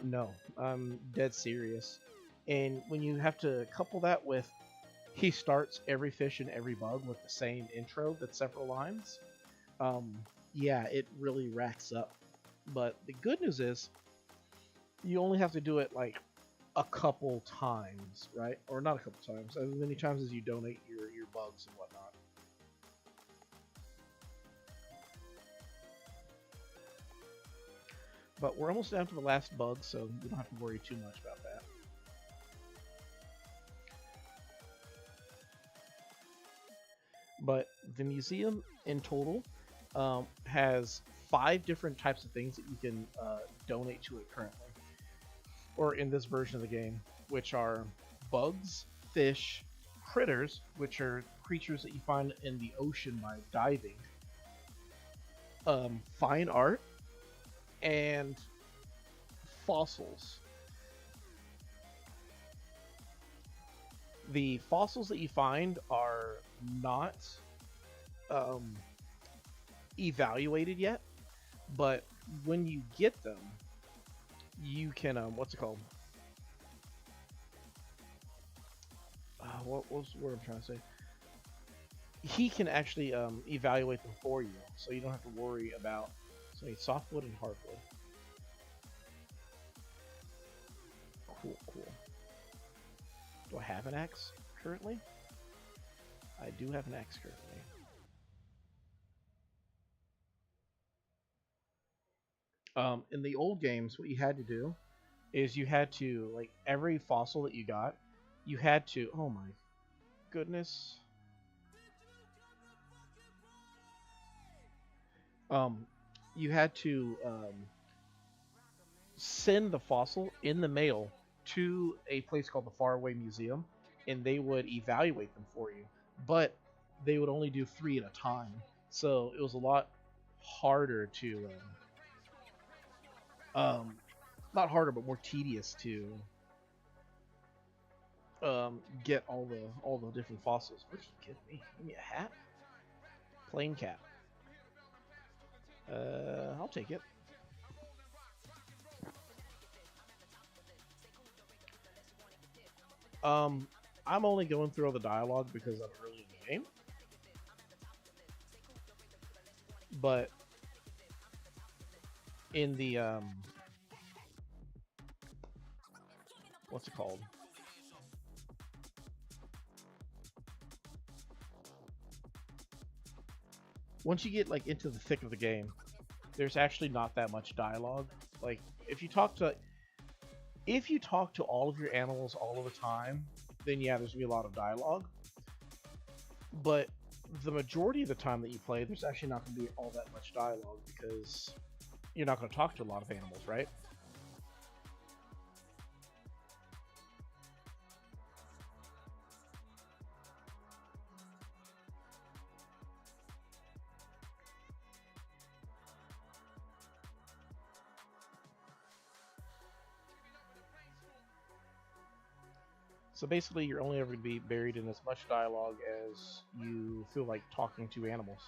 S1: No, I'm dead serious. And when you have to couple that with, he starts every fish and every bug with the same intro that's several lines, yeah, it really racks up. But the good news is, you only have to do it like a couple times, right? Or not a couple times, as many times as you donate your bugs and whatnot. But we're almost down to the last bug, so you don't have to worry too much about that. But the museum in total has 5 different types of things that you can donate to it currently, or in this version of the game, which are bugs, fish, critters, which are creatures that you find in the ocean by diving, fine art, and fossils. The fossils that you find are not evaluated yet, but when you get them, you can what's it called? What was the word I'm trying to say? He can actually evaluate them for you, so you don't have to worry about. So it's softwood and hardwood. Cool, cool. Do I have an axe currently? I do have an axe currently. In the old games, what you had to do is you had to, like, every fossil that you got, you had to, oh my goodness. You had to send the fossil in the mail to a place called the Faraway Museum, and they would evaluate them for you. But they would only do 3 at a time, so it was a lot harder to, not harder, but more tedious to get all the different fossils. What are you kidding me? Give me a hat, plain cap. I'll take it. I'm only going through all the dialogue because I'm early in the game. But in the what's it called? once you get like into the thick of the game, there's actually not that much dialogue. Like if you talk to all of your animals all of the time, then yeah, there's gonna be a lot of dialogue. But the majority of the time that you play, there's actually not gonna be all that much dialogue because you're not gonna talk to a lot of animals, right? So basically, you're only ever going to be buried in as much dialogue as you feel like talking to animals.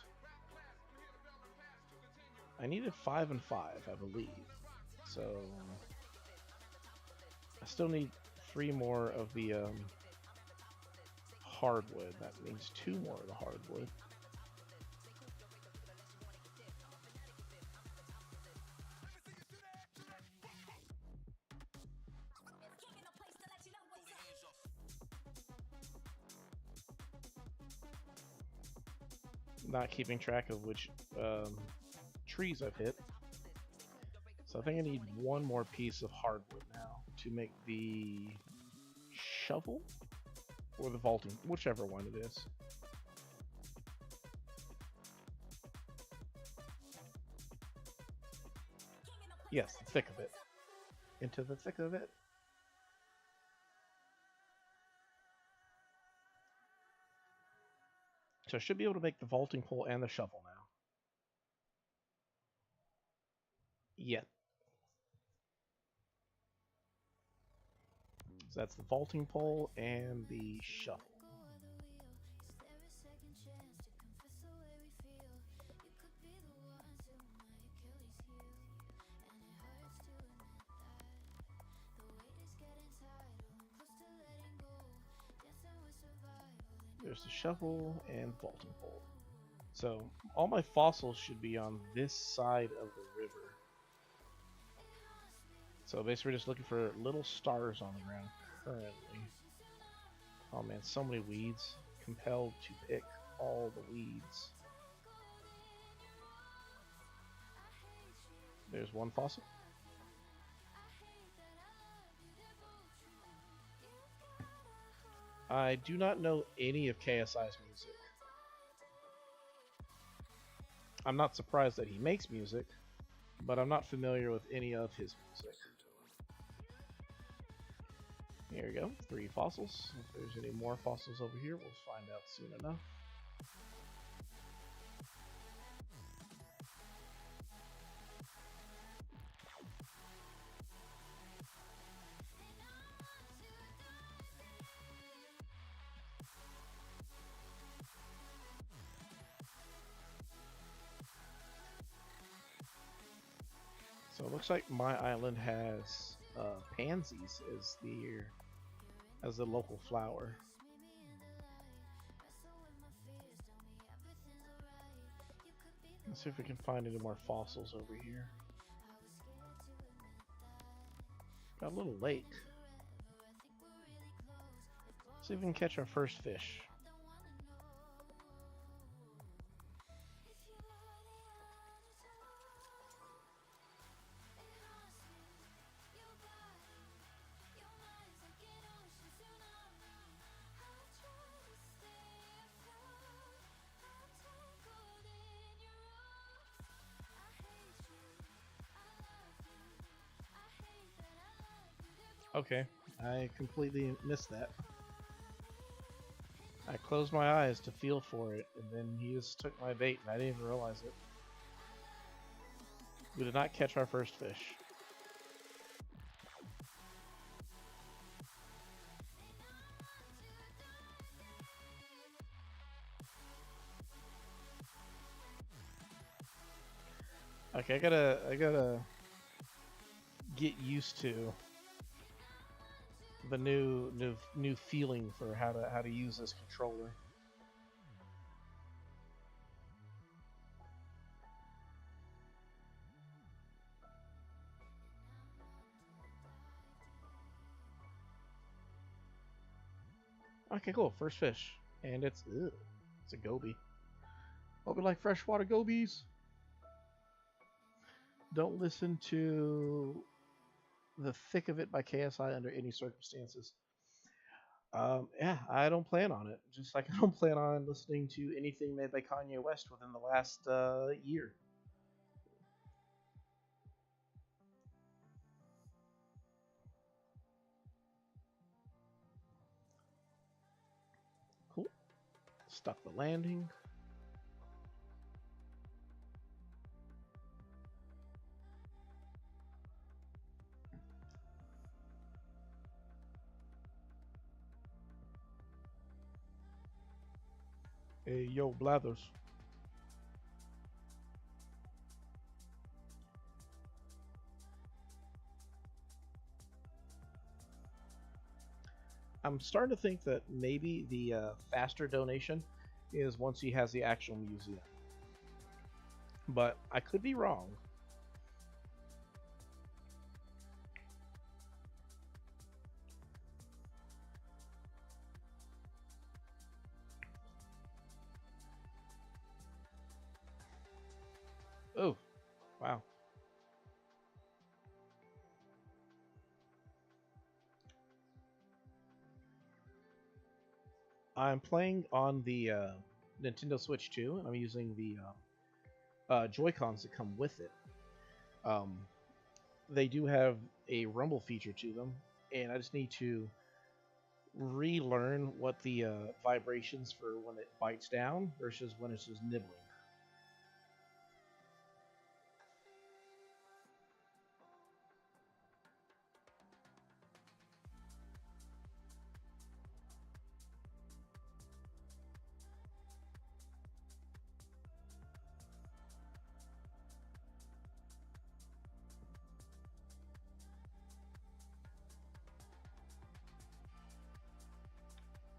S1: I needed 5 and 5, I believe. So I still need 3 more of the hardwood. That means 2 more of the hardwood. Not keeping track of which trees I've hit. So I think I need 1 more piece of hardwood now to make the shovel or the vaulting, whichever one it is. Yes, the thick of it. Into the thick of it. So I should be able to make the vaulting pole and the shovel now. Yeah. So that's the vaulting pole and the shovel. There's the shovel and vaulting pole. So all my fossils should be on this side of the river. So basically we're just looking for little stars on the ground currently. Oh man, so many weeds. Compelled to pick all the weeds. There's 1 fossil. I do not know any of KSI's music. I'm not surprised that he makes music, but I'm not familiar with any of his music. Here we go, 3 fossils. If there's any more fossils over here, we'll find out soon enough. So it looks like my island has pansies as the local flower. Let's see if we can find any more fossils over here. Got a little lake. See if we can catch our first fish. Okay, I completely missed that. I closed my eyes to feel for it, and then he just took my bait, and I didn't even realize it. We did not catch our first fish. Okay, I gotta get used to the new feeling for how to use this controller. Okay, cool. First fish, and it's a goby. Hope you like freshwater gobies. Don't listen to The Thick of It by KSI under any circumstances. Yeah, I don't plan on it. Just like I don't plan on listening to anything made by Kanye West within the last year. Cool. Stuck the landing. Hey, yo, Blathers. I'm starting to think that maybe the faster donation is once he has the actual museum. But I could be wrong. Oh, wow. I'm playing on the Nintendo Switch 2, and I'm using the Joy-Cons that come with it. Um, they do have a rumble feature to them, and I just need to relearn what the vibrations for when it bites down versus when it's just nibbling.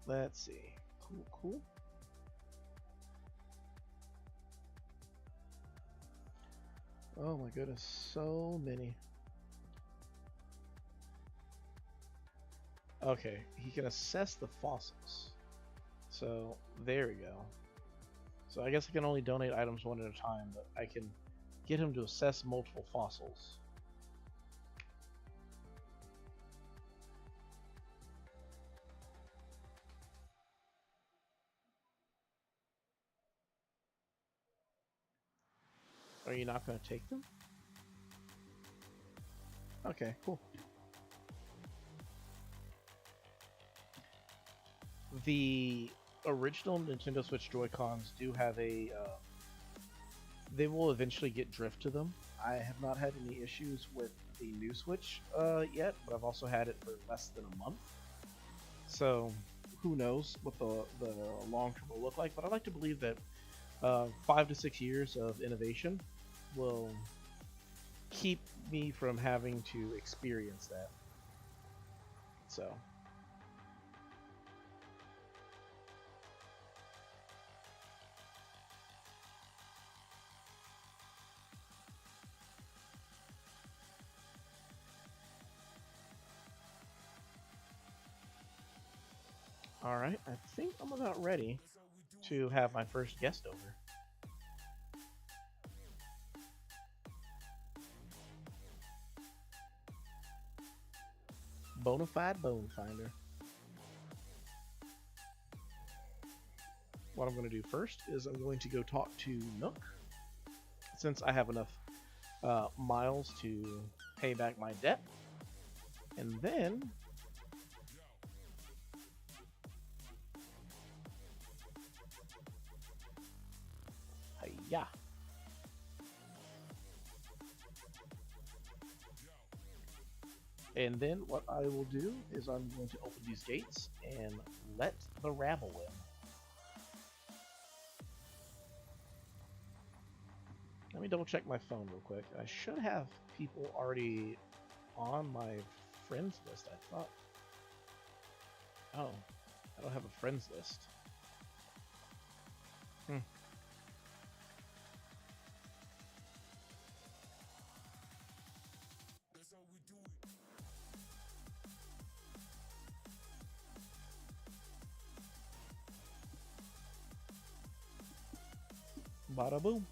S1: Let's see. Cool, cool. Oh my goodness, so many. Okay, he can assess the fossils. So, there we go. So I guess I can only donate items one at a time, but I can get him to assess multiple fossils. Are you not going to take them? Okay, cool. The original Nintendo Switch Joy-Cons do have a... they will eventually get drift to them. I have not had any issues with the new Switch yet, but I've also had it for less than a month. So, who knows what the long term will look like, but I like to believe that 5 to 6 years of innovation will keep me from having to experience that. So... Alright, I think I'm about ready to have my first guest over. Bonafide Bone Finder. What I'm going to do first is I'm going to go talk to Nook, since I have enough miles to pay back my debt. And then... Hiya! And then what I will do is I'm going to open these gates and let the rabble in. Let me double check my phone real quick. I should have people already on my friends list, I thought. Oh, I don't have a friends list. Bada boom.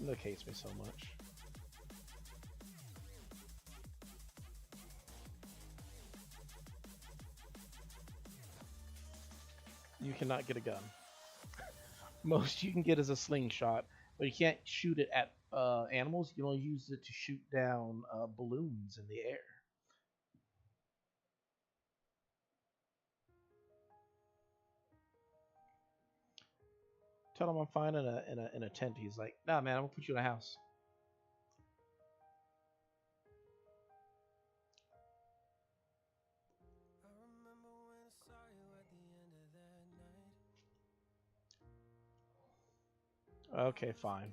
S1: That hates me so much. You cannot get a gun. Most you can get is a slingshot, but you can't shoot it at animals. You can only use it to shoot down balloons in the air. Tell him I'm fine in a tent. He's like, nah, man, I'm gonna put you in a house. Okay, fine.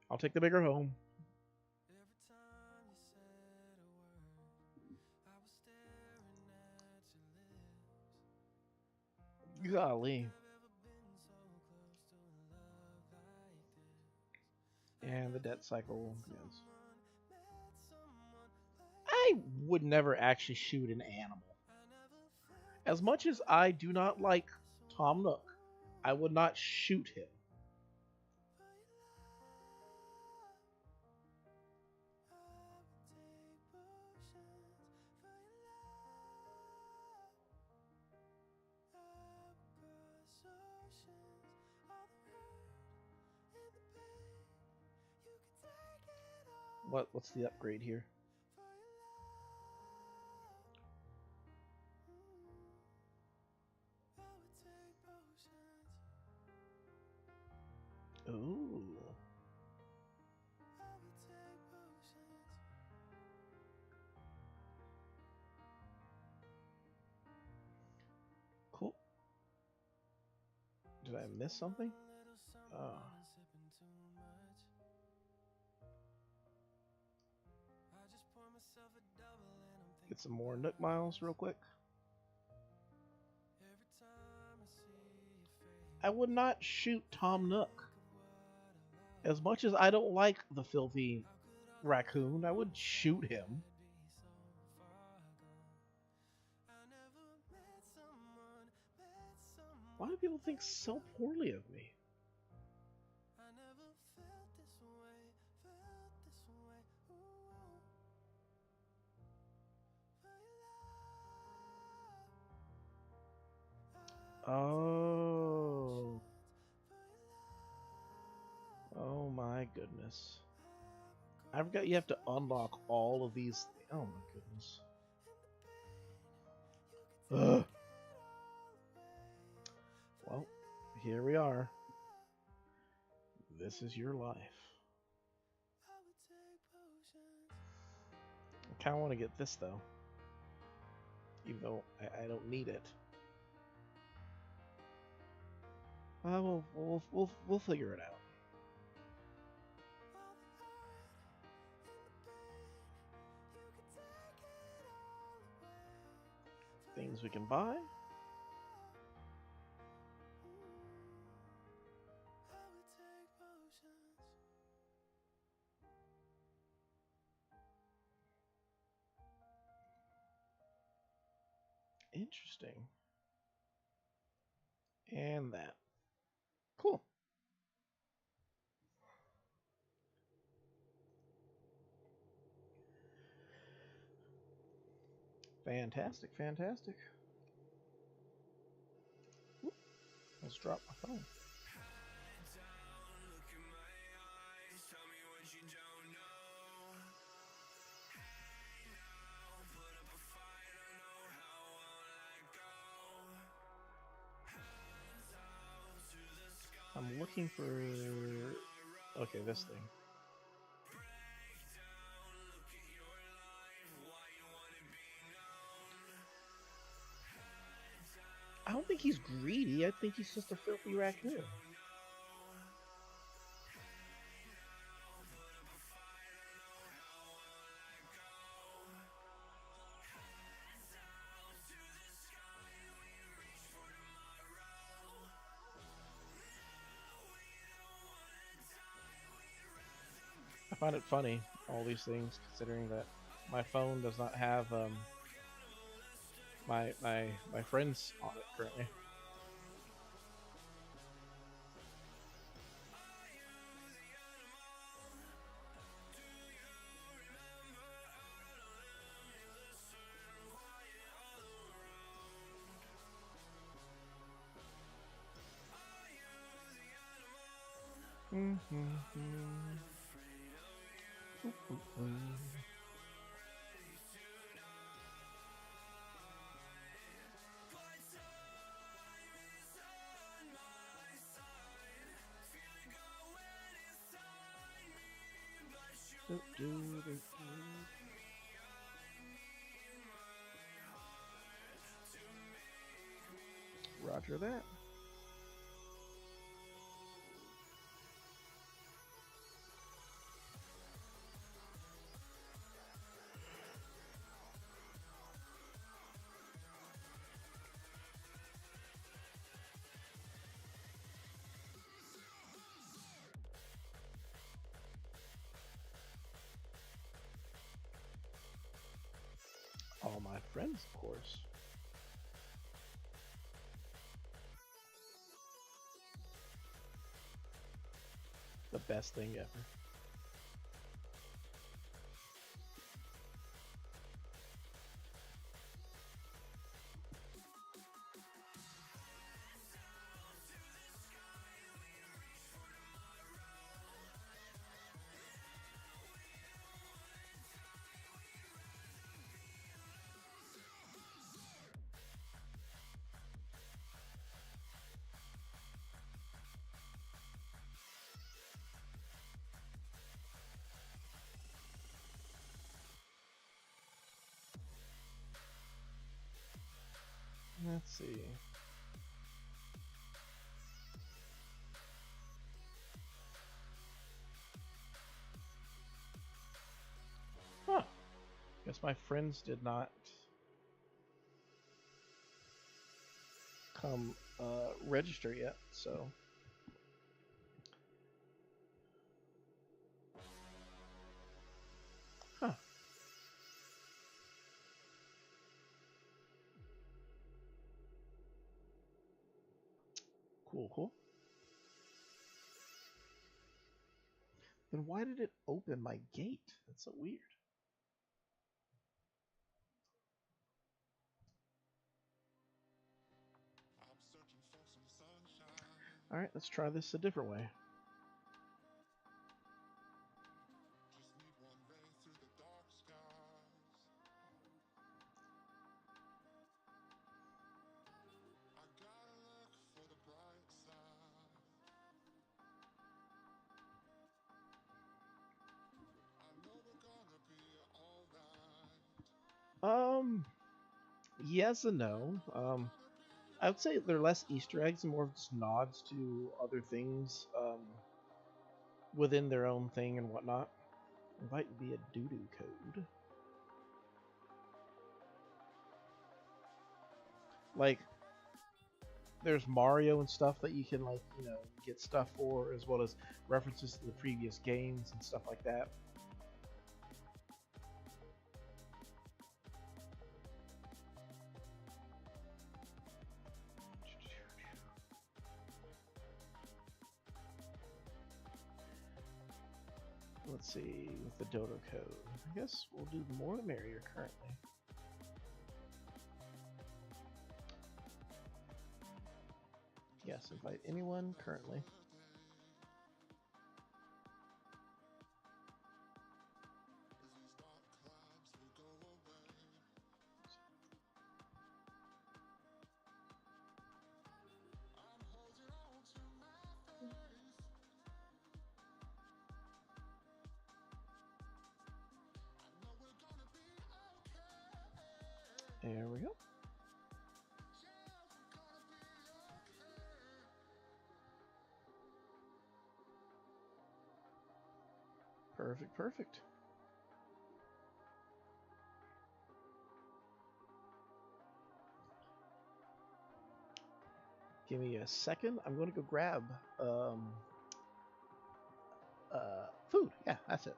S1: I'll take the bigger home. Golly. And the debt cycle begins. I would never actually shoot an animal. As much as I do not like Tom Nook, I would not shoot him. What's the upgrade here? Ooh. Cool. Did I miss something? Oh. Get some more Nook miles real quick. I would not shoot Tom Nook. As much as I don't like the filthy raccoon, I would shoot him. Why do people think so poorly of me? Oh. Oh my goodness. I forgot you have to unlock all of these. Oh my goodness. Ugh. Well, here we are. This is your life. I kind of want to get this though, even though I don't need it. We'll figure it out. Things we can buy. Interesting. And that. Cool. Fantastic, fantastic. Whoop. Let's drop my phone. I'm looking for... Okay, this thing. I don't think he's greedy. I think he's just a filthy raccoon. find it funny, all these things, considering that my phone does not have my friends on it currently. Roger that. All my friends, of course. The best thing ever. Let's see. Huh. Guess my friends did not come register yet, so. Huh. Cool, cool. Then why did it open my gate? That's so weird. Alright, let's try this a different way. Yes and no. I would say they're less Easter eggs and more of just nods to other things within their own thing and whatnot. Invite via doo-doo code. Like, there's Mario and stuff that you can, like, you know, get stuff for, as well as references to the previous games and stuff like that. Let's see, with the dodo code. I guess we'll do the more the merrier currently. Yes, invite anyone currently. There we go. Perfect, perfect. Give me a second. I'm going to go grab food. Yeah, that's it.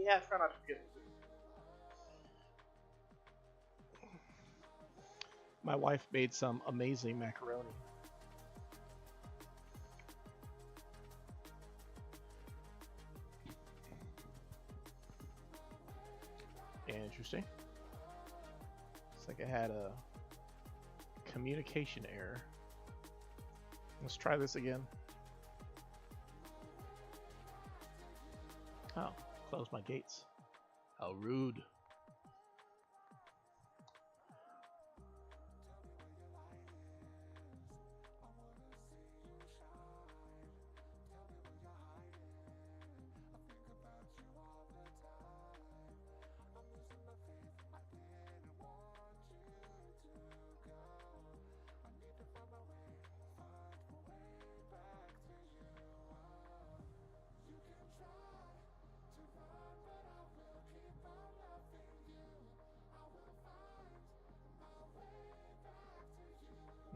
S1: Yeah, try not to forget the food. My wife made some amazing macaroni. Interesting. It's like I had a communication error. Let's try this again. Oh, close my gates. How rude.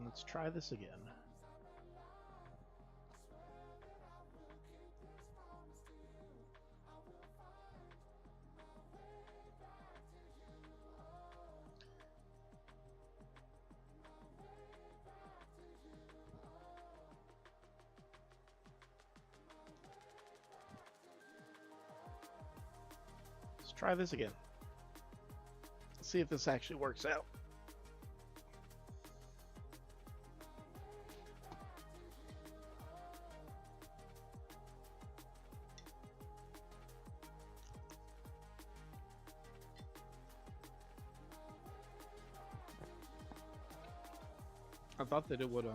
S1: Let's try this again. Let's try this again. Let's see if this actually works out. I thought that it would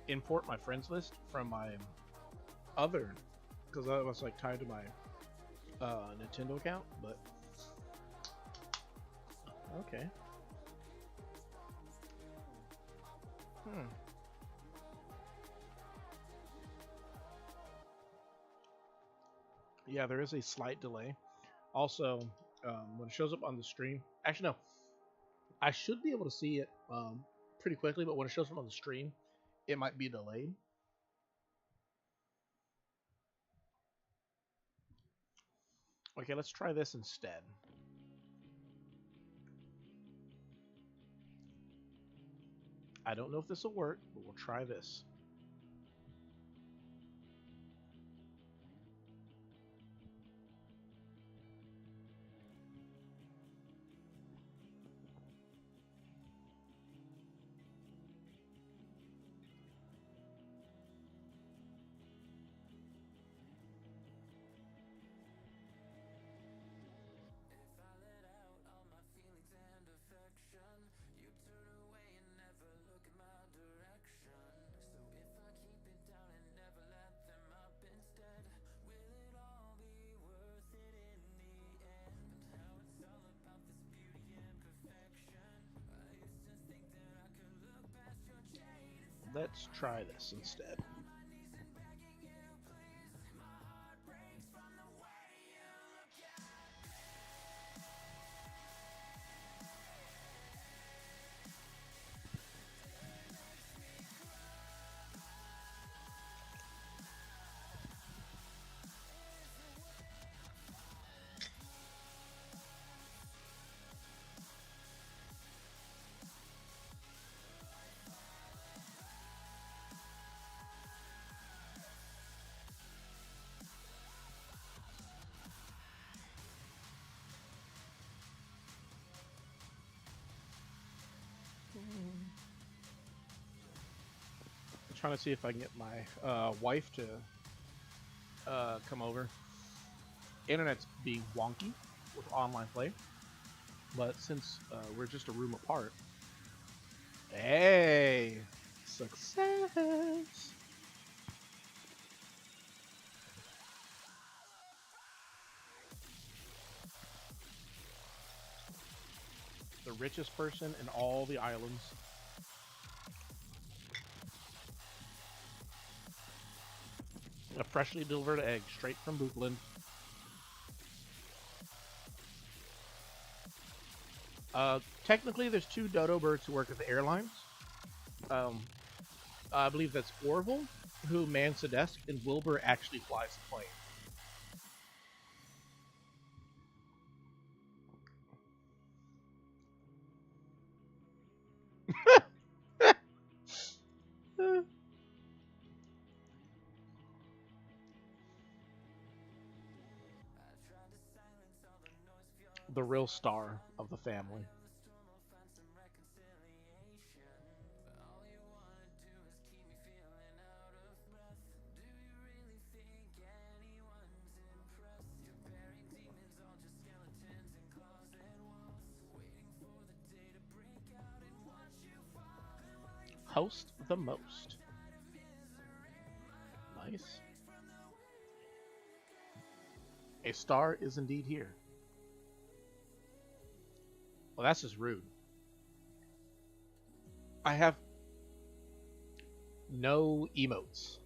S1: import my friends list from my other, because I was like tied to my Nintendo account, but okay. Yeah, there is a slight delay. Also, when it shows up on the stream, actually no, I should be able to see it pretty quickly, but when it shows up on the stream, it might be delayed. Okay, let's try this instead. I don't know if this will work, but we'll try this. Let's try this instead. I'm trying to see if I can get my wife to come over. Internet's being wonky with online play, but since we're just a room apart, hey, success! The richest person in all the islands. A freshly delivered egg straight from Buchland. Technically, there's two dodo birds who work at the airlines. I believe that's Orville, who mans the desk, and Wilbur actually flies the plane. the real star of the family. Host the most. Nice. A star is indeed here. Well, that's just rude. I have no emotes.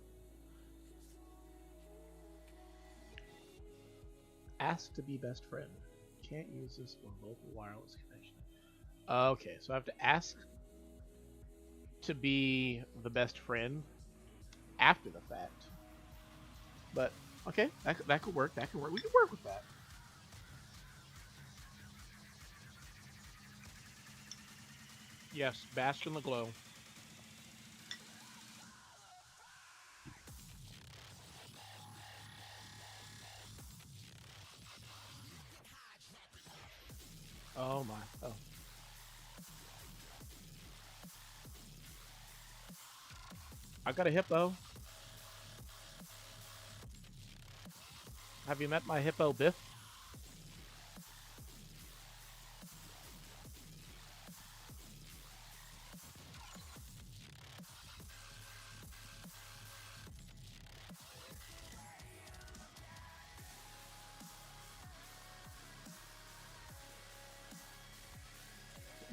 S1: Ask to be best friend. Can't use this for local wireless connection. Okay, so I have to ask to be the best friend after the fact. But okay, that could work. That could work. We can work with that. Yes, bask in the glow. Oh my. Oh. I got a hippo. Have you met my hippo Biff?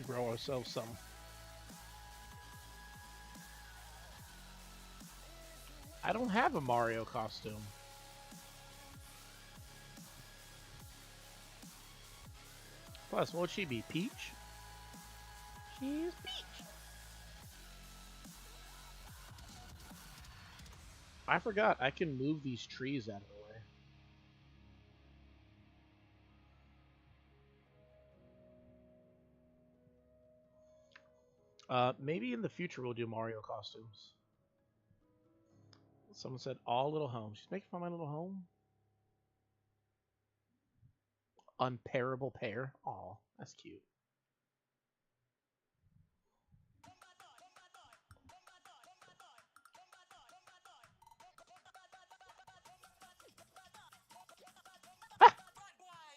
S1: Grow ourselves some. I don't have a Mario costume. Plus, what would she be? Peach? She's Peach. I forgot I can move these trees out of the way. Maybe in the future we'll do Mario costumes. Someone said all little home. She's making fun of my little home. Unpairable pair. Aw, that's cute.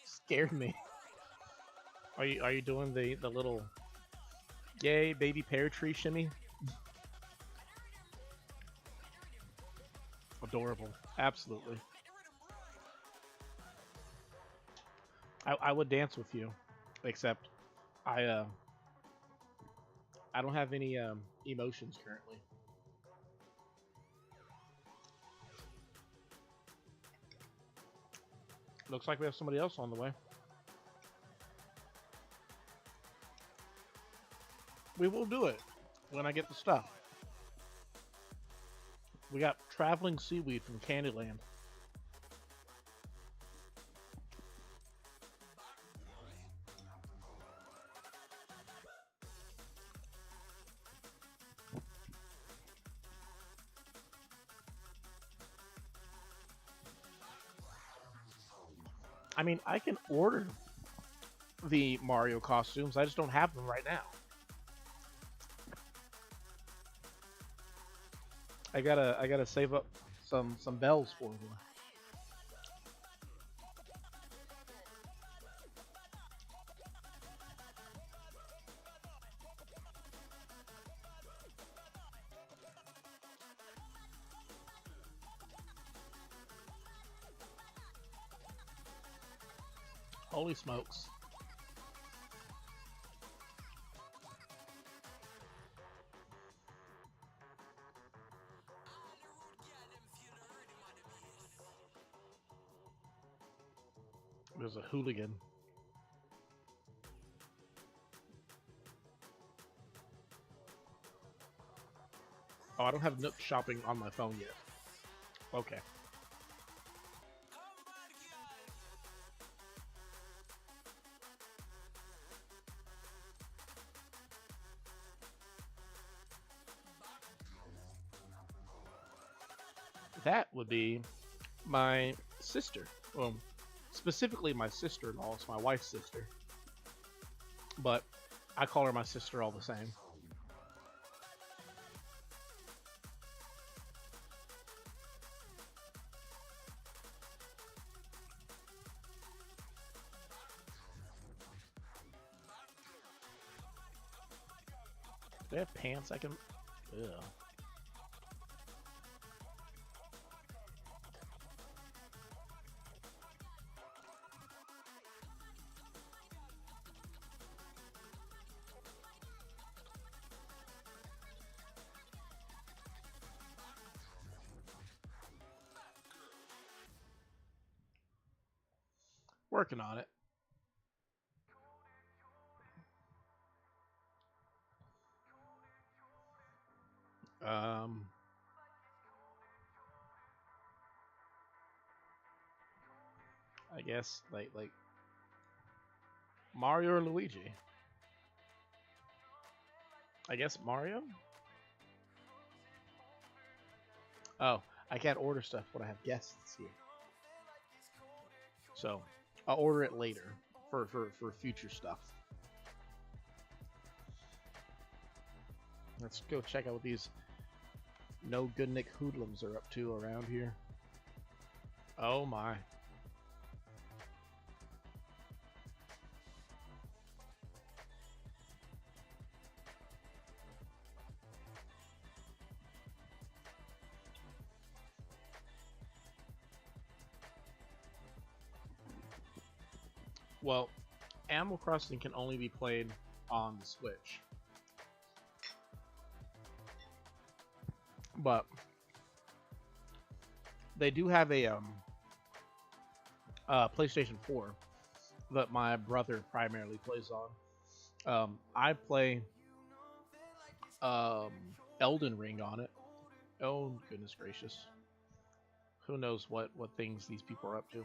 S1: Scared me. Are you doing the little yay baby pear tree shimmy? Adorable. Absolutely. I would dance with you, except I I don't have any emotions currently. Looks like we have somebody else on the way. We will do it when I get the stuff. We got traveling seaweed from Candyland. I mean, I can order the Mario costumes. I just don't have them right now. I gotta save up some bells for them. Holy smokes. There's a hooligan. Oh, I don't have Nook shopping on my phone yet. Okay. That would be my sister. Well, Specifically, my sister-in-law. It's my wife's sister, but I call her my sister all the same. Do they have pants I can... Ugh. Working on it. Um, I guess like Mario or Luigi. I guess Mario. Oh, I can't order stuff when I have guests here. So I'll order it later for future stuff. Let's go check out what these no good Nick hoodlums are up to around here. Oh my. Well, Animal Crossing can only be played on the Switch. But they do have a PlayStation 4 that my brother primarily plays on. I play Elden Ring on it. Oh goodness gracious! Who knows what things these people are up to?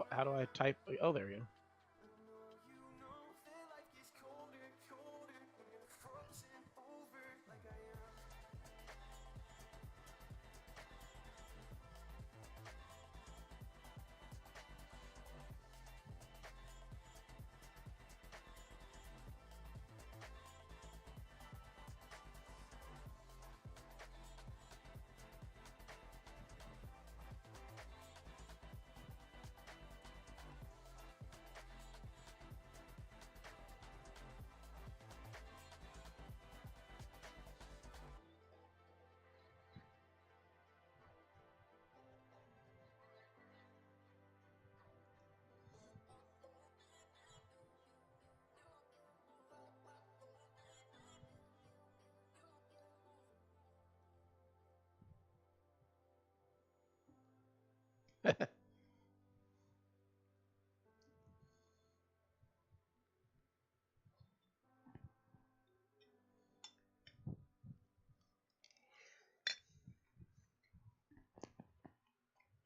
S1: How do I type? Oh, there you go.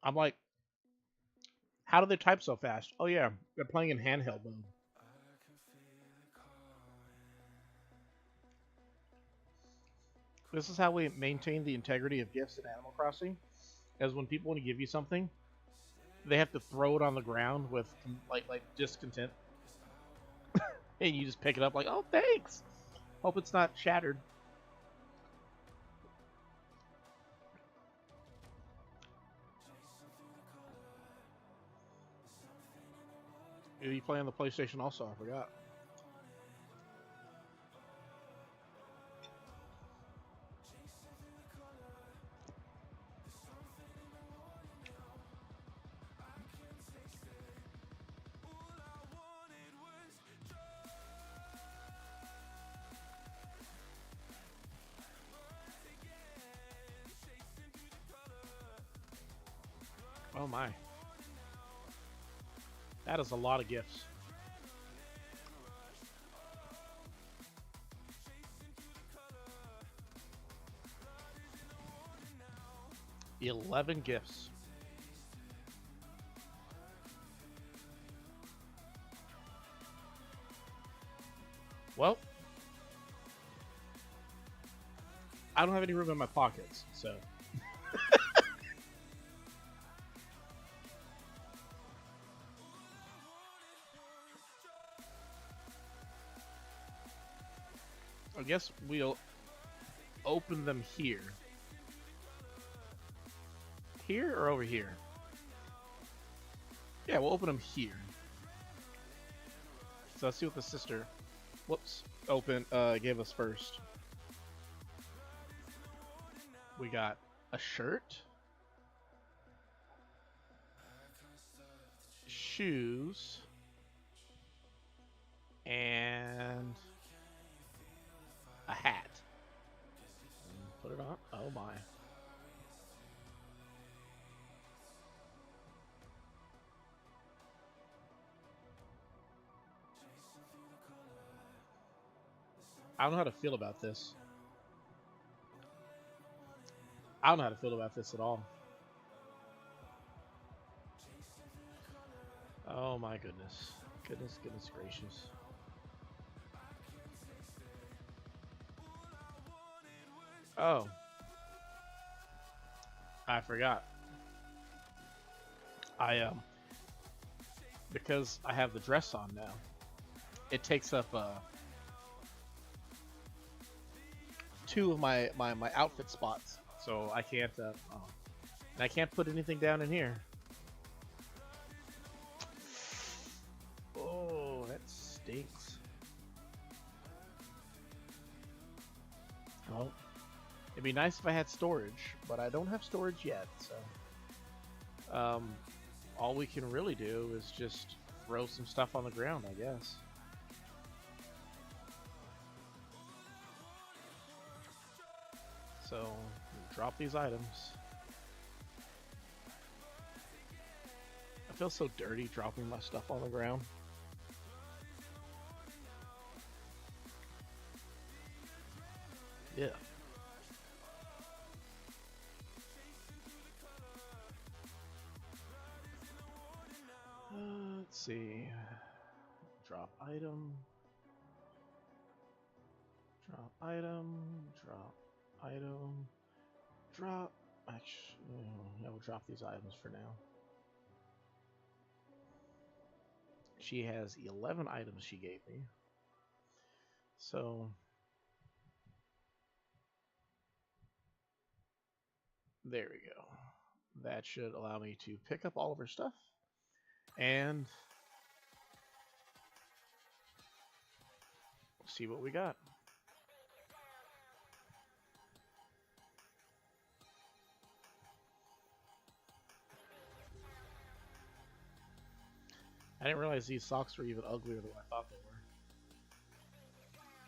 S1: I'm like, how do they type so fast? Oh yeah, they're playing in handheld mode. This is how we maintain the integrity of gifts in Animal Crossing. As when people want to give you something, they have to throw it on the ground with like discontent, and you just pick it up like, oh thanks. Hope it's not shattered. You play on the PlayStation also? I forgot. Oh my. That is a lot of gifts. $11 gifts. I don't have any room in my pockets, so I guess we'll open them here. Here or over here? Yeah, we'll open them here. So let's see what the sister, whoops, gave us first. We got a shirt, shoes, and a hat. Put it on. Oh my. I don't know how to feel about this. I don't know how to feel about this at all. Oh my goodness. Goodness gracious. Oh. I forgot. Because I have the dress on now, it takes up two of my outfit spots. So I can't, and I can't put anything down in here. Oh, that stinks. Well, it'd be nice if I had storage, but I don't have storage yet, so all we can really do is just throw some stuff on the ground, I guess. So, drop these items. I feel so dirty dropping my stuff on the ground. Yeah. Let's see. Drop item. Drop item. Drop item. Drop. Actually, yeah, we'll drop these items for now. She has 11 items she gave me. So there we go. That should allow me to pick up all of her stuff. And see what we got. I didn't realize these socks were even uglier than I thought they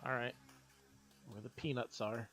S1: were. Alright. Where the peanuts are.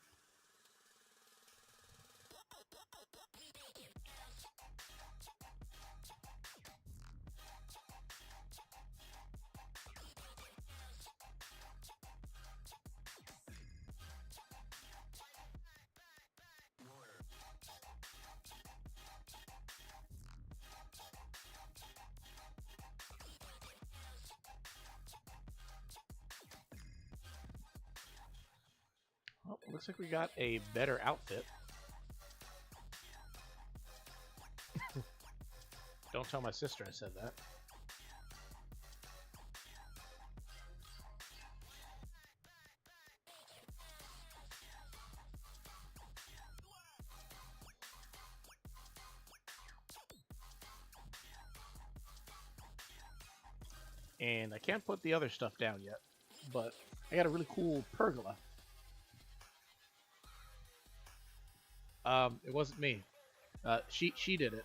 S1: Well, looks like we got a better outfit. Don't tell my sister I said that. And I can't put the other stuff down yet, but I got a really cool pergola. It wasn't me. She did it.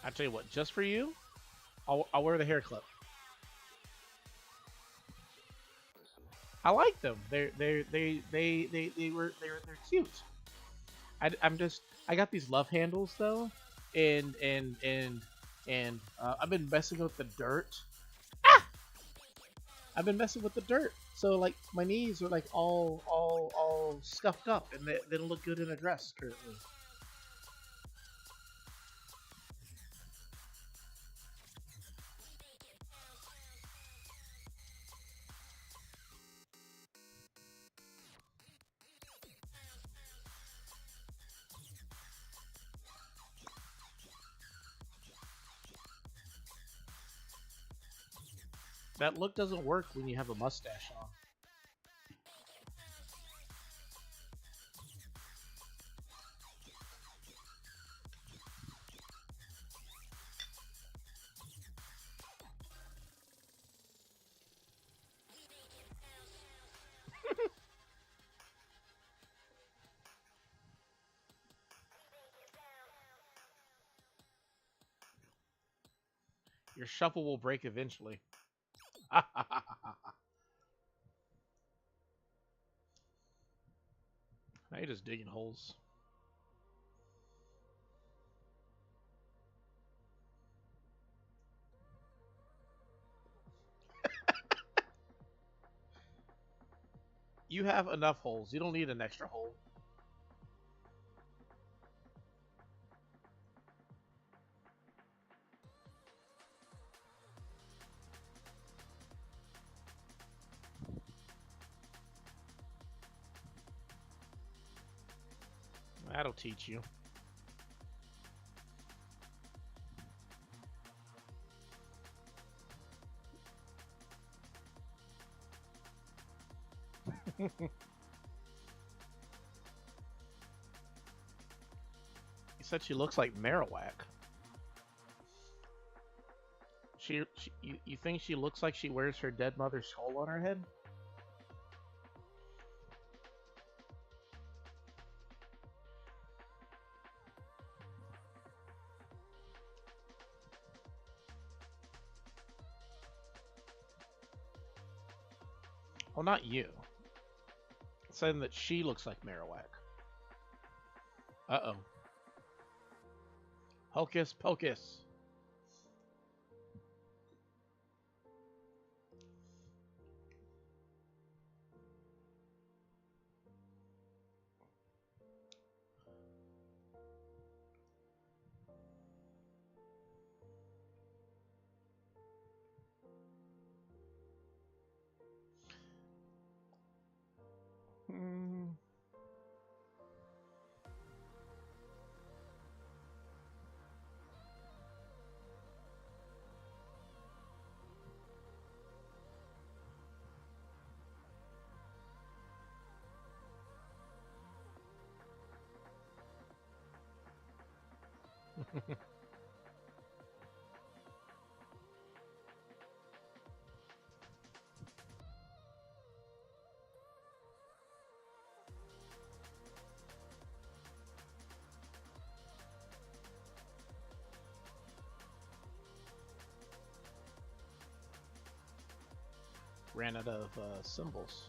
S1: I tell you what, just for you, I'll wear the hair clip. I like them. They're cute. I got these love handles though, and I've been messing with the dirt. Ah! I've been messing with the dirt, so like my knees are like all scuffed up, and they don't look good in a dress currently. That look doesn't work when you have a mustache on. Your shuffle will break eventually. Now you're just digging holes. You have enough holes. You don't need an extra hole. That'll teach you. You said she looks like Marowak. You think she looks like she wears her dead mother's skull on her head? Well, not you. Saying that she looks like Marowak. Uh-oh. Hocus pocus. Hmm. Ran out of symbols.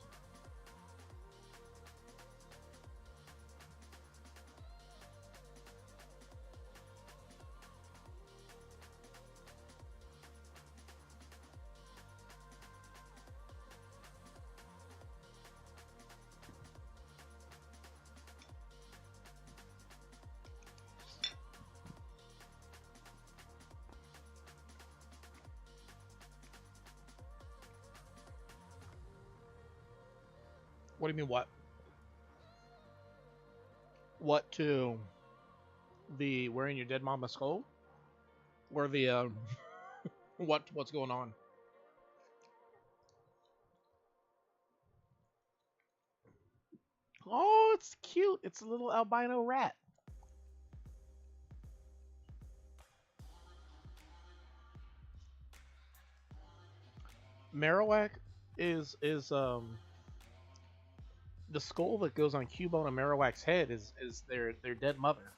S1: What do you mean what? What to the wearing your dead mama's skull? Or the what's going on? Oh, it's cute. It's a little albino rat. Marowak is the skull that goes on Cubone and Marowak's head is their dead mother.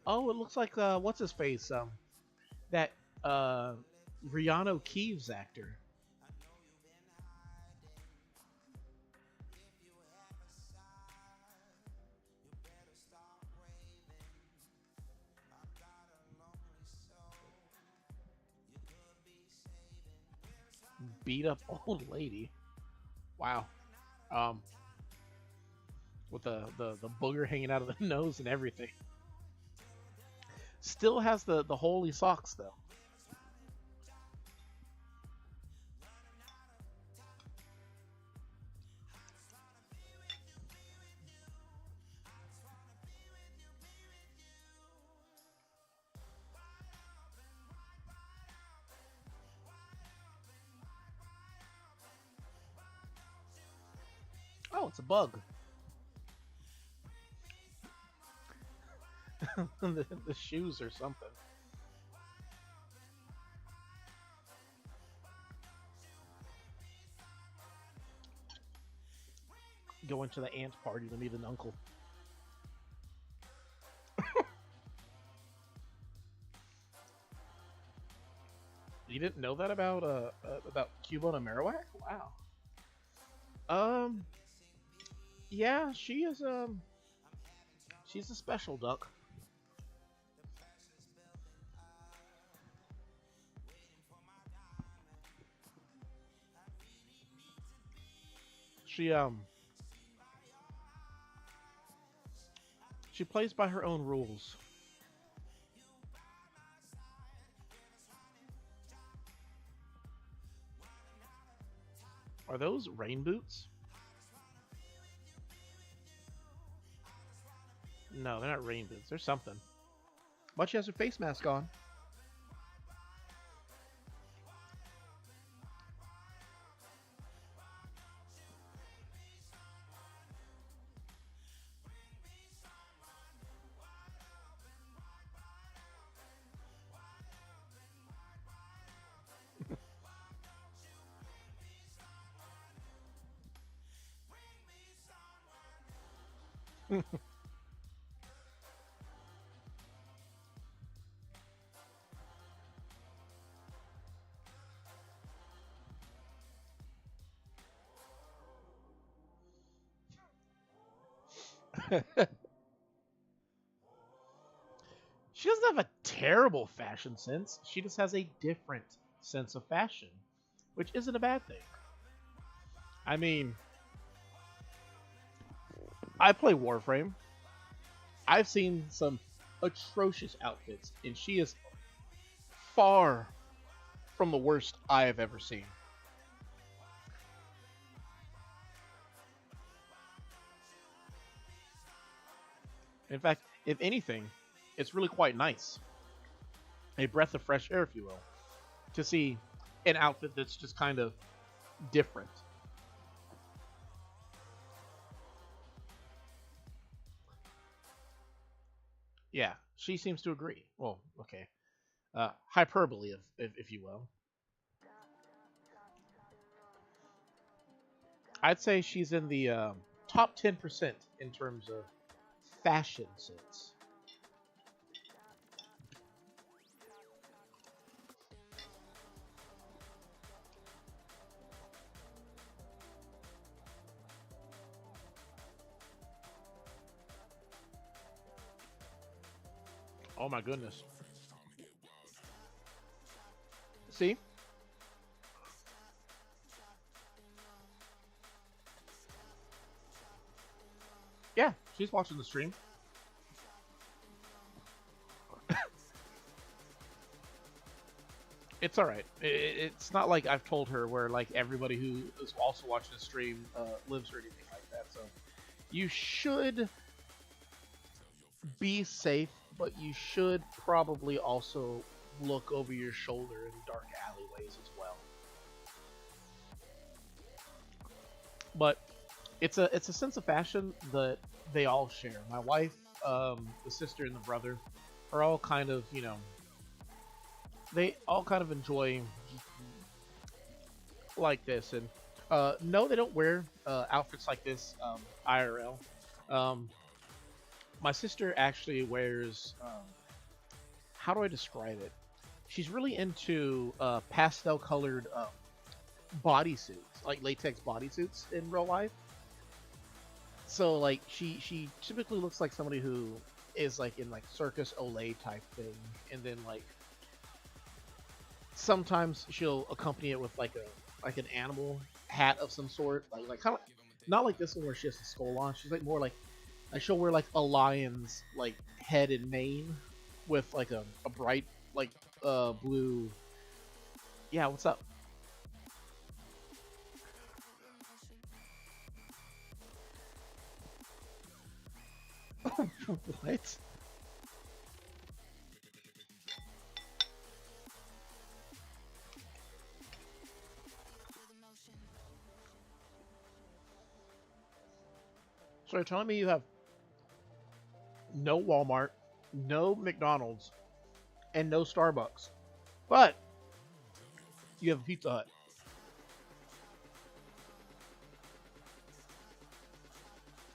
S1: Oh, it looks like what's his face? That Rihanna Keeves actor. Beat up old lady. Wow. Um, with the booger hanging out of the nose and everything. Still has the holy socks though. It's a bug. The shoes or something. Going to the aunt's party to meet an uncle. You didn't know that about Cubone and Marowak? Wow. Um. Yeah, she's a special duck. She she plays by her own rules. Are those rain boots? No, they're not rain boots. They're something. But she has her face mask on. She doesn't have a terrible fashion sense. She just has a different sense of fashion, which isn't a bad thing. I mean, I play Warframe. I've seen some atrocious outfits, and she is far from the worst I have ever seen. In fact, if anything, it's really quite nice. A breath of fresh air, if you will, to see an outfit that's just kind of different. Yeah, she seems to agree. Well, okay. Hyperbole, if you will. I'd say she's in the top 10% in terms of fashion sense. Oh my goodness. See? Yeah, she's watching the stream. It's all right. It's not like I've told her where like everybody who is also watching the stream lives or anything like that. So you should be safe, but you should probably also look over your shoulder in dark alleyways as well. But it's a sense of fashion that they all share. My wife, the sister, and the brother are all kind of they all kind of enjoy like this. And no, they don't wear outfits like this IRL. Um, my sister actually wears. How do I describe it? She's really into pastel colored bodysuits, like latex bodysuits in real life. So like she typically looks like somebody who is like in like circus Olay type thing, and then like sometimes she'll accompany it with like an animal hat of some sort, like kind of not like this one where she has a skull on. She's like more like she'll wear like a lion's like head and mane with like a bright like blue. Yeah, what's up? What? So you're telling me you have no Walmart, no McDonald's, and no Starbucks, but you have a Pizza Hut.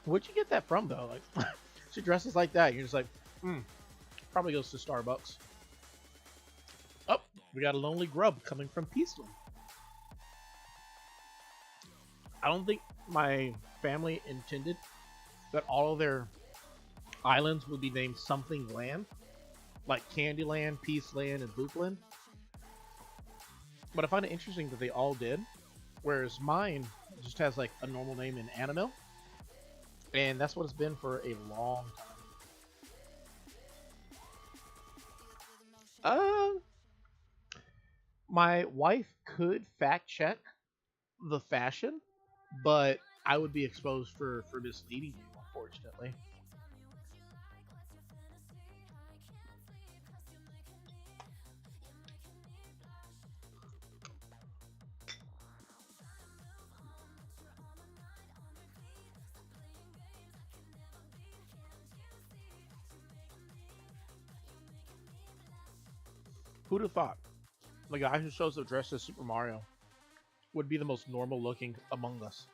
S1: Where'd you get that from, though? Like, she dresses like that. You're just like, probably goes to Starbucks. Oh, we got a lonely grub coming from Peaceful. I don't think my family intended that all of their islands would be named something land, like Candyland, Peaceland, and Boopland. But I find it interesting that they all did, whereas mine just has like a normal name in Animal, and that's what it's been for a long time. My wife could fact check the fashion, but I would be exposed for misleading you, unfortunately. Who'd have thought the guy who shows up dressed as Super Mario would be the most normal looking among us?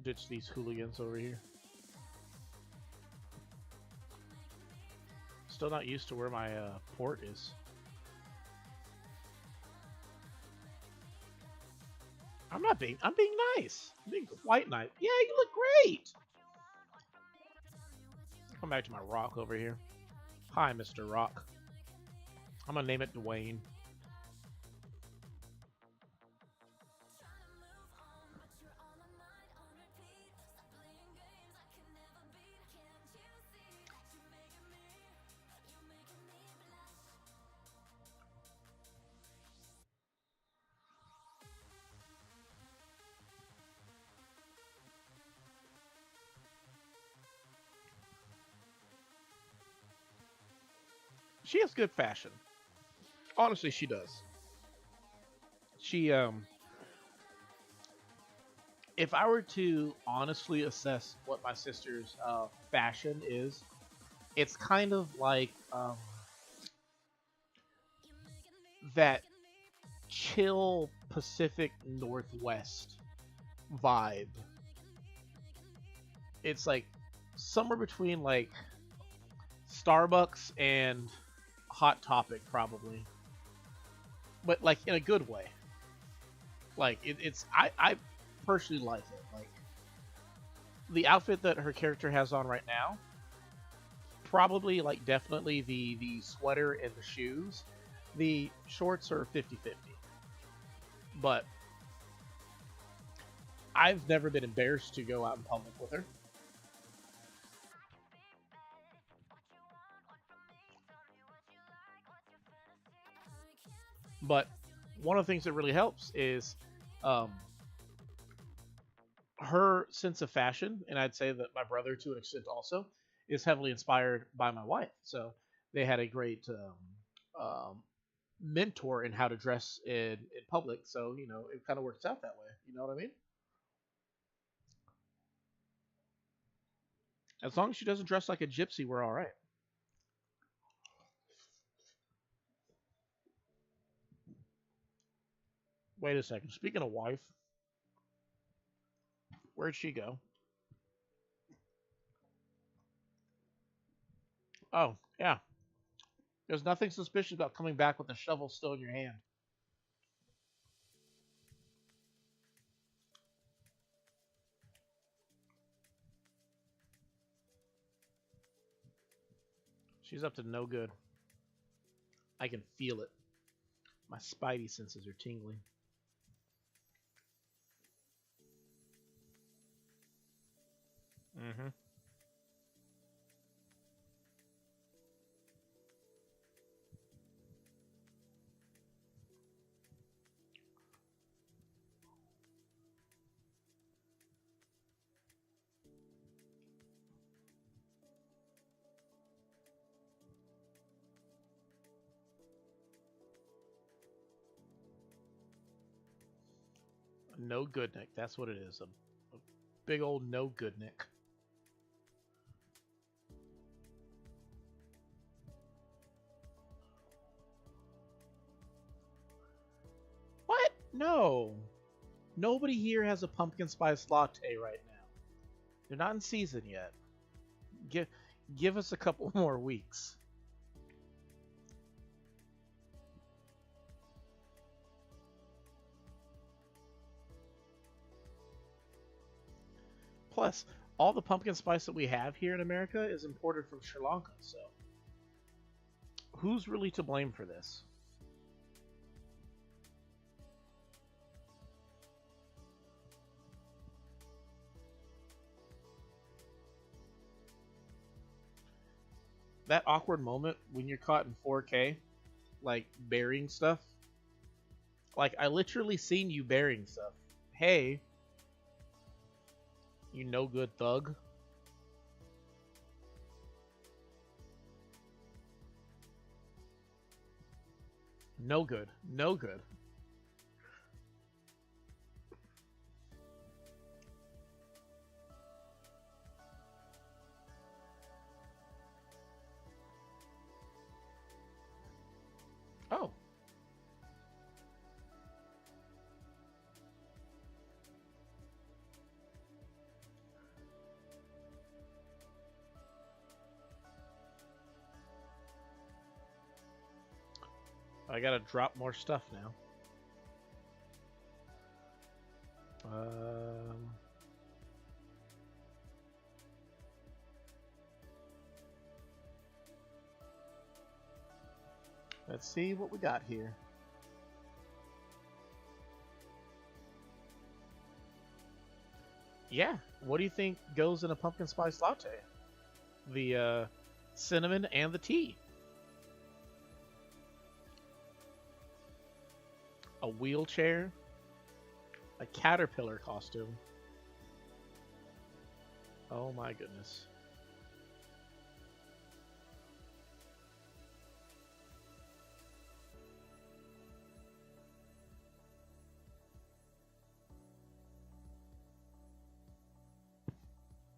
S1: Ditch these hooligans over here. Still not used to where my port is. I'm being nice. I'm being white knight. Yeah, you look great. Come back to my rock over here. Hi, Mr. Rock. I'm gonna name it Dwayne. She has good fashion. Honestly, she does. She if I were to honestly assess what my sister's fashion is, it's kind of like that chill Pacific Northwest vibe. It's like somewhere between like Starbucks and Hot Topic, probably, but like in a good way. Like I personally like it. Like the outfit that her character has on right now, probably like definitely the sweater and the shoes. The shorts are 50-50. But I've never been embarrassed to go out in public with her. But one of the things that really helps is um, her sense of fashion, and I'd say that my brother, to an extent, also is heavily inspired by my wife. So they had a great mentor in how to dress in public. So it kind of works out that way. You know what I mean? As long as she doesn't dress like a gypsy, we're all right. Wait a second. Speaking of wife, where'd she go? Oh, yeah. There's nothing suspicious about coming back with a shovel still in your hand. She's up to no good. I can feel it. My spidey senses are tingling. Mm-hmm. No good Nick. That's what it is. A big old no good Nick. What? No. Nobody here has a pumpkin spice latte right now. They're not in season yet. Give us a couple more weeks. Plus, all the pumpkin spice that we have here in America is imported from Sri Lanka, so who's really to blame for this? That awkward moment when you're caught in 4K, like burying stuff. Like, I literally seen you burying stuff. Hey, you no good thug. No good. No good. Oh. I gotta drop more stuff now. Let's see what we got here. Yeah, what do you think goes in a pumpkin spice latte? The cinnamon and the tea. A wheelchair. A caterpillar costume. Oh my goodness.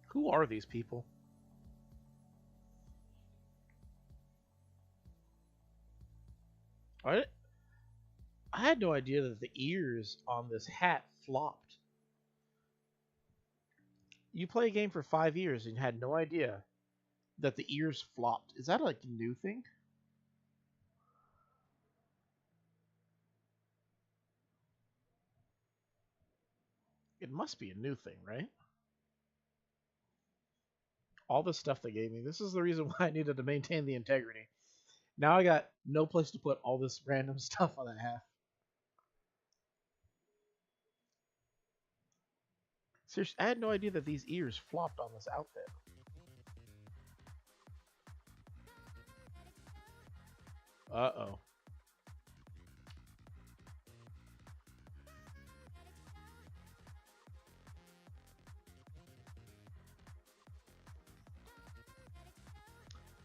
S1: Who are these people? I had no idea that the ears on this hat flopped. You play a game for 5 years and had no idea that the ears flopped. Is that like a new thing? It must be a new thing, right? All the stuff they gave me. This is the reason why I needed to maintain the integrity. Now I got no place to put all this random stuff on that hat. Seriously, I had no idea that these ears flopped on this outfit. Uh-oh.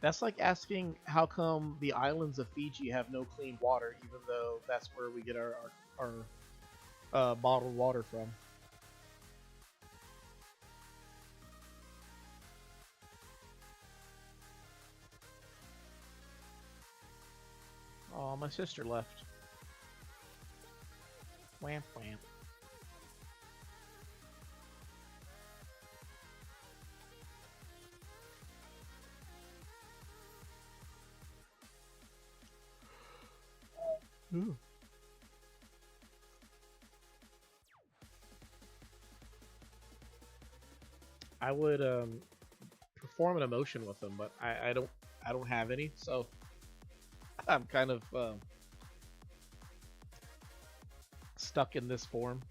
S1: That's like asking how come the islands of Fiji have no clean water, even though that's where we get our bottled water from. Oh, my sister left. Wham wham. Ooh. I would perform an emotion with them, but I don't have any, so I'm kind of stuck in this form.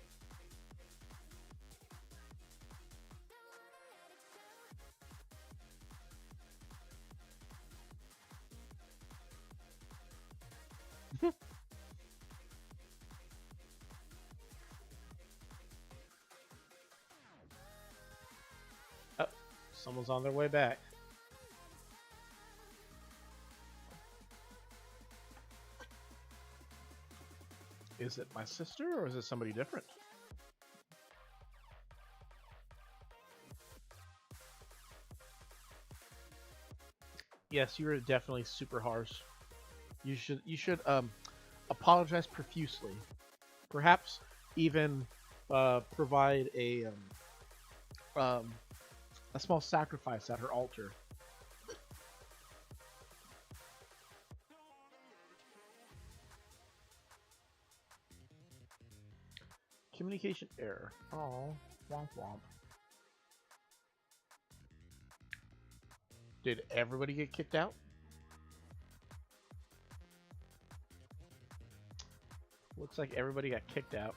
S1: Oh, someone's on their way back. Is it my sister or is it somebody different? Yes, you are definitely super harsh. You should apologize profusely. Perhaps even provide um, a small sacrifice at her altar. Communication error. Oh, womp womp. Did everybody get kicked out? Looks like everybody got kicked out.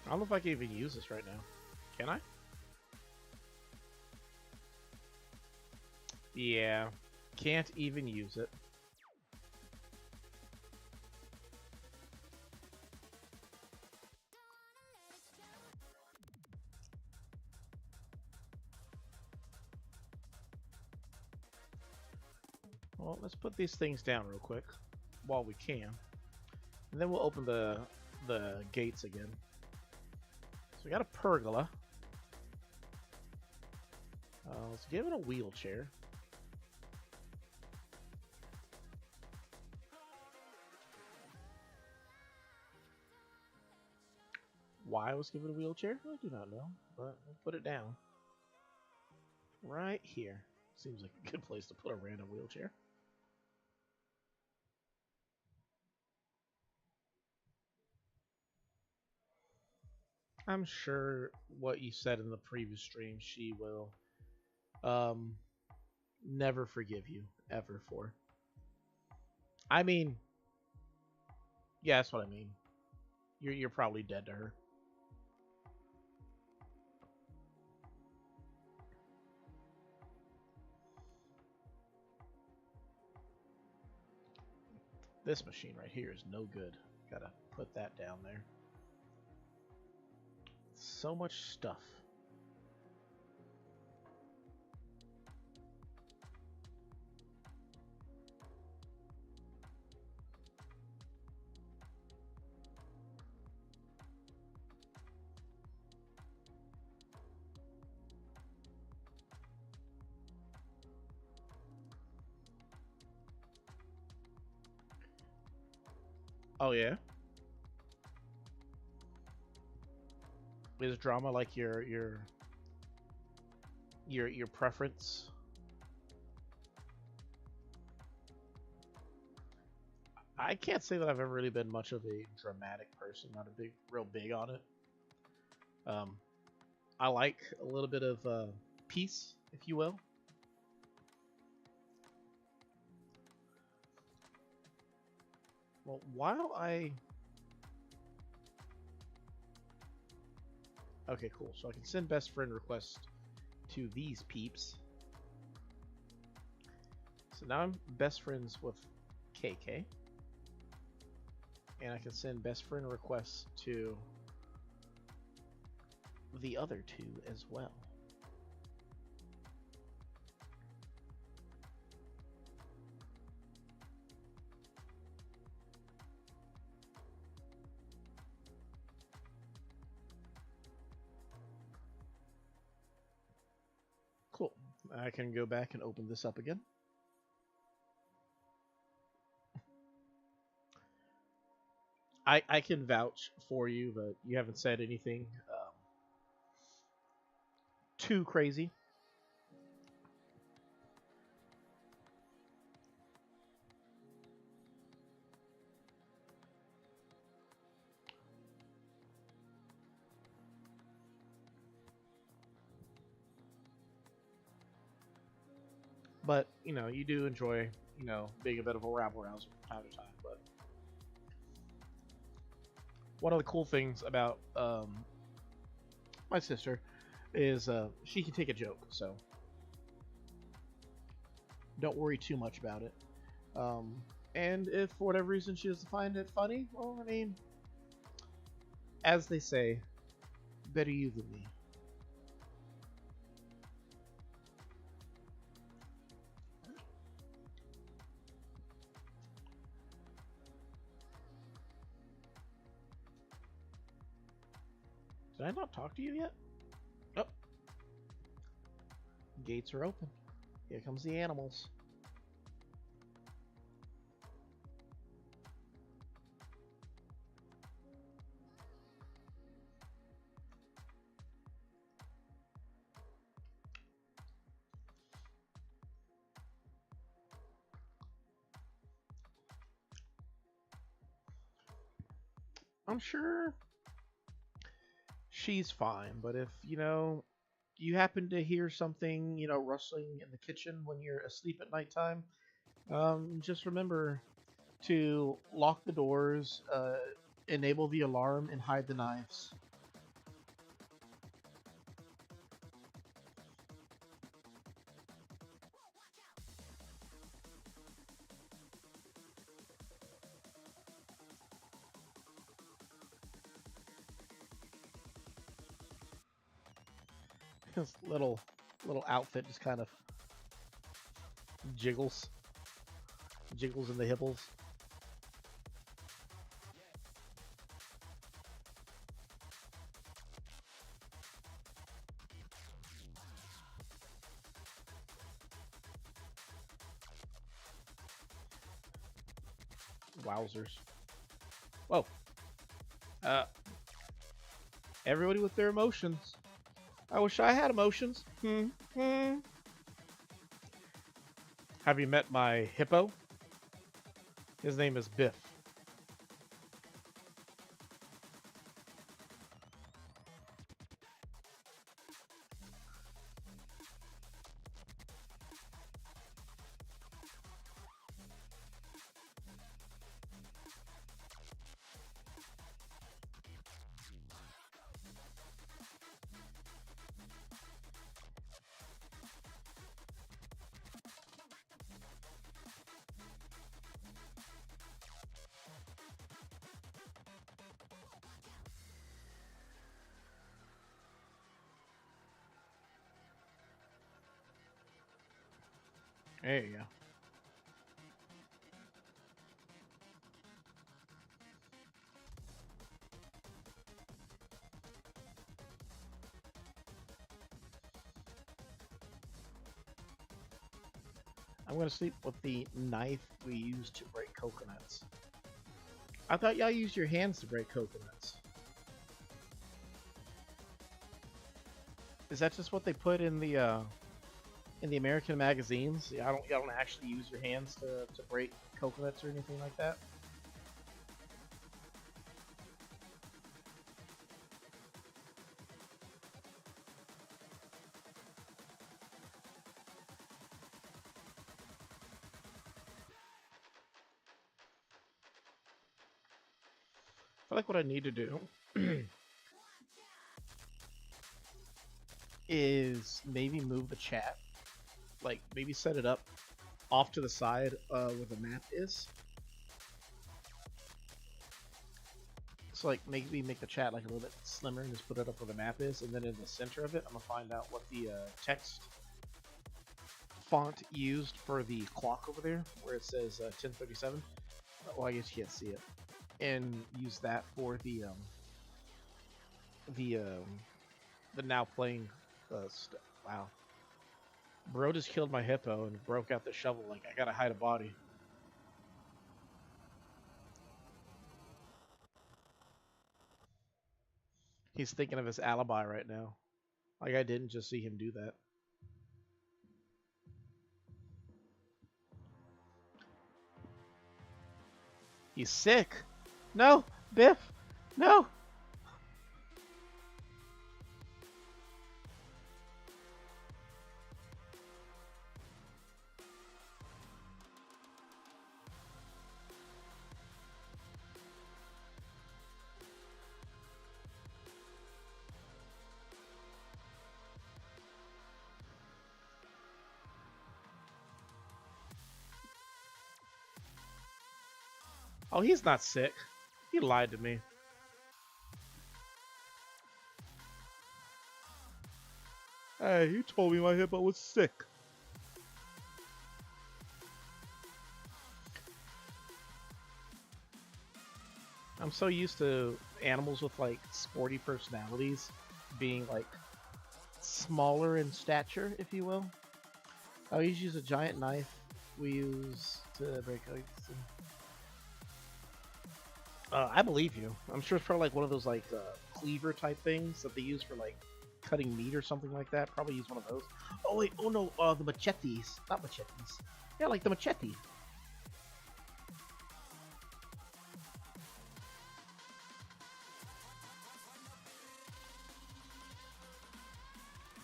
S1: I don't know if I can even use this right now. Can I? Yeah. Can't even use it. Well, let's put these things down real quick while we can. And then we'll open the gates again. So we got a pergola. Let's give it a wheelchair. Why I was given a wheelchair? I do not know, but we'll put it down. Right here. Seems like a good place to put a random wheelchair. I'm sure what you said in the previous stream, she will um, never forgive you, ever for. I mean, yeah, that's what I mean. You're probably dead to her. This machine right here is no good. Gotta put that down there. So much stuff. Oh yeah? Is drama like your preference? I can't say that I've ever really been much of a dramatic person. Not a real big on it. Um, I like a little bit of peace, if you will. Well, while I... Okay, cool. So I can send best friend requests to these peeps. So now I'm best friends with KK. And I can send best friend requests to the other two as well. Cool. I can go back and open this up again. I can vouch for you, but you haven't said anything too crazy. But, you know, you do enjoy, you know, being a bit of a rabble rouser from time to time. But one of the cool things about my sister is she can take a joke, so don't worry too much about it. Um, and if for whatever reason she doesn't find it funny, well, I mean, as they say, better you than me. Did I not talk to you yet? Oh, gates are open. Here comes the animals. I'm sure she's fine, but if, you happen to hear something, rustling in the kitchen when you're asleep at nighttime, just remember to lock the doors, enable the alarm, and hide the knives. This little outfit just kind of jiggles, jiggles in the hipples. Wowzers! Whoa! Uh, Everybody with their emotions. I wish I had emotions. Hmm. Have you met my hippo? His name is Biff. There you go. I'm gonna sleep with the knife we use to break coconuts. I thought y'all used your hands to break coconuts. Is that just what they put in the American magazines? Y'all don't actually use your hands to break coconuts or anything like that? I feel like what I need to do is maybe move the chat, like maybe set it up off to the side where the map is. So like maybe make the chat like a little bit slimmer and just put it up where the map is, and then in the center of it, I'm gonna find out what the text font used for the clock over there, where it says 1037. Well, I guess you can't see it, and use that for the now playing wow. Bro just killed my hippo and broke out the shovel. Like, I gotta hide a body. He's thinking of his alibi right now. Like, I didn't just see him do that. He's sick. No, Biff. No. Oh, he's not sick. He lied to me.
S2: Hey, you told me my hippo was sick.
S1: I'm so used to animals with like sporty personalities being like smaller in stature, if you will. I always use a giant knife we use to break ice. I believe you. I'm sure it's probably like one of those like cleaver type things that they use for like cutting meat or something like that. Probably use one of those. Oh wait, oh no, the machetes, not machetes. Yeah, like the machete.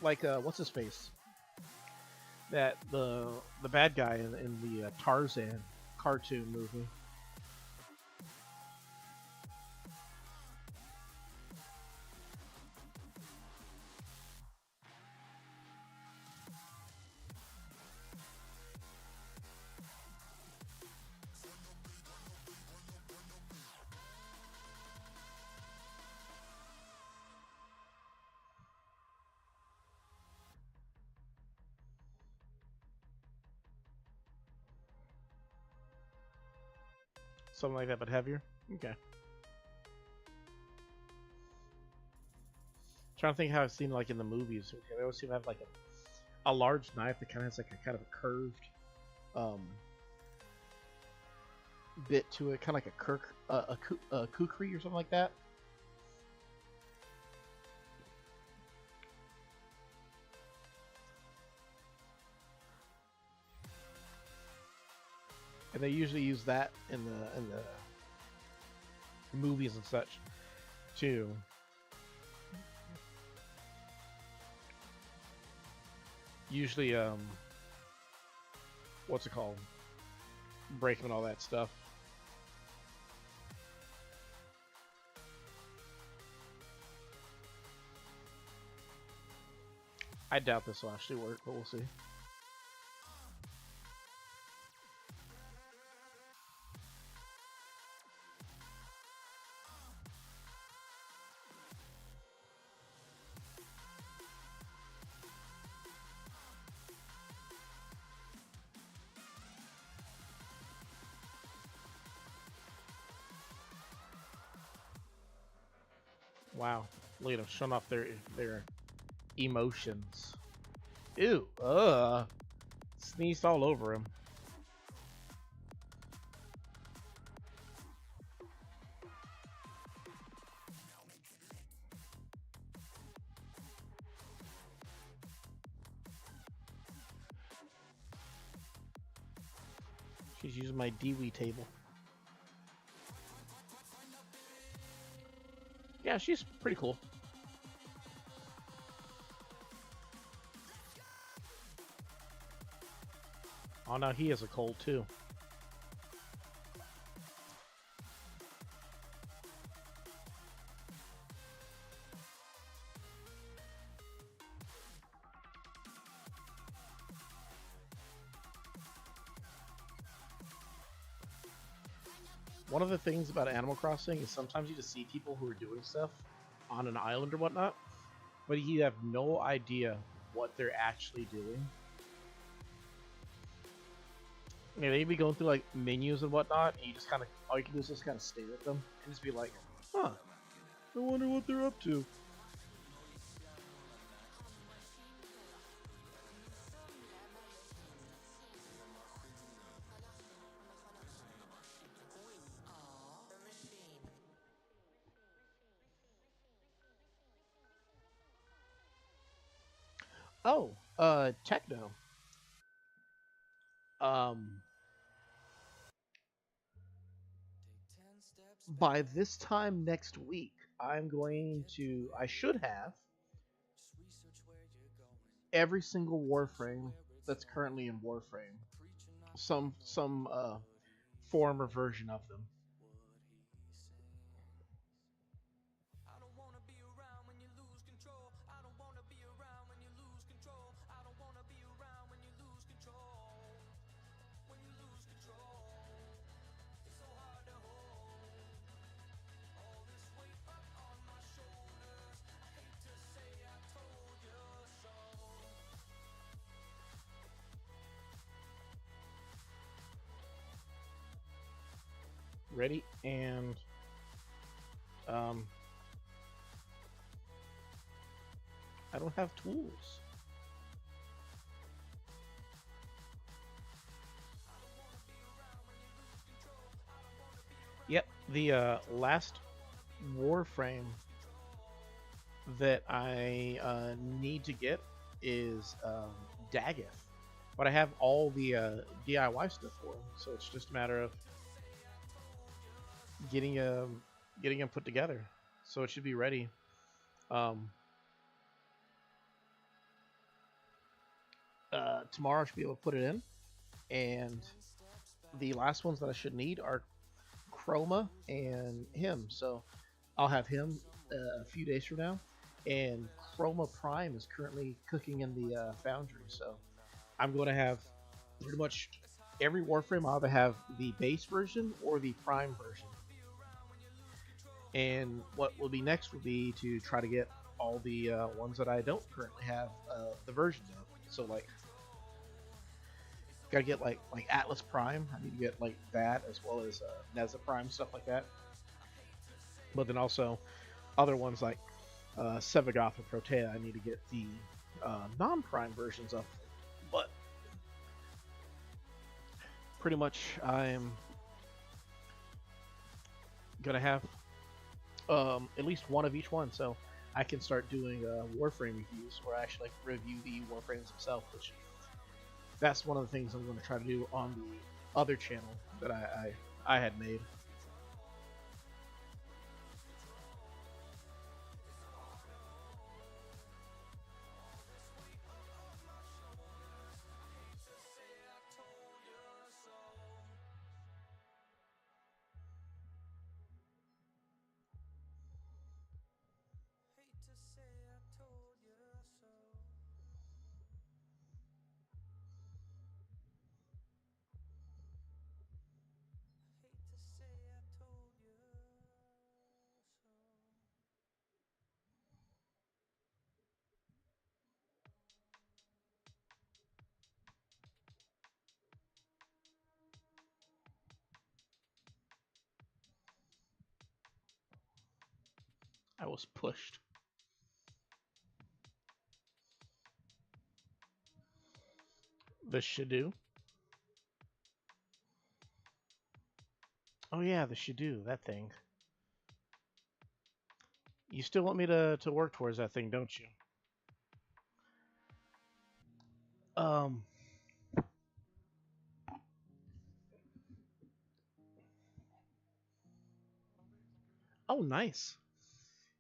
S1: Like what's his face? That the bad guy in the Tarzan cartoon movie. Something like that, but heavier. Okay. Trying to think how I've seen like in the movies. They always seem to have like a large knife that kind of has like a kind of a curved um, bit to it, kind of like a kukri or something like that. And they usually use that in the movies and such too. Usually, what's it called? Breaking and all that stuff. I doubt this will actually work, but we'll see. Wow, look at them showing off their emotions. Ew, sneezed all over him. She's using my Dewey table. Yeah, she's pretty cool. Oh, now he has a cold too. One of the things about Animal Crossing is sometimes you just see people who are doing stuff on an island or whatnot, but you have no idea what they're actually doing. Yeah, they'd be going through like menus and whatnot, and you just kind of all you can do is just kind of stare at them and just be like, "Huh,
S2: I wonder what they're up to."
S1: oh, techno." Um, by this time next week, I should have every single Warframe that's currently in Warframe, some form or version of them. ready, and um, I don't have tools. Yep, the last Warframe that I need to get is Daggeth. But I have all the DIY stuff for him, so it's just a matter of getting getting them put together. So it should be ready. Um, Tomorrow I should be able to put it in, and the last ones that I should need are Chroma and him. So I'll have him a few days from now, and Chroma Prime is currently cooking in the foundry. So I'm going to have pretty much every Warframe. I'll either have the base version or the Prime version. And what will be next will be to try to get all the ones that I don't currently have the versions of. So like, gotta get like Atlas Prime. I need to get like that, as well as Neza Prime, stuff like that. But then also other ones like Sevagoth and Protea. I need to get the non-Prime versions of. But pretty much I'm gonna have at least one of each one, so I can start doing Warframe reviews, where I actually like review the Warframes themselves, which that's one of the things I'm going to try to do on the other channel that I had made. I was pushed. The Shadoo. Oh yeah, the Shadoo, that thing. You still want me to work towards that thing, don't you? Um. Oh, nice.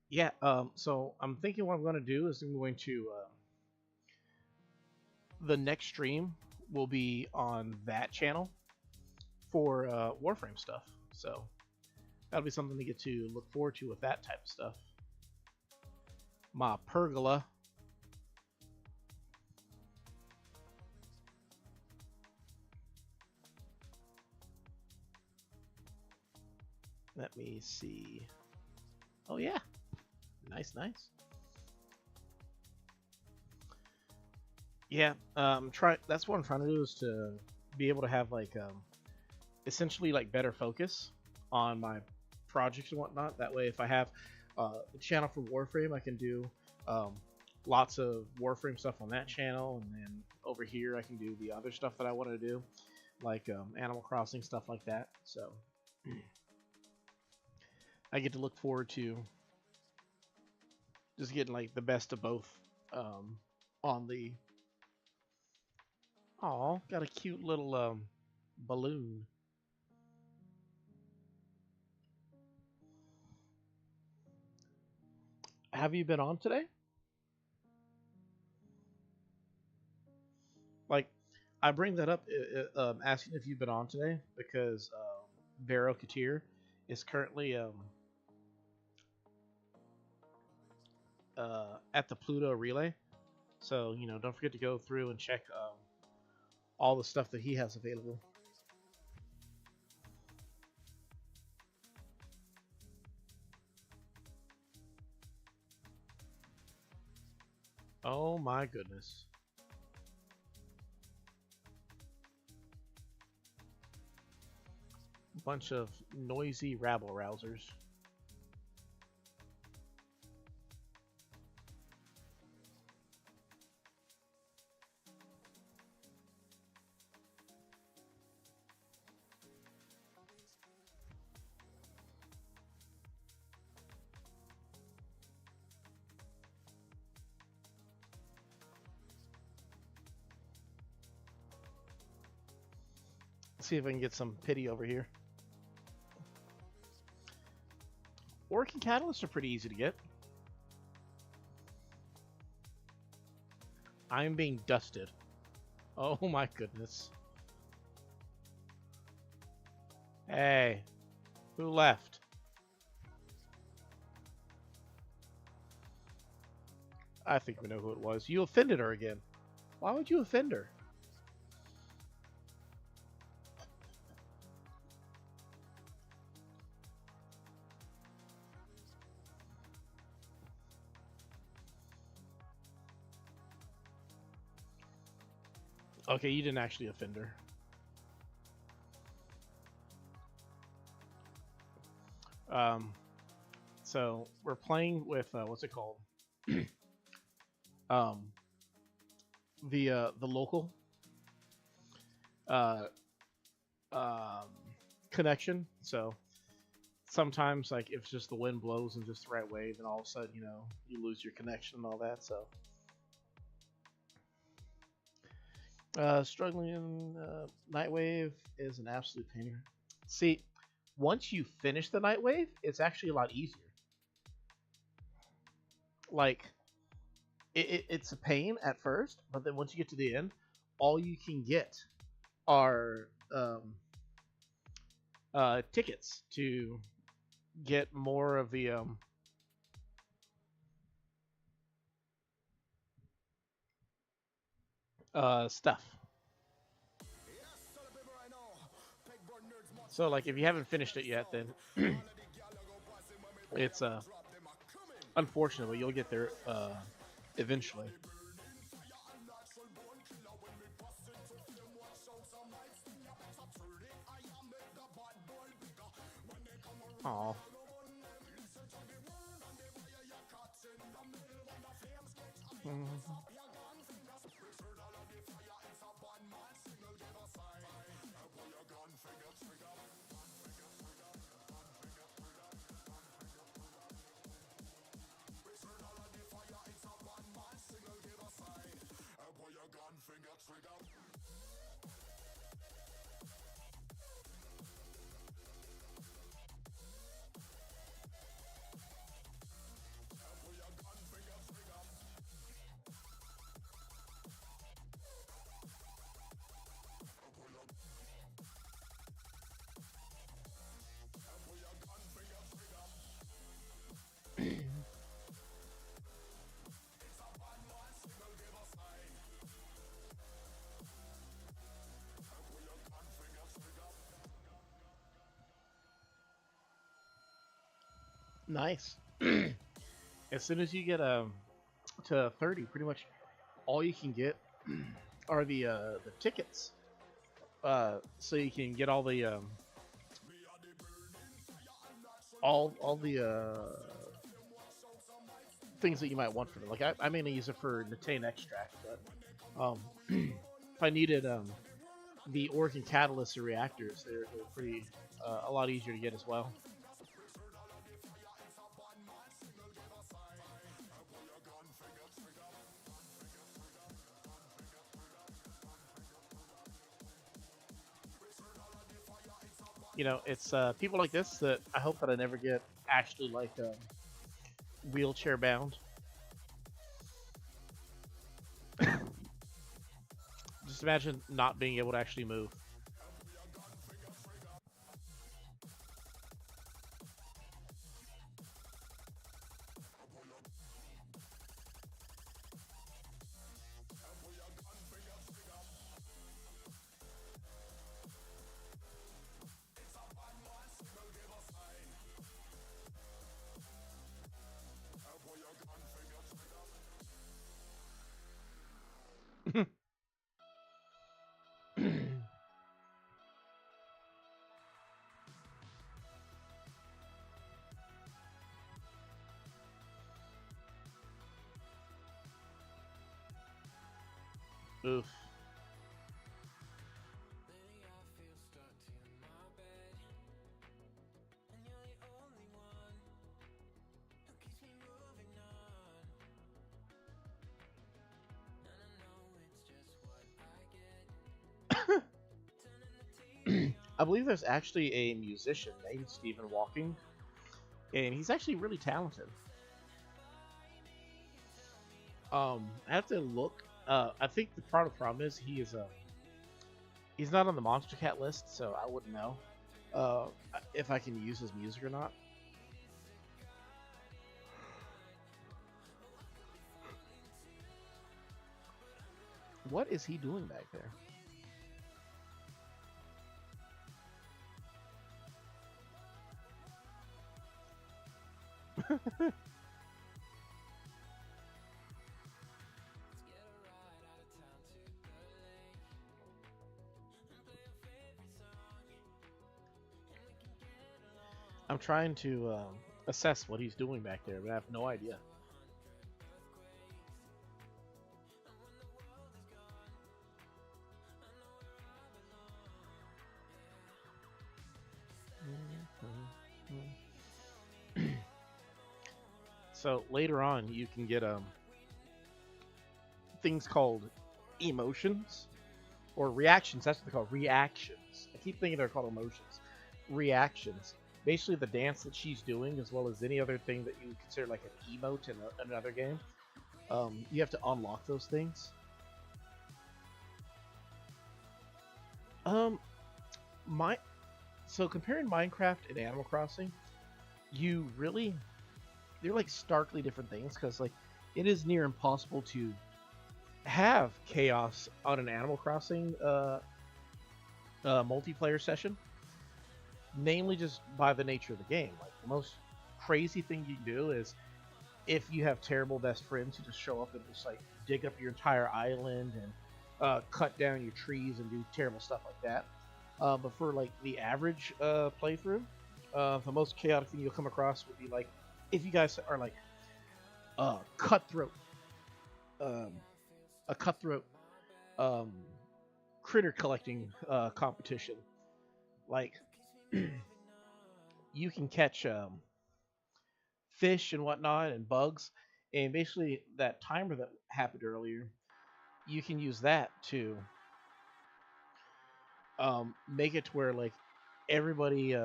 S1: Yeah. So I'm thinking what I'm going to do is I'm going to the next stream will be on that channel for Warframe stuff. So that'll be something to get to look forward to with that type of stuff. My pergola. Let me see. Oh yeah, nice, nice. Yeah, try. That's what I'm trying to do, is to be able to have like essentially like better focus on my projects and whatnot. That way, if I have a channel for Warframe, I can do lots of Warframe stuff on that channel, and then over here I can do the other stuff that I want to do, like Animal Crossing, stuff like that. So I get to look forward to just getting like the best of both on the. Aw, got a cute little balloon. Have you been on today? Like, I bring that up asking if you've been on today because Vero Katir is currently at the Pluto Relay. So, you know, don't forget to go through and check all the stuff that he has available. Oh my goodness. bunch of noisy rabble rousers. See if I can get some pity over here. Orc and catalysts are pretty easy to get. I'm being dusted. Oh my goodness. Hey, who left? I think we know who it was. You offended her again. Why would you offend her? Okay, you didn't actually offend her. So we're playing with what's it called? um, the local uh, um, connection. So sometimes, like, if just the wind blows in just the right way, then all of a sudden, you lose your connection and all that. So struggling in Nightwave is an absolute pain. See, once you finish the Nightwave, it's actually a lot easier. Like, it's a pain at first, but then once you get to the end, all you can get are tickets to get more of the stuff. So, like, if you haven't finished it yet, then it's unfortunate, but you'll get there eventually. Aw. Nice. As soon as you get to 30, pretty much all you can get are the tickets. So you can get all the all the things that you might want for them. Like, I mainly use it for Natane extract, but if I needed the Orc and Catalyst or reactors, they're pretty a lot easier to get as well. It's people like this that I hope that I never get actually, like, wheelchair bound. Just imagine not being able to actually move. Oof. I believe there's actually a musician named Stephen Walking, and he's actually really talented. I have to look. I think the part of the problem is he's not on the Monster Cat list, so I wouldn't know uh, if I can use his music or not. What is he doing back there? I'm trying to assess what he's doing back there, but I have no idea. So later on, you can get things called emotions or reactions. That's what they're called. Reactions. I keep thinking they're called emotions. Reactions. Basically, the dance that she's doing, as well as any other thing that you would consider like an emote in another game. You have to unlock those things. Um, my so comparing Minecraft and Animal Crossing, you really they're like starkly different things because like it is near impossible to have chaos on an Animal Crossing multiplayer session, namely just by the nature of the game. Like the most crazy thing you can do is if you have terrible best friends who just show up and just like dig up your entire island and cut down your trees and do terrible stuff like that. But for like the average playthrough, the most chaotic thing you'll come across would be like if you guys are like cutthroat, um, a cutthroat um, critter collecting competition. Like you can catch fish and whatnot and bugs, and basically that timer that happened earlier, you can use that to make it to where like everybody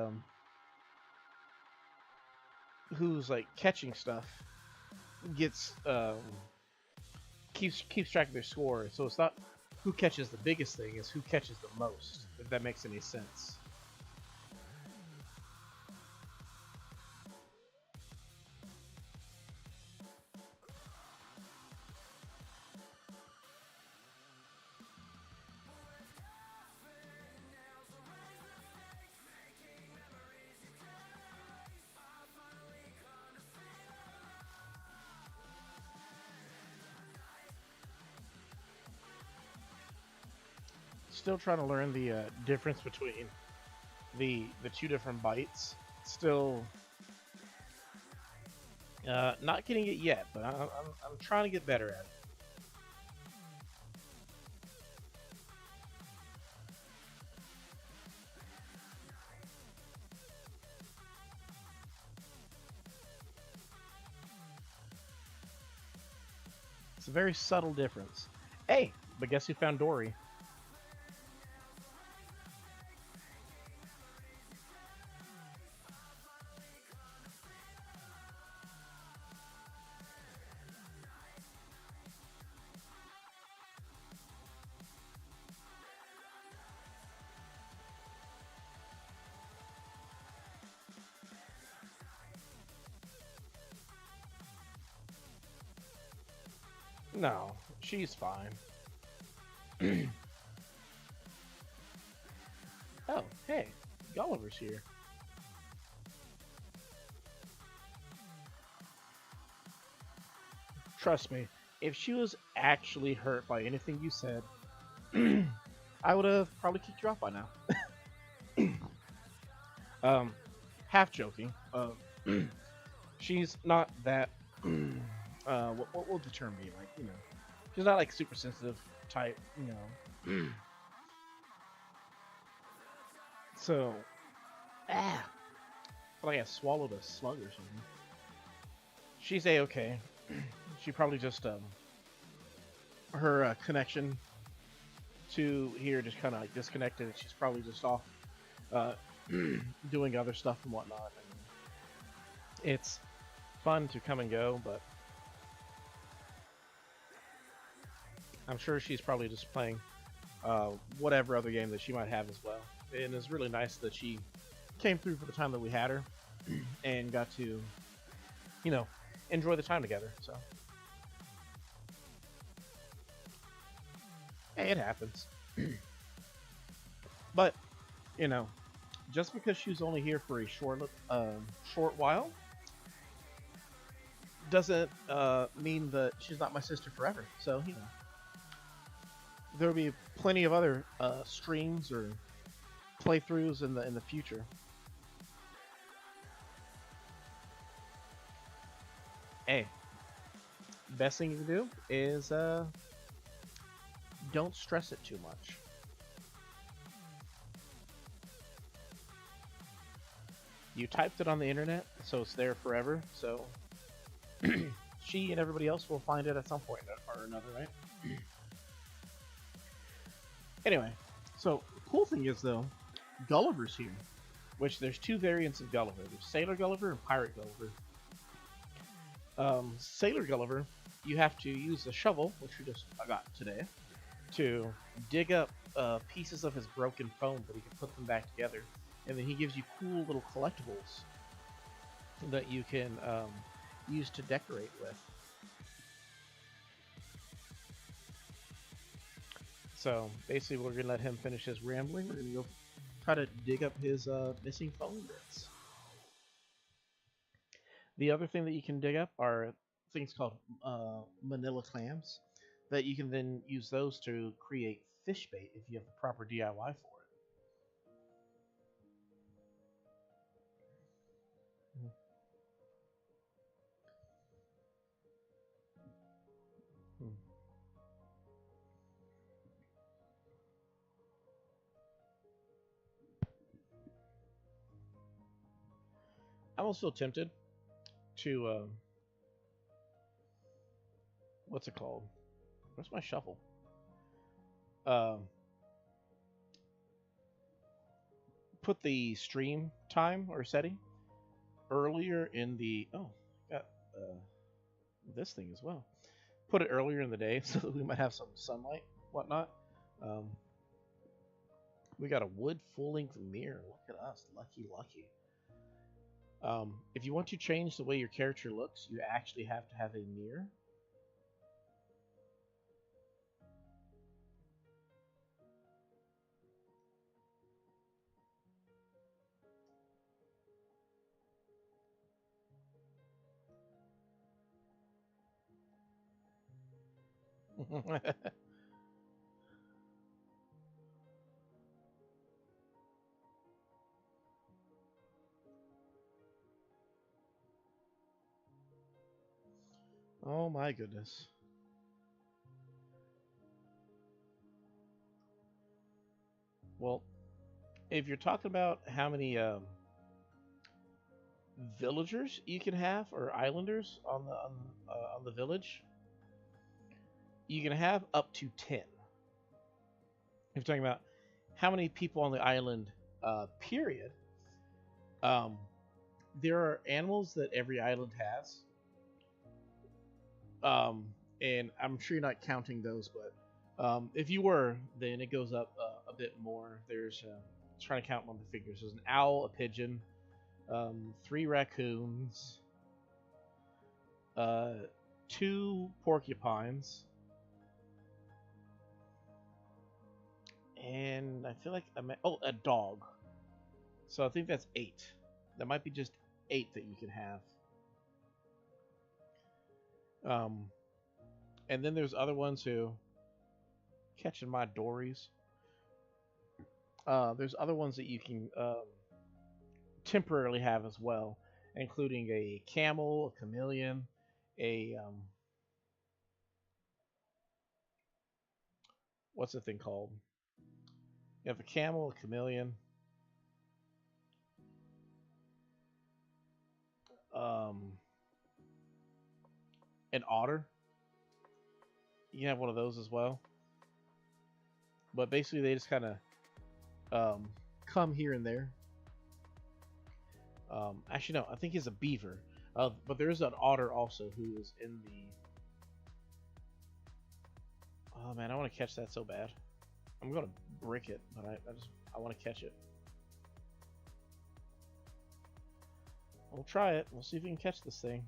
S1: who's like catching stuff gets keeps track of their score. So it's not who catches the biggest thing, it's who catches the most. If that makes any sense. Still trying to learn the difference between the two different bites. Still not getting it yet, but I'm trying to get better at it. It's a very subtle difference. Hey, but guess who found Dory? No, she's fine. Oh, hey, Gulliver's here. Trust me, if she was actually hurt by anything you said, I would have probably kicked you off by now. um, half joking. She's not that. What will the term be? Like, she's not like super sensitive type, So, I feel like I swallowed a slug or something. She's a-okay. She probably just her connection to here just kind of like disconnected. And she's probably just off uh, doing other stuff and whatnot. And it's fun to come and go, but I'm sure she's probably just playing whatever other game that she might have as well. And it's really nice that she came through for the time that we had her and got to, enjoy the time together. So, hey, it happens. But, just because she's only here for a short while doesn't mean that she's not my sister forever. So, there'll be plenty of other streams or playthroughs in the future. Hey, best thing you can do is don't stress it too much. You typed it on the internet, so it's there forever. So she and everybody else will find it at some point or another, right? Anyway, so the cool thing is though, Gulliver's here, which there's two variants of Gulliver. There's Sailor Gulliver and Pirate Gulliver. Sailor Gulliver, you have to use the shovel, which I got today, to dig up pieces of his broken phone, but he can put them back together. And then he gives you cool little collectibles that you can use to decorate with. So basically we're going to let him finish his rambling. We're going to go try to dig up his missing phone bits. The other thing that you can dig up are things called manila clams that you can then use those to create fish bait if you have the proper DIY for it. I'm also tempted to what's it called? Where's my shovel? Put the stream time or setting earlier in the got this thing as well. Put it earlier in the day so that we might have some sunlight, whatnot. We got a wood full-length mirror. Look at us, lucky. If you want to change the way your character looks, you actually have to have a mirror. Oh my goodness. Well, if you're talking about how many villagers you can have or islanders on the village, you can have up to 10. If you're talking about how many people on the island, period, there are animals that every island has. And I'm sure you're not counting those, but if you were, then it goes up a bit more. There's trying to count on the figures. There's an owl, a pigeon, 3 raccoons, 2 porcupines, and I feel like a dog. So I think that's 8. That might be just 8 that you can have. And then there's other ones who catching my dories. There's other ones that you can temporarily have as well, including a camel, a chameleon, a what's the thing called? You have a camel, a chameleon, um, an otter. You can have one of those as well. But basically, they just kind of um, come here and there. Actually, no, I think he's a beaver. But there is an otter also who is in the. Oh man, I want to catch that so bad. I'm gonna brick it, but I want to catch it. We'll try it. We'll see if we can catch this thing.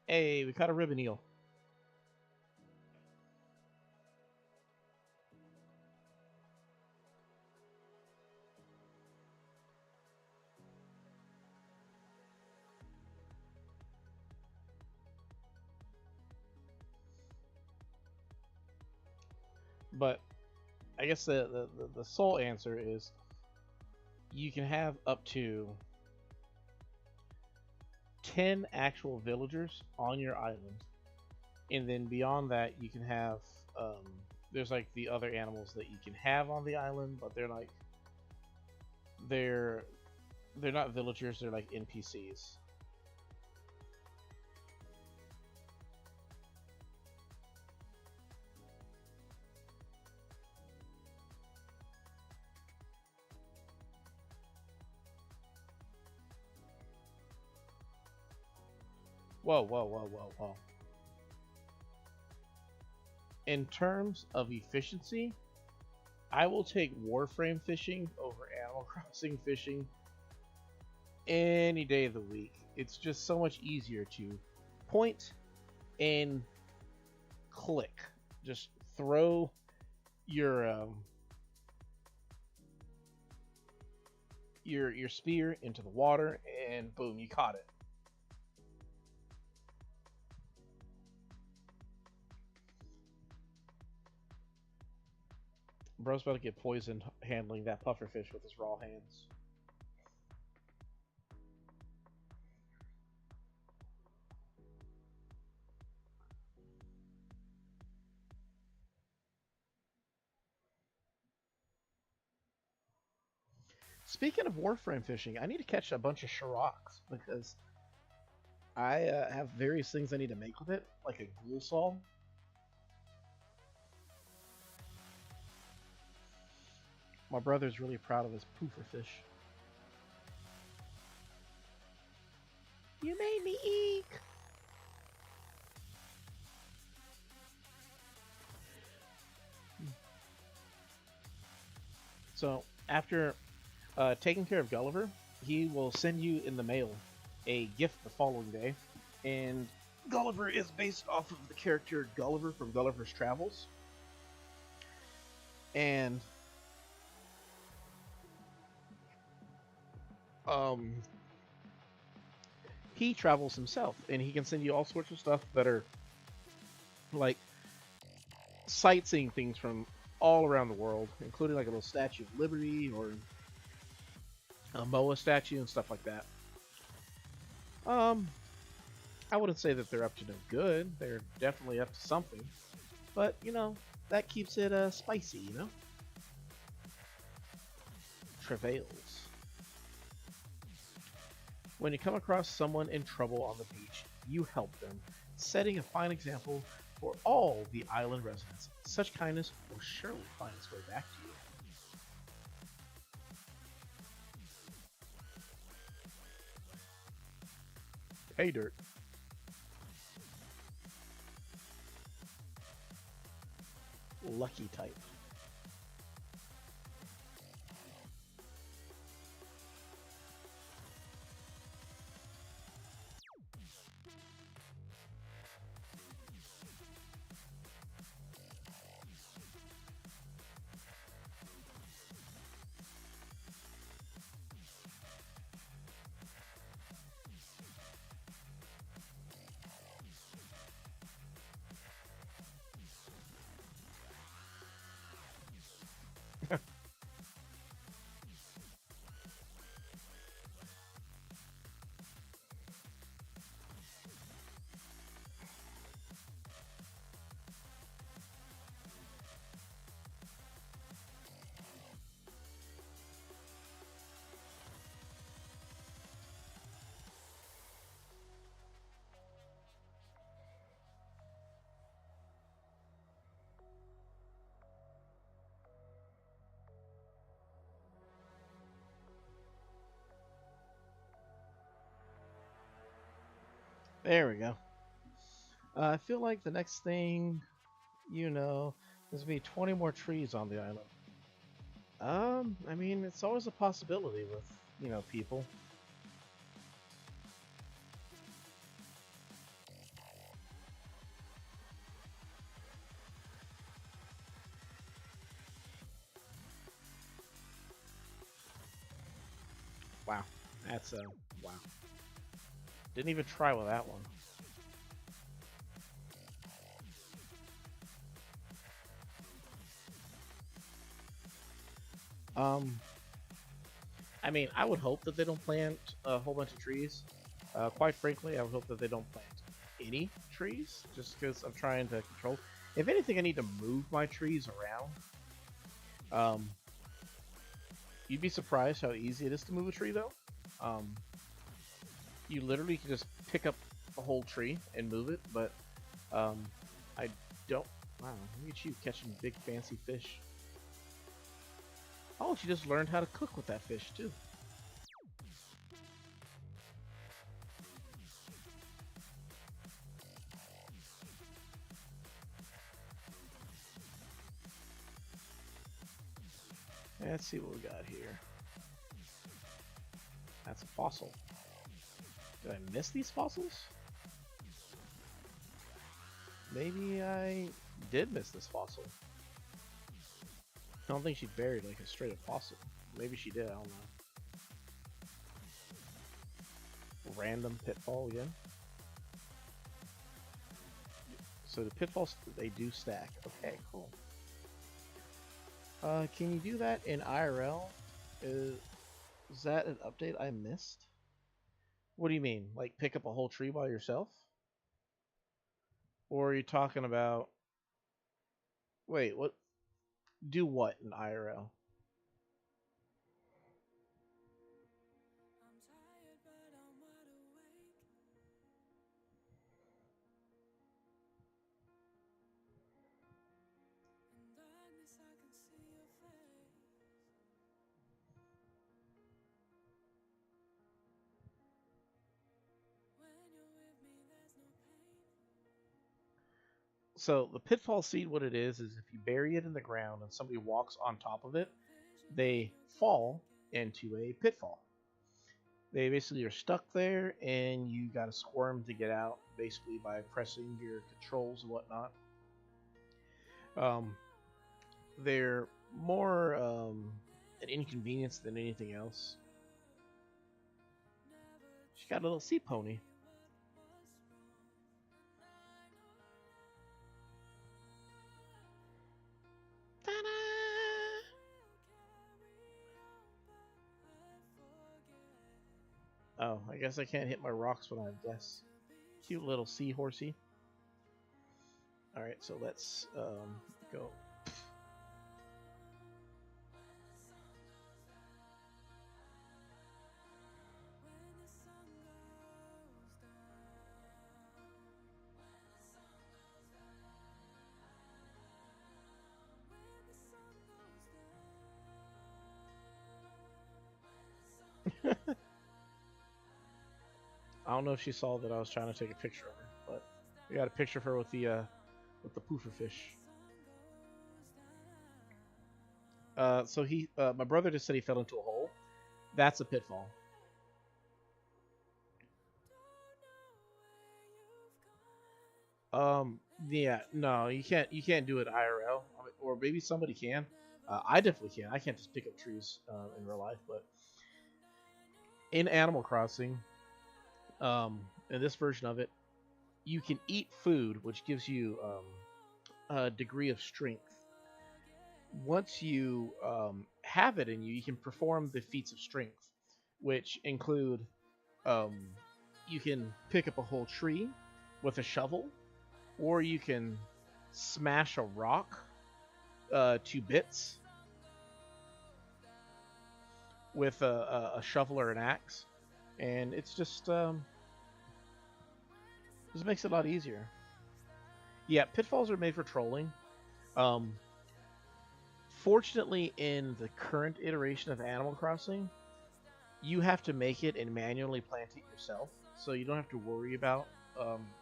S1: Hey, we caught a ribbon eel. But I guess the sole answer is you can have up to 10 actual villagers on your island, and then beyond that you can have there's like the other animals that you can have on the island, but they're they're not villagers, they're like NPCs. Whoa, whoa, whoa, whoa, whoa. In terms of efficiency, I will take Warframe fishing over Animal Crossing fishing any day of the week. It's just so much easier to point and click. Just throw your spear into the water and boom, you caught it. Bro's about to get poisoned handling that pufferfish with his raw hands. Speaking of Warframe fishing, I need to catch a bunch of Shiraks because I have various things I need to make with it, like a ghoul saw. My brother's really proud of his pufferfish. You made me eek! So, after taking care of Gulliver, he will send you in the mail a gift the following day. And Gulliver is based off of the character Gulliver from Gulliver's Travels. And he travels himself, and he can send you all sorts of stuff that are like sightseeing things from all around the world, including like a little Statue of Liberty or a Moa statue and stuff like that. I wouldn't say that they're up to no good. They're definitely up to something, but you know that keeps it spicy, you know. Travails. When you come across someone in trouble on the beach, you help them, setting a fine example for all the island residents. Such kindness will surely find its way back to you. Hey, Dirt. Lucky type. There we go. I feel like the next thing, you know, there's gonna be 20 more trees on the island. I mean, it's always a possibility with, people. Wow. That's wow. Didn't even try with that one. Um, I mean, I would hope that they don't plant a whole bunch of trees. Quite frankly, I would hope that they don't plant any trees, just because I'm trying to control. If anything, I need to move my trees around. Um, you'd be surprised how easy it is to move a tree, though. Um, you literally can just pick up a whole tree and move it, but um, I don't. Wow, look at you catching big fancy fish. Oh, she just learned how to cook with that fish too. Let's see what we got here. That's a fossil. Did I miss these fossils? Maybe I did miss this fossil. I don't think she buried like a straight up fossil. Maybe she did, I don't know. Random pitfall again. So the pitfalls, they do stack. Okay, cool. Can you do that in IRL? Is that an update I missed? What do you mean? Like pick up a whole tree by yourself? Or are you talking about... Wait, what? Do what in IRL? So the pitfall seed, what it is if you bury it in the ground and somebody walks on top of it, they fall into a pitfall. They basically are stuck there, and you gotta squirm to get out, basically by pressing your controls and whatnot. Um, they're more an inconvenience than anything else. She got a little sea pony. Ta-da! Oh, I guess I can't hit my rocks when I have guests. Cute little seahorsey. Alright, so let's go. I don't know if she saw that I was trying to take a picture of her, but we got a picture of her with the poofer fish. So my brother just said he fell into a hole. That's a pitfall. Yeah, no, you can't do it IRL, or maybe somebody can. I definitely can. I can't just pick up trees in real life, but in Animal Crossing, in this version of it, you can eat food, which gives you a degree of strength. Once you have it in you, you can perform the feats of strength, which include um, you can pick up a whole tree with a shovel, or you can smash a rock to bits with a shovel or an axe, and it's just makes it a lot easier. Yeah, pitfalls are made for trolling. Um, Fortunately, in the current iteration of Animal Crossing, you have to make it and manually plant it yourself, so you don't have to worry about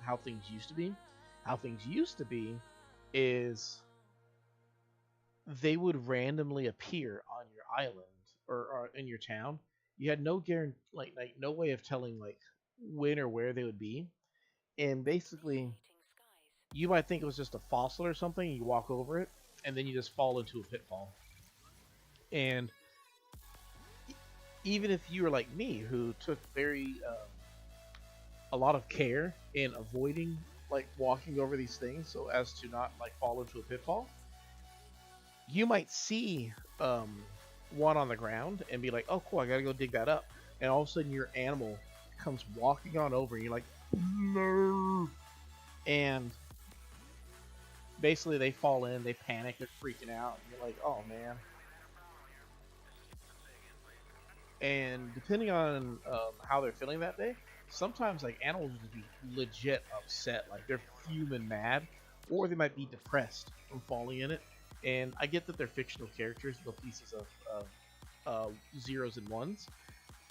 S1: how things used to be. How things used to be is they would randomly appear on your island or in your town. You had no guarantee, like no way of telling like when or where they would be, and basically you might think it was just a fossil or something. You walk over it, and then you just fall into a pitfall. And even if you were like me, who took very a lot of care in avoiding like walking over these things so as to not like fall into a pitfall, you might see one on the ground and be like, "Oh, cool! I gotta go dig that up." And all of a sudden, your animal comes walking on over, and you're like, "No!" And basically, they fall in, they panic, they're freaking out, and you're like, "Oh man!" And depending on how they're feeling that day, sometimes like animals will be legit upset, like they're fuming mad, or they might be depressed from falling in it. And I get that they're fictional characters, little pieces of zeros and ones,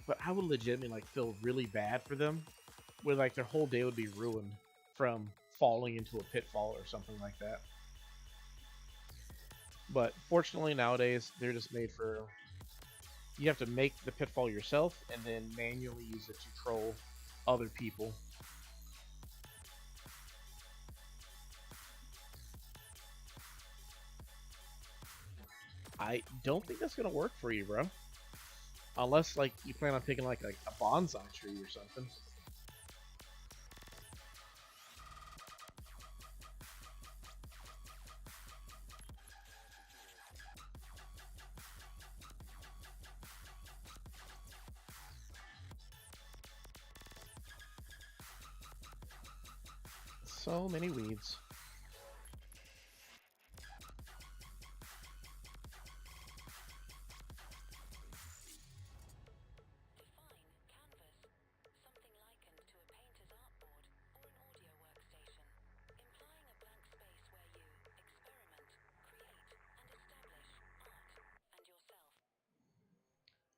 S1: but I would legitimately like feel really bad for them, where like their whole day would be ruined from falling into a pitfall or something like that. But fortunately nowadays they're just made for, you have to make the pitfall yourself and then manually use it to troll other people. I don't think that's gonna work for you, bro. Unless like you plan on picking like a bonsai tree or something. So many weeds.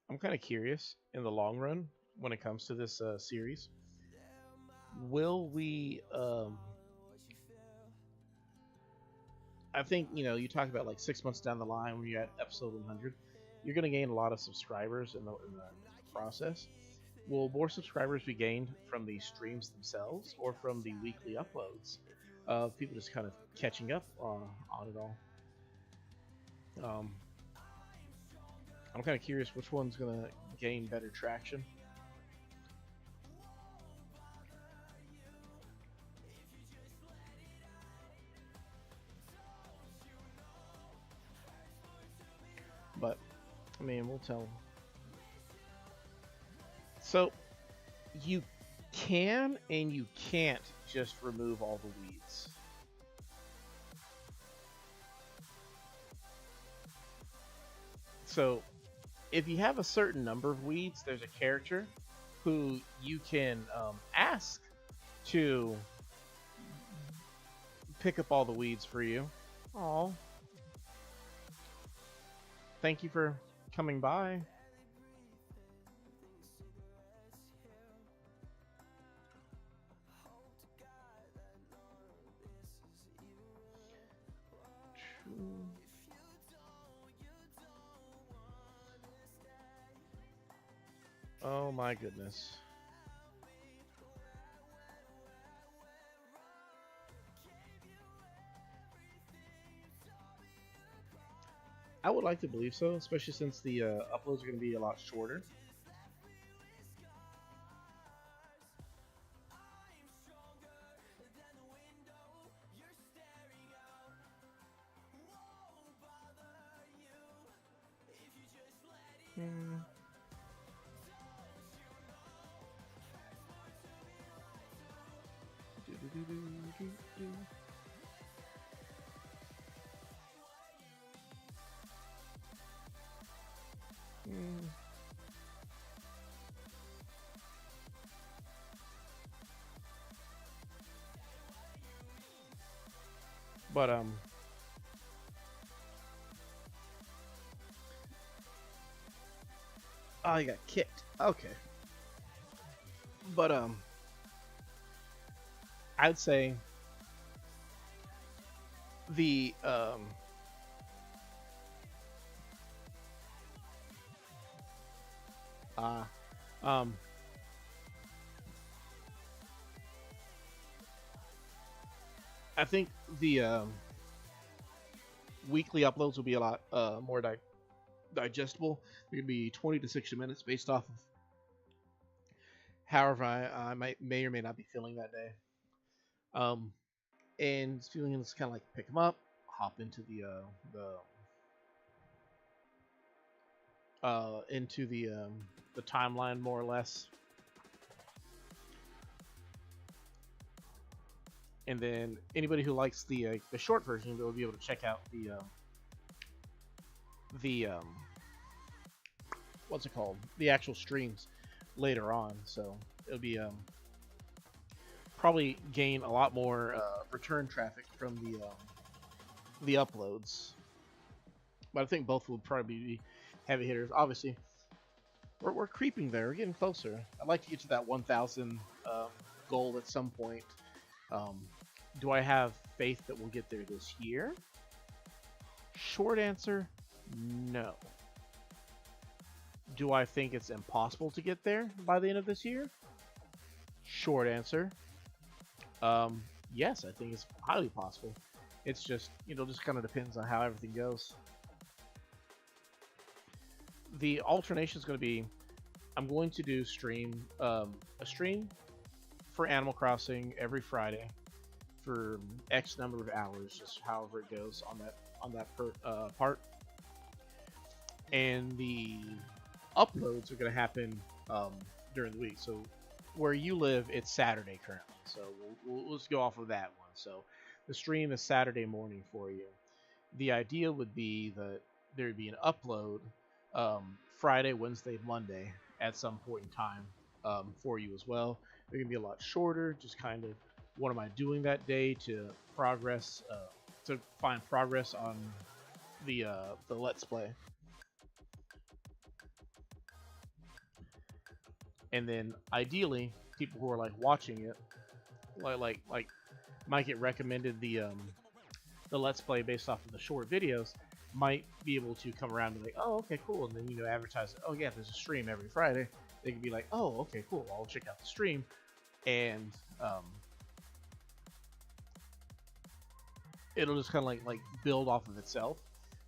S1: I'm kind of curious in the long run when it comes to this series. Will we? I think you talk about like 6 months down the line when you're at episode 100, you're going to gain a lot of subscribers in the process. Will more subscribers be gained from the streams themselves or from the weekly uploads of people just kind of catching up on it all? Um, I'm kind of curious which one's going to gain better traction. But, I mean, we'll tell. So, you can and you can't just remove all the weeds. So, if you have a certain number of weeds, there's a character who you can ask to pick up all the weeds for you. Oh, thank you for coming by. Oh my goodness. I would like to believe so, especially since the uploads are going to be a lot shorter. Hmm. Hmm. But oh, you got kicked. Okay. But I'd say the uh, um, I think the weekly uploads will be a lot more digestible. They're gonna be 20 to 60 minutes based off of however I may or may not be feeling that day. Um, and feeling is kind of like pick them up, hop into the timeline more or less, and then anybody who likes the short version will be able to check out the what's it called, the actual streams later on. So it'll be probably gain a lot more return traffic from the uploads. But I think both will probably be heavy hitters. Obviously, we're creeping there. We're getting closer. I'd like to get to that 1,000 goal at some point. Um, do I have faith that we'll get there this year? Short answer, no. Do I think it's impossible to get there by the end of this year? Short answer, yes, I think it's highly possible. It's just, just kind of depends on how everything goes. The alternation is going to be, I'm going to do a stream for Animal Crossing every Friday for X number of hours, just however it goes on that part. And the uploads are going to happen during the week. So where you live, it's Saturday currently. So we'll just go off of that one. So the stream is Saturday morning for you. The idea would be that there would be an upload Friday, Wednesday, Monday at some point in time for you as well. They're going to be a lot shorter, just kind of what am I doing that day to progress, to find progress on the Let's Play. And then ideally, people who are like watching it, like might get recommended the Let's Play based off of the short videos, might be able to come around and be like, oh, okay, cool, and then advertise it. Oh yeah, there's a stream every Friday. They can be like, oh, okay, cool, I'll check out the stream, and it'll just kind of like build off of itself.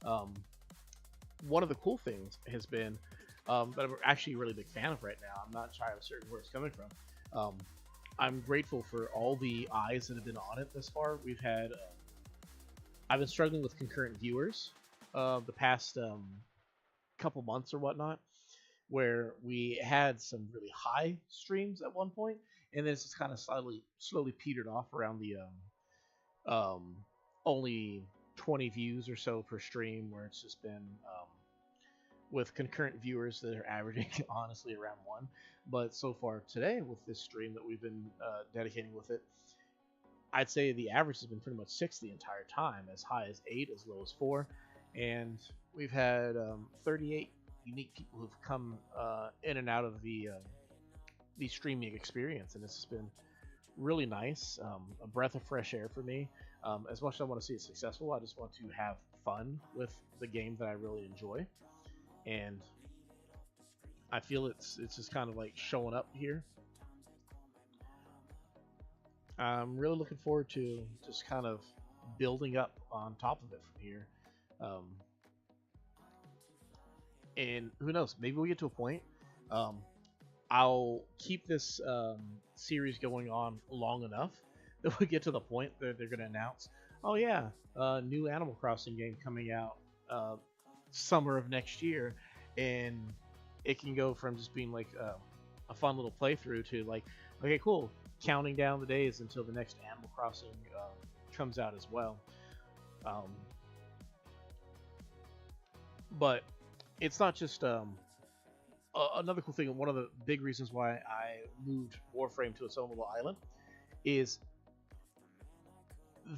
S1: One of the cool things has been that I'm actually a really big fan of right now. I'm not entirely certain where it's coming from. I'm grateful for all the eyes that have been on it thus far. We've had I've been struggling with concurrent viewers the past couple months or whatnot, where we had some really high streams at one point, and then it's just kind of slowly petered off around the only 20 views or so per stream, where it's just been with concurrent viewers that are averaging honestly around one. But so far today, with this stream that we've been dedicating with it, I'd say the average has been pretty much 6 the entire time, as high as 8, as low as 4, and we've had 38 unique people who've come in and out of the streaming experience, and this has been really nice, a breath of fresh air for me. As much as I want to see it successful, I just want to have fun with the game that I really enjoy, and I feel it's just kind of like showing up here. I'm really looking forward to just kind of building up on top of it from here. And who knows, maybe we get to a point. I'll keep this series going on long enough that we get to the point that they're going to announce, oh yeah, new Animal Crossing game coming out summer of next year, and it can go from just being like a fun little playthrough to like, okay, cool, counting down the days until the next Animal Crossing comes out as well. But it's not just another cool thing. One of the big reasons why I moved Warframe to its own little island is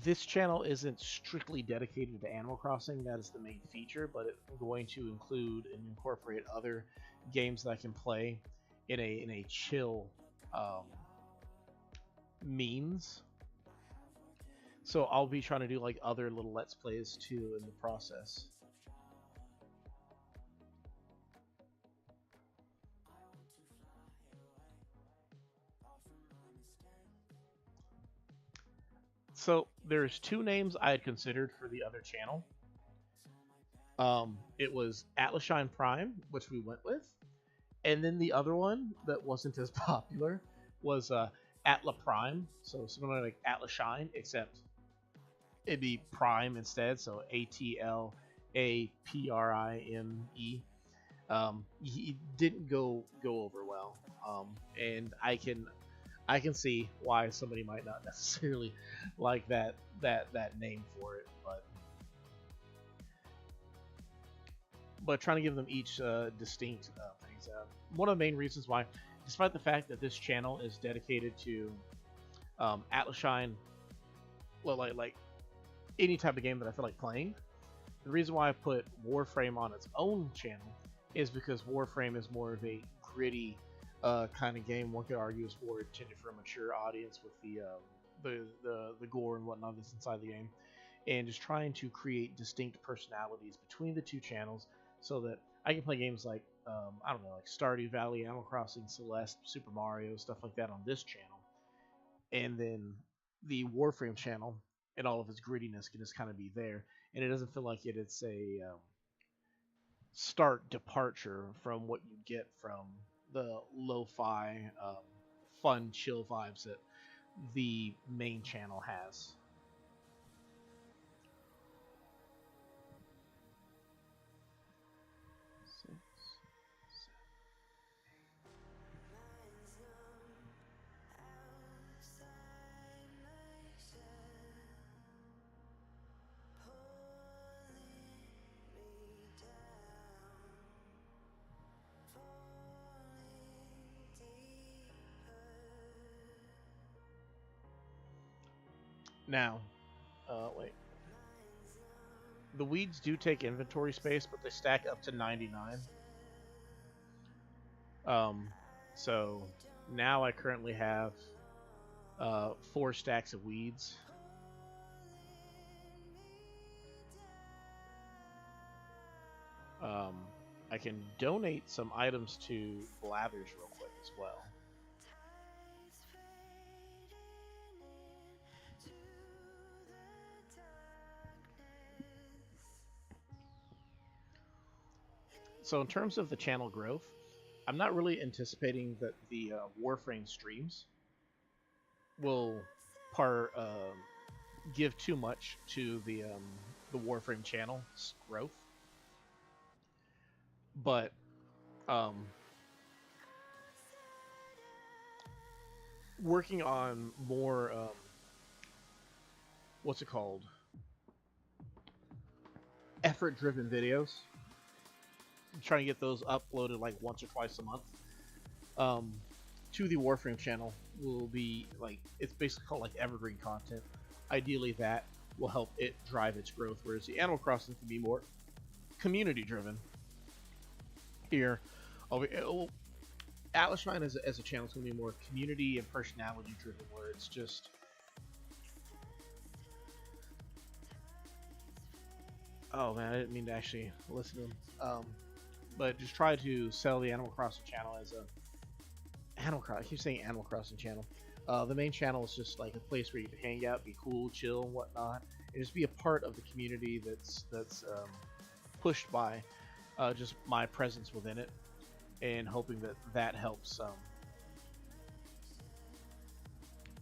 S1: this channel isn't strictly dedicated to Animal Crossing. That is the main feature, but it's going to include and incorporate other games that I can play in a chill means. So I'll be trying to do like other little Let's Plays too in the process. So there's two names I had considered for the other channel. It was Atlashine Prime, which we went with, and then the other one that wasn't as popular was Atla Prime. So similar like Atlashine, except it'd be Prime instead. So ATLAPRIME. He didn't go over well, and I can see why somebody might not necessarily like that name for it, but trying to give them each distinct things. One of the main reasons why, despite the fact that this channel is dedicated to Atlashine, well, like any type of game that I feel like playing, the reason why I put Warframe on its own channel is because Warframe is more of a gritty kind of game. One could argue is more intended for a mature audience with the gore and whatnot that's inside the game, and just trying to create distinct personalities between the two channels so that I can play games like I don't know, like Stardew Valley, Animal Crossing, Celeste, Super Mario, stuff like that on this channel, and then the Warframe channel and all of its grittiness can just kind of be there, and it doesn't feel like it's a stark departure from what you get from the lo-fi, fun, chill vibes that the main channel has. Now, wait. The weeds do take inventory space, but they stack up to 99. So now I currently have 4 stacks of weeds. I can donate some items to Blathers real quick as well. So in terms of the channel growth, I'm not really anticipating that the Warframe streams will give too much to the Warframe channel's growth, but working on more what's it called, effort-driven videos, trying to get those uploaded like once or twice a month to the Warframe channel will be like, it's basically called like evergreen content. Ideally that will help it drive its growth, whereas the Animal Crossing can be more community driven. Here Atlashine as a channel is going to be more community and personality driven, where it's just oh man, I didn't mean to actually listen to them. But just try to sell the Animal Crossing channel as a I keep saying Animal Crossing channel. The main channel is just like a place where you can hang out, be cool, chill, and whatnot, and just be a part of the community that's pushed by just my presence within it, and hoping that helps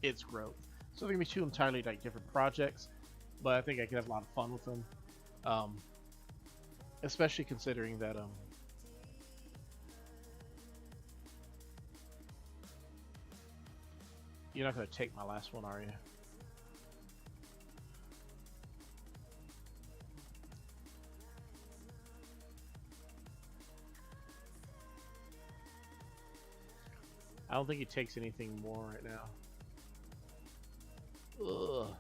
S1: its growth. So they're gonna be 2 entirely like different projects, but I think I could have a lot of fun with them, especially considering that you're not going to take my last one, are you? I don't think he takes anything more right now. Ugh.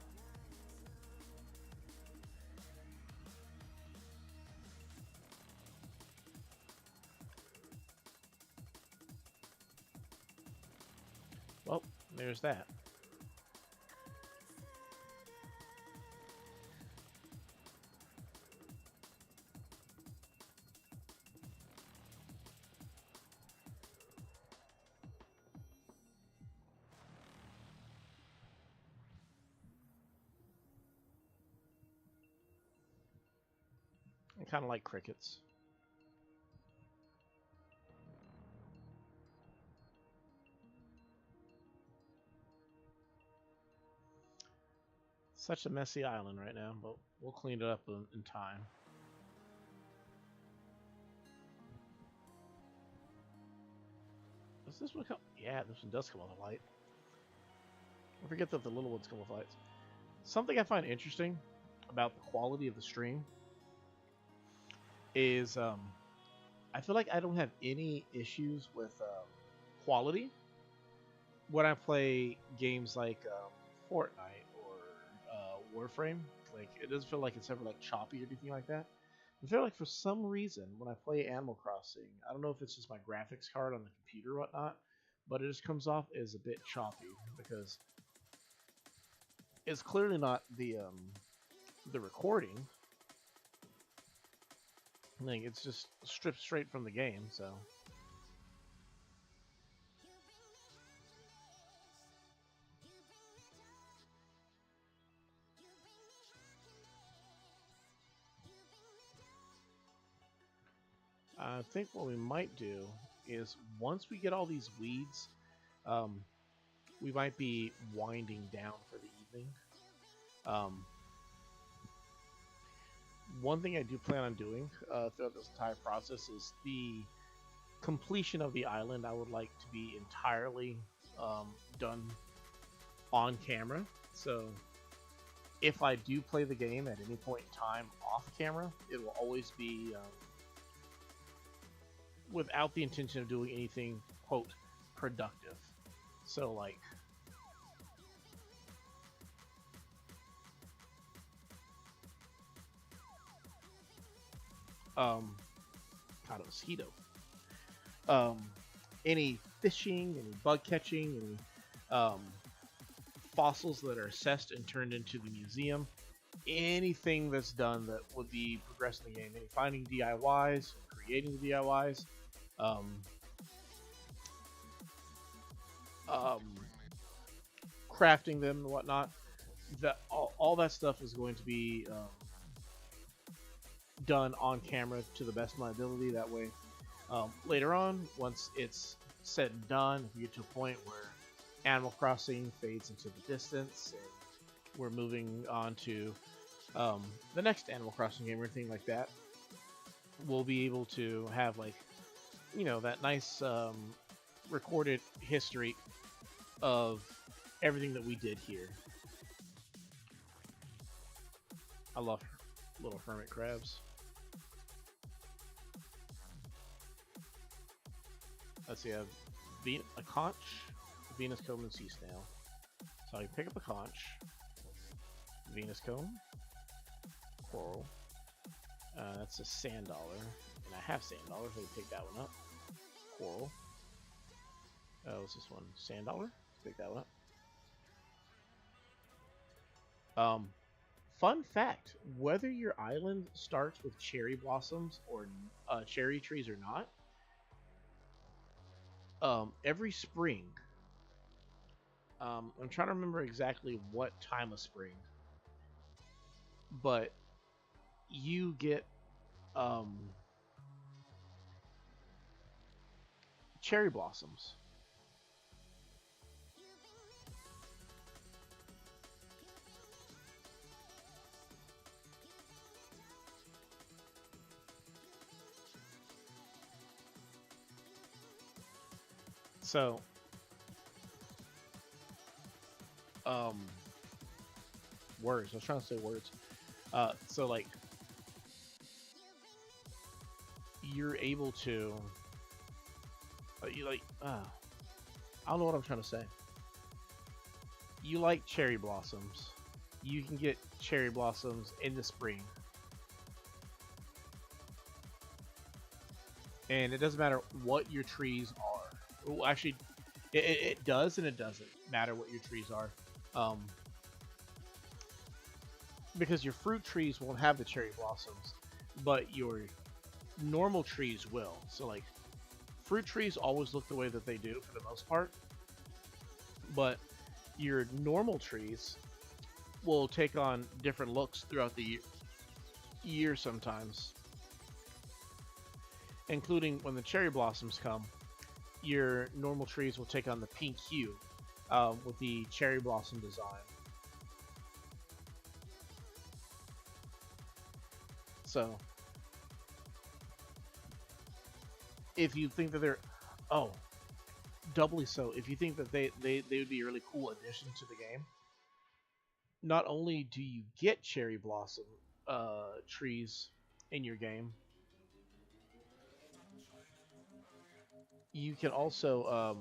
S1: Well, there's that. kind of like crickets. Such a messy island right now, but we'll clean it up in time. Does this one come? Yeah, this one does come with a light. I forget that the little ones come with lights. Something I find interesting about the quality of the stream is I feel like I don't have any issues with quality when I play games like Fortnite or Warframe. Like, it doesn't feel like it's ever like choppy or anything like that. I feel like for some reason when I play Animal Crossing, I don't know if it's just my graphics card on the computer or whatnot, but it just comes off as a bit choppy because it's clearly not the recording. Like, it's just stripped straight from the game, so. I think what we might do is once we get all these weeds, we might be winding down for the evening. One thing I do plan on doing throughout this entire process is the completion of the island. I would like to be entirely done on camera. So if I do play the game at any point in time off camera, it will always be without the intention of doing anything, quote, productive. So, like, caught a mosquito. Any fishing, any bug catching, any fossils that are assessed and turned into the museum, anything that's done that would be progressing the game, any finding DIYs, creating the DIYs, crafting them and whatnot. That all that stuff is going to be done on camera to the best of my ability. That way, later on, once it's said and done, if we get to a point where Animal Crossing fades into the distance, and we're moving on to the next Animal Crossing game or anything like that, we'll be able to have, like, you know, that nice recorded history of everything that we did here. I love little hermit crabs. Let's see, I have a conch, Venus comb, and sea snail. So I can pick up a conch, Venus comb, coral. That's a sand dollar, and I have sand dollars, so I can pick that one up. Coral. What's this one? Sand dollar. Pick that one up. Fun fact: whether your island starts with cherry blossoms or cherry trees or not, every spring, I'm trying to remember exactly what time of spring, but you get cherry blossoms. So, words. I was trying to say words. So, like, you're able to, I don't know what I'm trying to say. You like cherry blossoms. You can get cherry blossoms in the spring. And it doesn't matter what your trees are. Well, actually, it does and it doesn't matter what your trees are. Because your fruit trees won't have the cherry blossoms, but your normal trees will. So, like, fruit trees always look the way that they do for the most part, but your normal trees will take on different looks throughout the year sometimes. including when the cherry blossoms come, your normal trees will take on the pink hue with the cherry blossom design. So, if you think that they're, oh, doubly so, if you think that they would be a really cool addition to the game, not only do you get cherry blossom trees in your game, you can also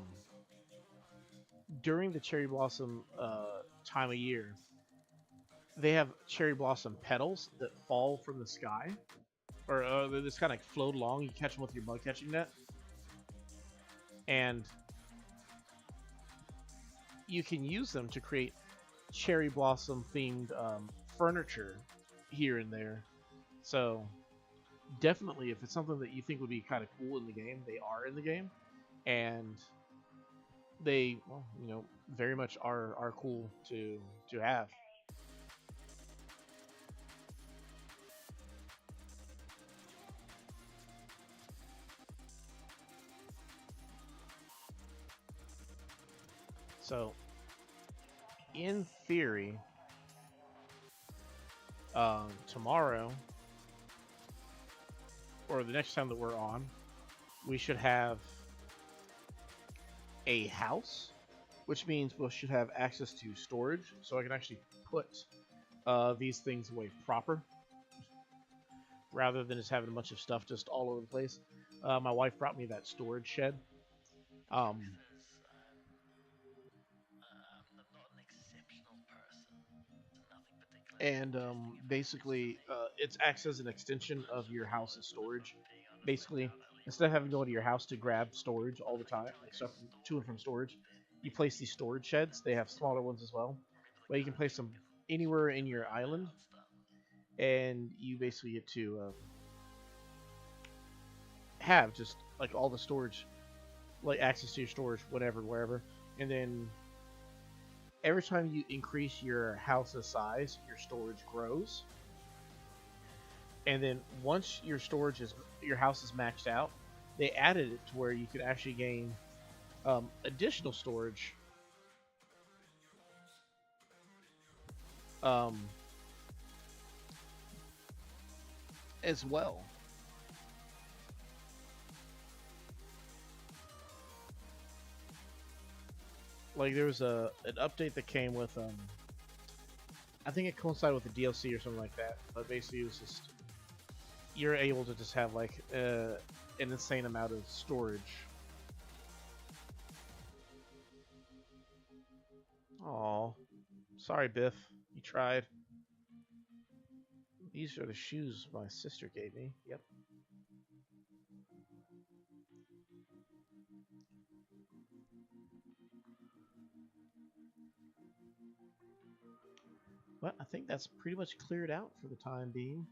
S1: during the cherry blossom time of year, they have cherry blossom petals that fall from the sky, or they just kind of float along. You catch them with your bug catching net, and you can use them to create cherry blossom themed furniture here and there. So definitely, if it's something that you think would be kind of cool in the game, they are in the game, and they, well, very much are cool to have. So in theory, tomorrow or the next time that we're on, we should have a house, which means we should have access to storage, so I can actually put these things away proper, rather than just having a bunch of stuff just all over the place. My wife brought me that storage shed. Um, and basically, it acts as an extension of your house's storage. Basically, instead of having to go to your house to grab storage all the time, like stuff to and from storage, you place these storage sheds. They have smaller ones as well, but you can place them anywhere in your island, and you basically get to have just like all the storage, like access to your storage, whatever, wherever, and then every time you increase your house's size, your storage grows. And then once your house is maxed out, they added it to where you could actually gain additional storage um, as well. Like there was an update that came with I think it coincided with the DLC or something like that. But basically, it was just you're able to just have like an insane amount of storage. Oh, sorry, Biff. You tried. These are the shoes my sister gave me. Yep. But I think that's pretty much cleared out for the time being.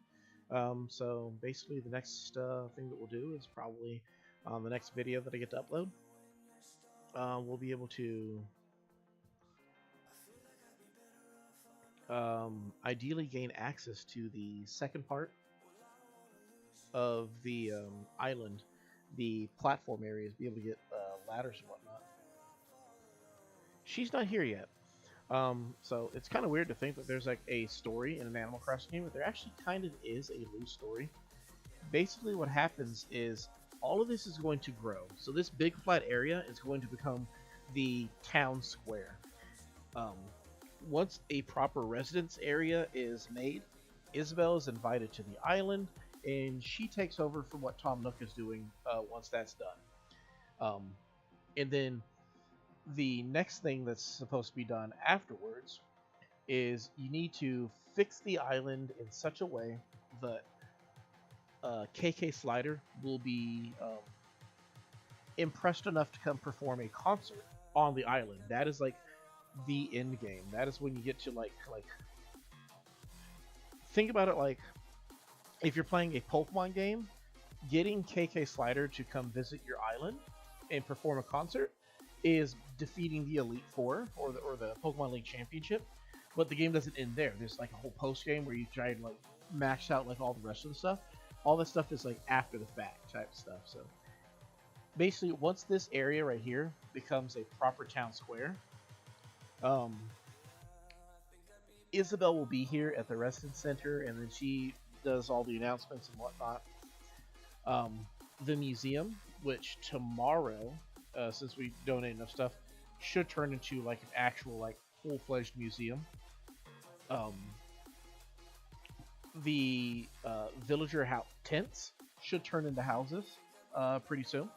S1: So basically, the next thing that we'll do is probably on the next video that I get to upload. We'll be able to ideally gain access to the second part of the island, the platform areas, be able to get ladders and whatnot. She's not here yet. So it's kind of weird to think that there's like a story in an Animal Crossing game, but there actually kind of is a loose story. Basically, what happens is all of this is going to grow. So this big flat area is going to become the town square. Once a proper residence area is made, Isabelle is invited to the island, and she takes over from what Tom Nook is doing once that's done. And then the next thing that's supposed to be done afterwards is you need to fix the island in such a way that KK Slider will be impressed enough to come perform a concert on the island. That is like the end game. That is when you get to like think about it like if you're playing a Pokemon game, getting KK Slider to come visit your island and perform a concert is defeating the Elite Four or the Pokemon League Championship. But the game doesn't end there. There's like a whole post game where you try to like max out like all the rest of the stuff. All that stuff is like after the fact type stuff. So basically, once this area right here becomes a proper town square, um, Isabel will be here at the residence center, and then she does all the announcements and whatnot. The museum, which tomorrow, since we donate enough stuff, should turn into like an actual like full-fledged museum. Um, the villager house tents should turn into houses pretty soon,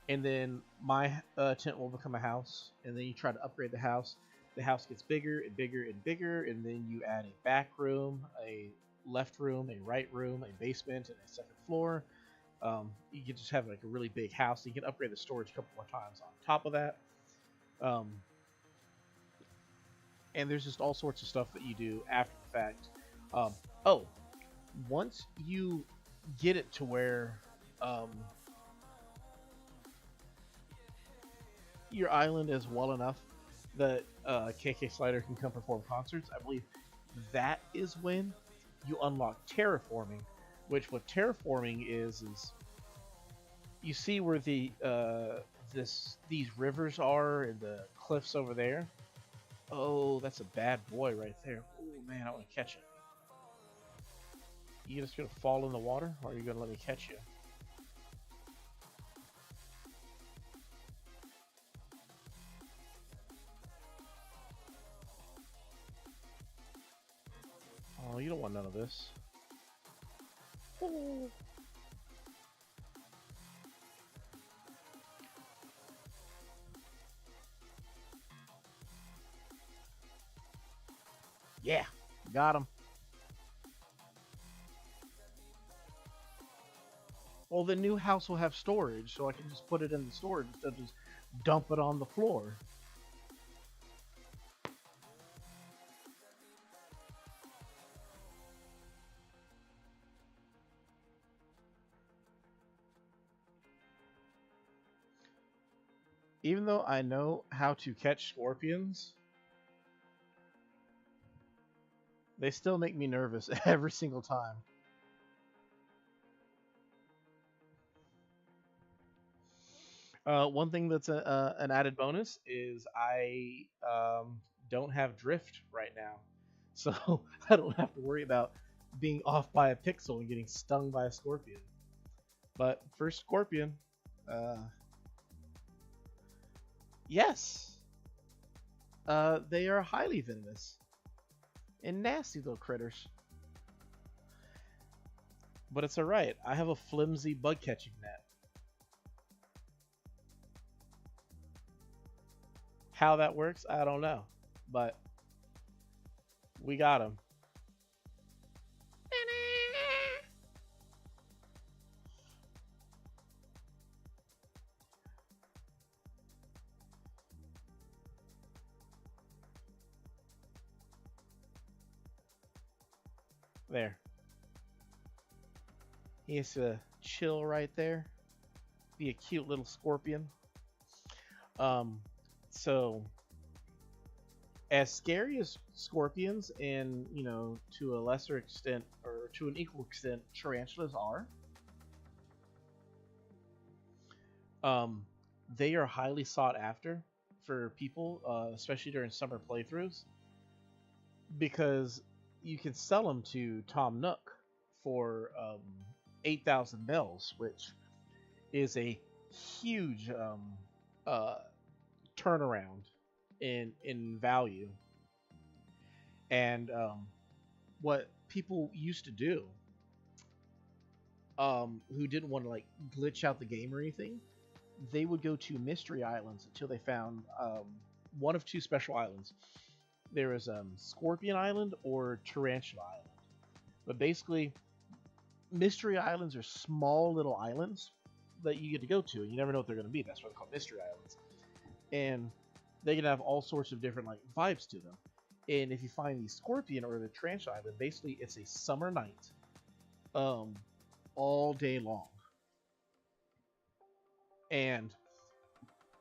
S1: and then my tent will become a house. And then you try to upgrade the house. The house gets bigger and bigger and bigger, and then you add a back room, a left room, a right room, a basement, and a second floor. You can just have like a really big house. You can upgrade the storage a couple more times on top of that. And there's just all sorts of stuff that you do after the fact. Oh, once you get it to where your island is well enough that KK Slider can come perform concerts, I believe that is when you unlock terraforming. Which what terraforming is you see where the these rivers are and the cliffs over there. Oh, that's a bad boy right there. Oh man, I want to catch it. You just gonna fall in the water, or are you gonna let me catch you? Oh, you don't want none of this. Oh. Yeah, got him. Well, the new house will have storage, so I can just put it in the storage instead of just dump it on the floor. Even though I know how to catch scorpions, they still make me nervous every single time. One thing that's an added bonus is I don't have drift right now, so I don't have to worry about being off by a pixel and getting stung by a scorpion. But for scorpion, yes, they are highly venomous and nasty little critters. But it's alright, I have a flimsy bug catching net. How that works, I don't know. But we got him. There. He has to chill right there. Be a cute little scorpion. So as scary as scorpions and, you know, to a lesser extent or to an equal extent tarantulas are, they are highly sought after for people, especially during summer playthroughs, because you can sell them to Tom Nook for 8,000 bells, which is a huge turnaround in value. And what people used to do, who didn't want to like glitch out the game or anything, they would go to mystery islands until they found one of two special islands. There is Scorpion Island or Tarantula Island. But basically, mystery islands are small little islands that you get to go to, and you never know what they're going to be. That's why they're called mystery islands. And they can have all sorts of different like vibes to them. And if you find the Scorpion or the Tarantula Island, basically it's a summer night, all day long. And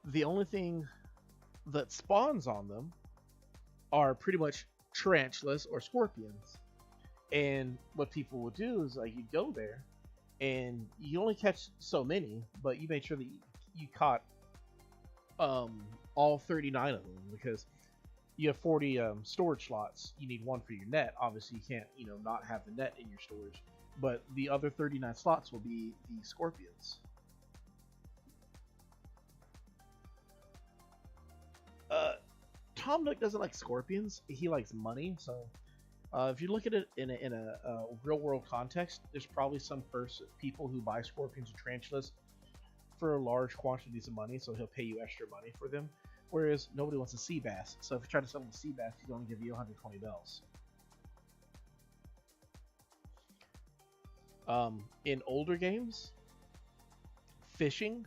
S1: the only thing that spawns on them are pretty much tarantulas or scorpions. And what people will do is like you go there and you only catch so many, but you make sure that you caught all 39 of them, because you have 40 storage slots. You need one for your net. Obviously, you can't not have the net in your storage, but the other 39 slots will be the scorpions. Tom Nook doesn't like scorpions. He likes money. So if you look at it in a real world context, there's probably some people who buy scorpions or tarantulas for large quantities of money, so he'll pay you extra money for them. Whereas nobody wants a sea bass, so if you try to sell him a sea bass, he's going to give you 120 bells. In older games, fishing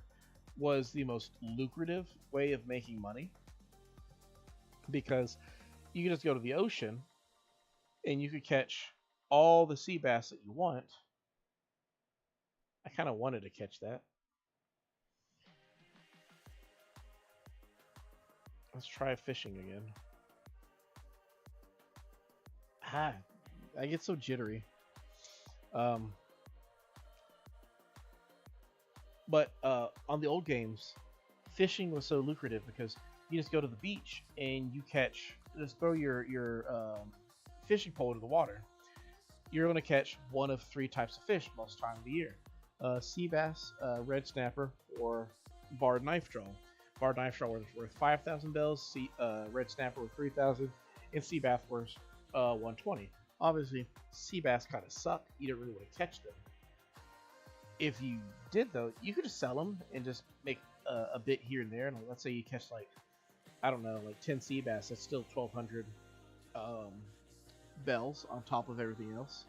S1: was the most lucrative way of making money, because you can just go to the ocean and you could catch all the sea bass that you want. I kind of wanted to catch that. Let's try fishing again. Ah, I get so jittery. But on the old games, fishing was so lucrative because you just go to the beach and you just throw your fishing pole into the water. You're going to catch one of 3 types of fish most time of the year: sea bass, red snapper, or barred knife trawl. Barred knife trawl worth 5,000 bells, red snapper worth 3,000, and sea bass worth 120. Obviously, sea bass kind of suck. You don't really want to catch them. If you did, though, you could just sell them and just make a bit here and there. And let's say you catch like 10 sea bass. That's still 1,200 bells on top of everything else.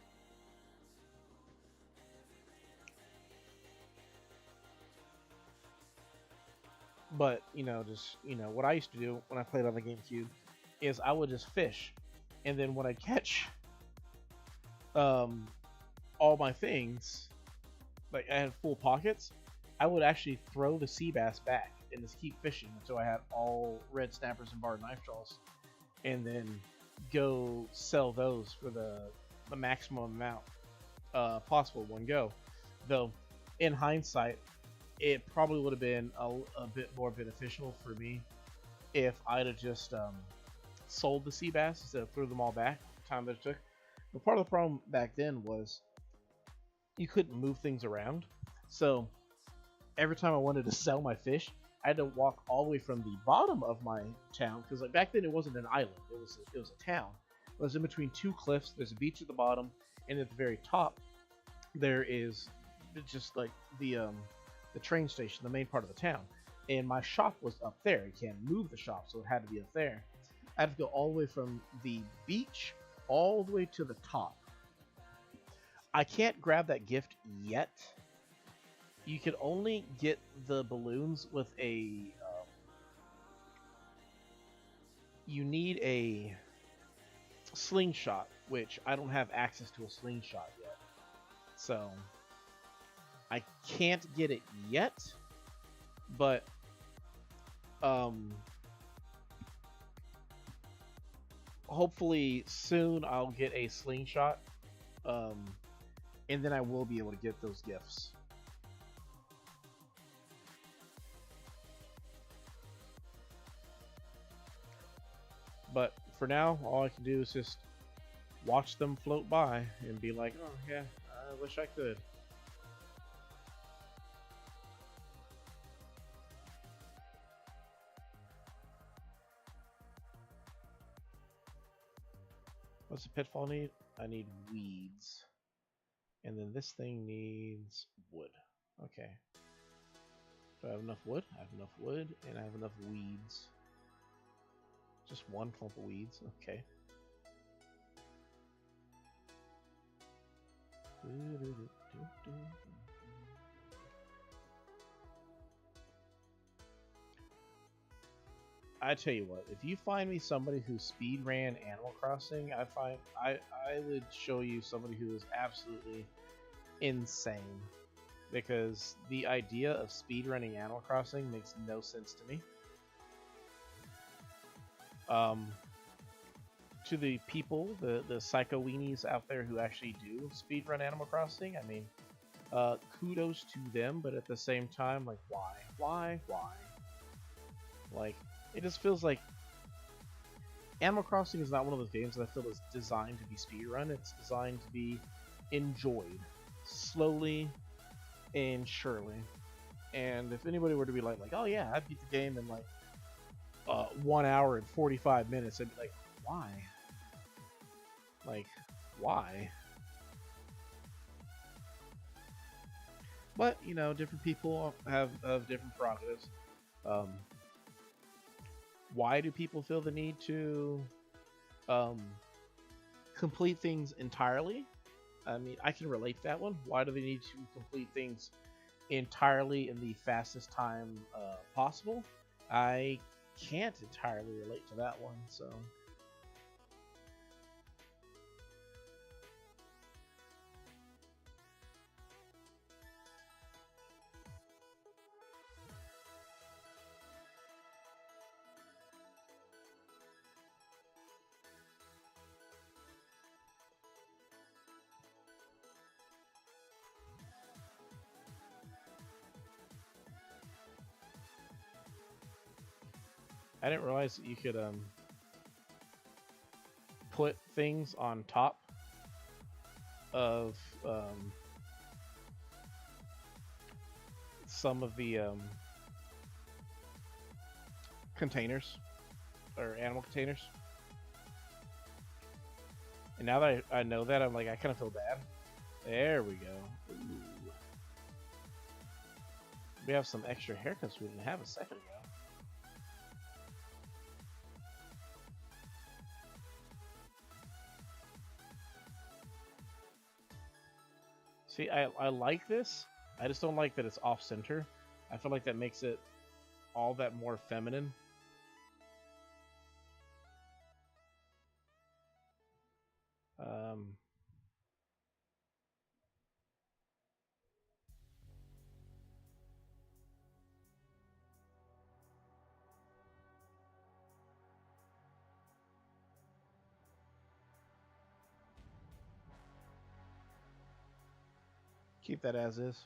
S1: But what I used to do when I played on the GameCube is I would just fish, and then when I catch all my things, like I had full pockets, I would actually throw the sea bass back and just keep fishing until I had all red snappers and barred knife jaws, and then go sell those for the maximum amount possible one go. Though, in hindsight, it probably would have been a bit more beneficial for me if I'd have just sold the sea bass instead of threw them all back the time that it took. But part of the problem back then was you couldn't move things around. So every time I wanted to sell my fish, I had to walk all the way from the bottom of my town, because like back then it wasn't an island, it was a town. It was in between 2 cliffs. There's a beach at the bottom, and at the very top there is just like the train station, the main part of the town. And my shop was up there. You can't move the shop, so it had to be up there. I had to go all the way from the beach all the way to the top. I can't grab that gift yet. You can only get the balloons with a... you need a slingshot, which I don't have access to a slingshot yet. So I can't get it yet, but hopefully soon I'll get a slingshot, and then I will be able to get those gifts. But for now, all I can do is just watch them float by and be like, oh yeah, I wish I could. What's the pitfall need? I need weeds. And then this thing needs wood. Okay. Do I have enough wood? I have enough wood, and I have enough weeds. Just one clump of weeds. Okay. I tell you what, if you find me somebody who speed ran Animal Crossing, I would show you somebody who is absolutely insane, because the idea of speed running Animal Crossing makes no sense to me. to the people, the psycho weenies out there who actually do speedrun Animal Crossing, I mean, kudos to them, but at the same time, like, why? Like, it just feels like Animal Crossing is not one of those games that I feel is designed to be speedrun. It's designed to be enjoyed slowly and surely. And if anybody were to be like, oh yeah, I beat the game in like 1 hour and 45 minutes, I'd be like, why? Like, why? But you know, different people have different prerogatives. Um, why do people feel the need to um, complete things entirely? I mean, I can relate to that one. Why do they need to complete things entirely in the fastest time possible? I can't entirely relate to that one, so. I didn't realize that you could put things on top of some of the containers or animal containers. And now that I know that, I'm like, I kind of feel bad. There we go. Ooh. We have some extra haircuts we didn't have a second ago. See, I like this. I just don't like that it's off-center. I feel like that makes it all that more feminine. Um, keep that as is.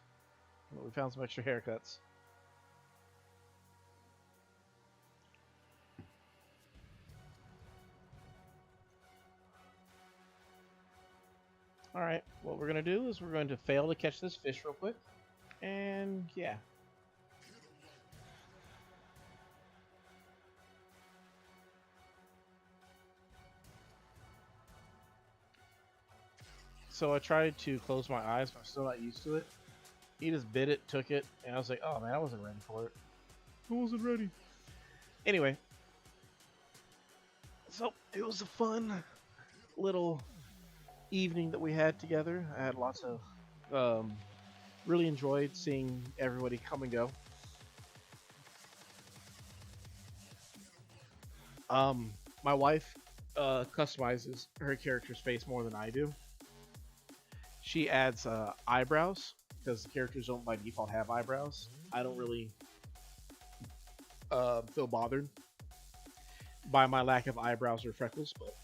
S1: But we found some extra haircuts. Alright, what we're going to do is we're going to fail to catch this fish real quick. And yeah. So I tried to close my eyes, but I'm still not used to it. He just bit it, took it, and I was like, oh man, I wasn't ready for it.
S2: I wasn't ready.
S1: Anyway. So it was a fun little evening that we had together. I had lots of really enjoyed seeing everybody come and go. My wife customizes her character's face more than I do. She adds eyebrows because the characters don't by default have eyebrows. I don't really feel bothered by my lack of eyebrows or freckles, but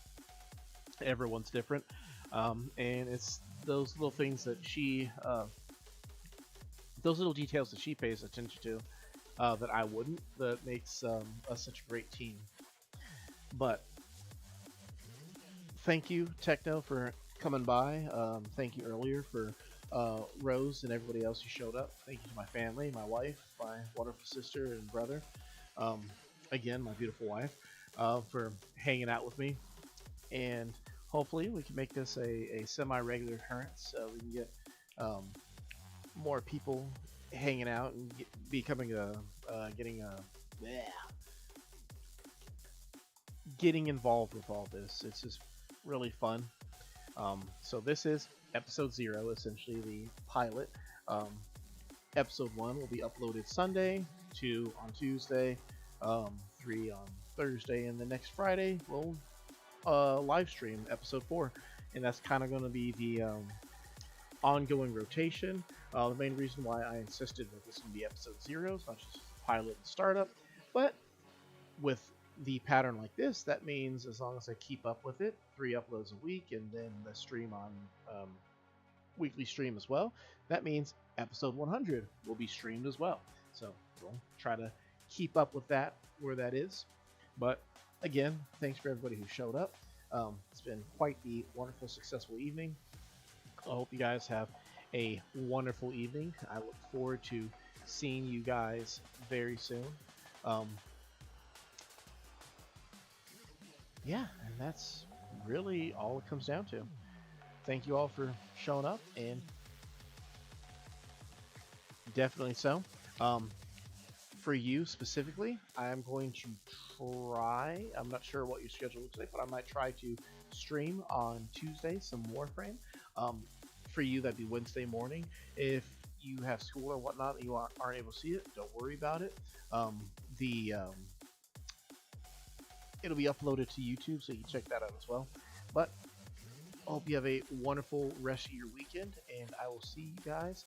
S1: everyone's different. And it's those little things that she, those little details that she pays attention to that I wouldn't, that makes us such a great team. But thank you, Techno, for coming by. Thank you earlier for Rose and everybody else who showed up. Thank you to my family, my wife, my wonderful sister and brother. Again, my beautiful wife, for hanging out with me. And hopefully we can make this a semi-regular occurrence so we can get more people hanging out and getting involved with all this. It's just really fun. So this is episode 0, essentially the pilot. Episode 1 will be uploaded Sunday, 2 on Tuesday, 3 on Thursday, and the next Friday we'll live stream episode 4, and that's kind of going to be the ongoing rotation. The main reason why I insisted that this would be episode 0 is not just pilot and startup, but with the pattern like this, that means as long as I keep up with it, 3 uploads a week, and then the stream on weekly stream as well, that means episode 100 will be streamed as well. So we'll try to keep up with that where that is. But again, thanks for everybody who showed up. It's been quite the wonderful, successful evening. I hope you guys have a wonderful evening. I look forward to seeing you guys very soon. Yeah, and that's really all it comes down to. Thank you all for showing up, and definitely so. For you specifically, I am going to try. I'm not sure what your schedule looks like, but I might try to stream on Tuesday some Warframe. For you, that'd be Wednesday morning. If you have school or whatnot and you aren't able to see it, don't worry about it. It'll be uploaded to YouTube, so you can check that out as well. But I hope you have a wonderful rest of your weekend, and I will see you guys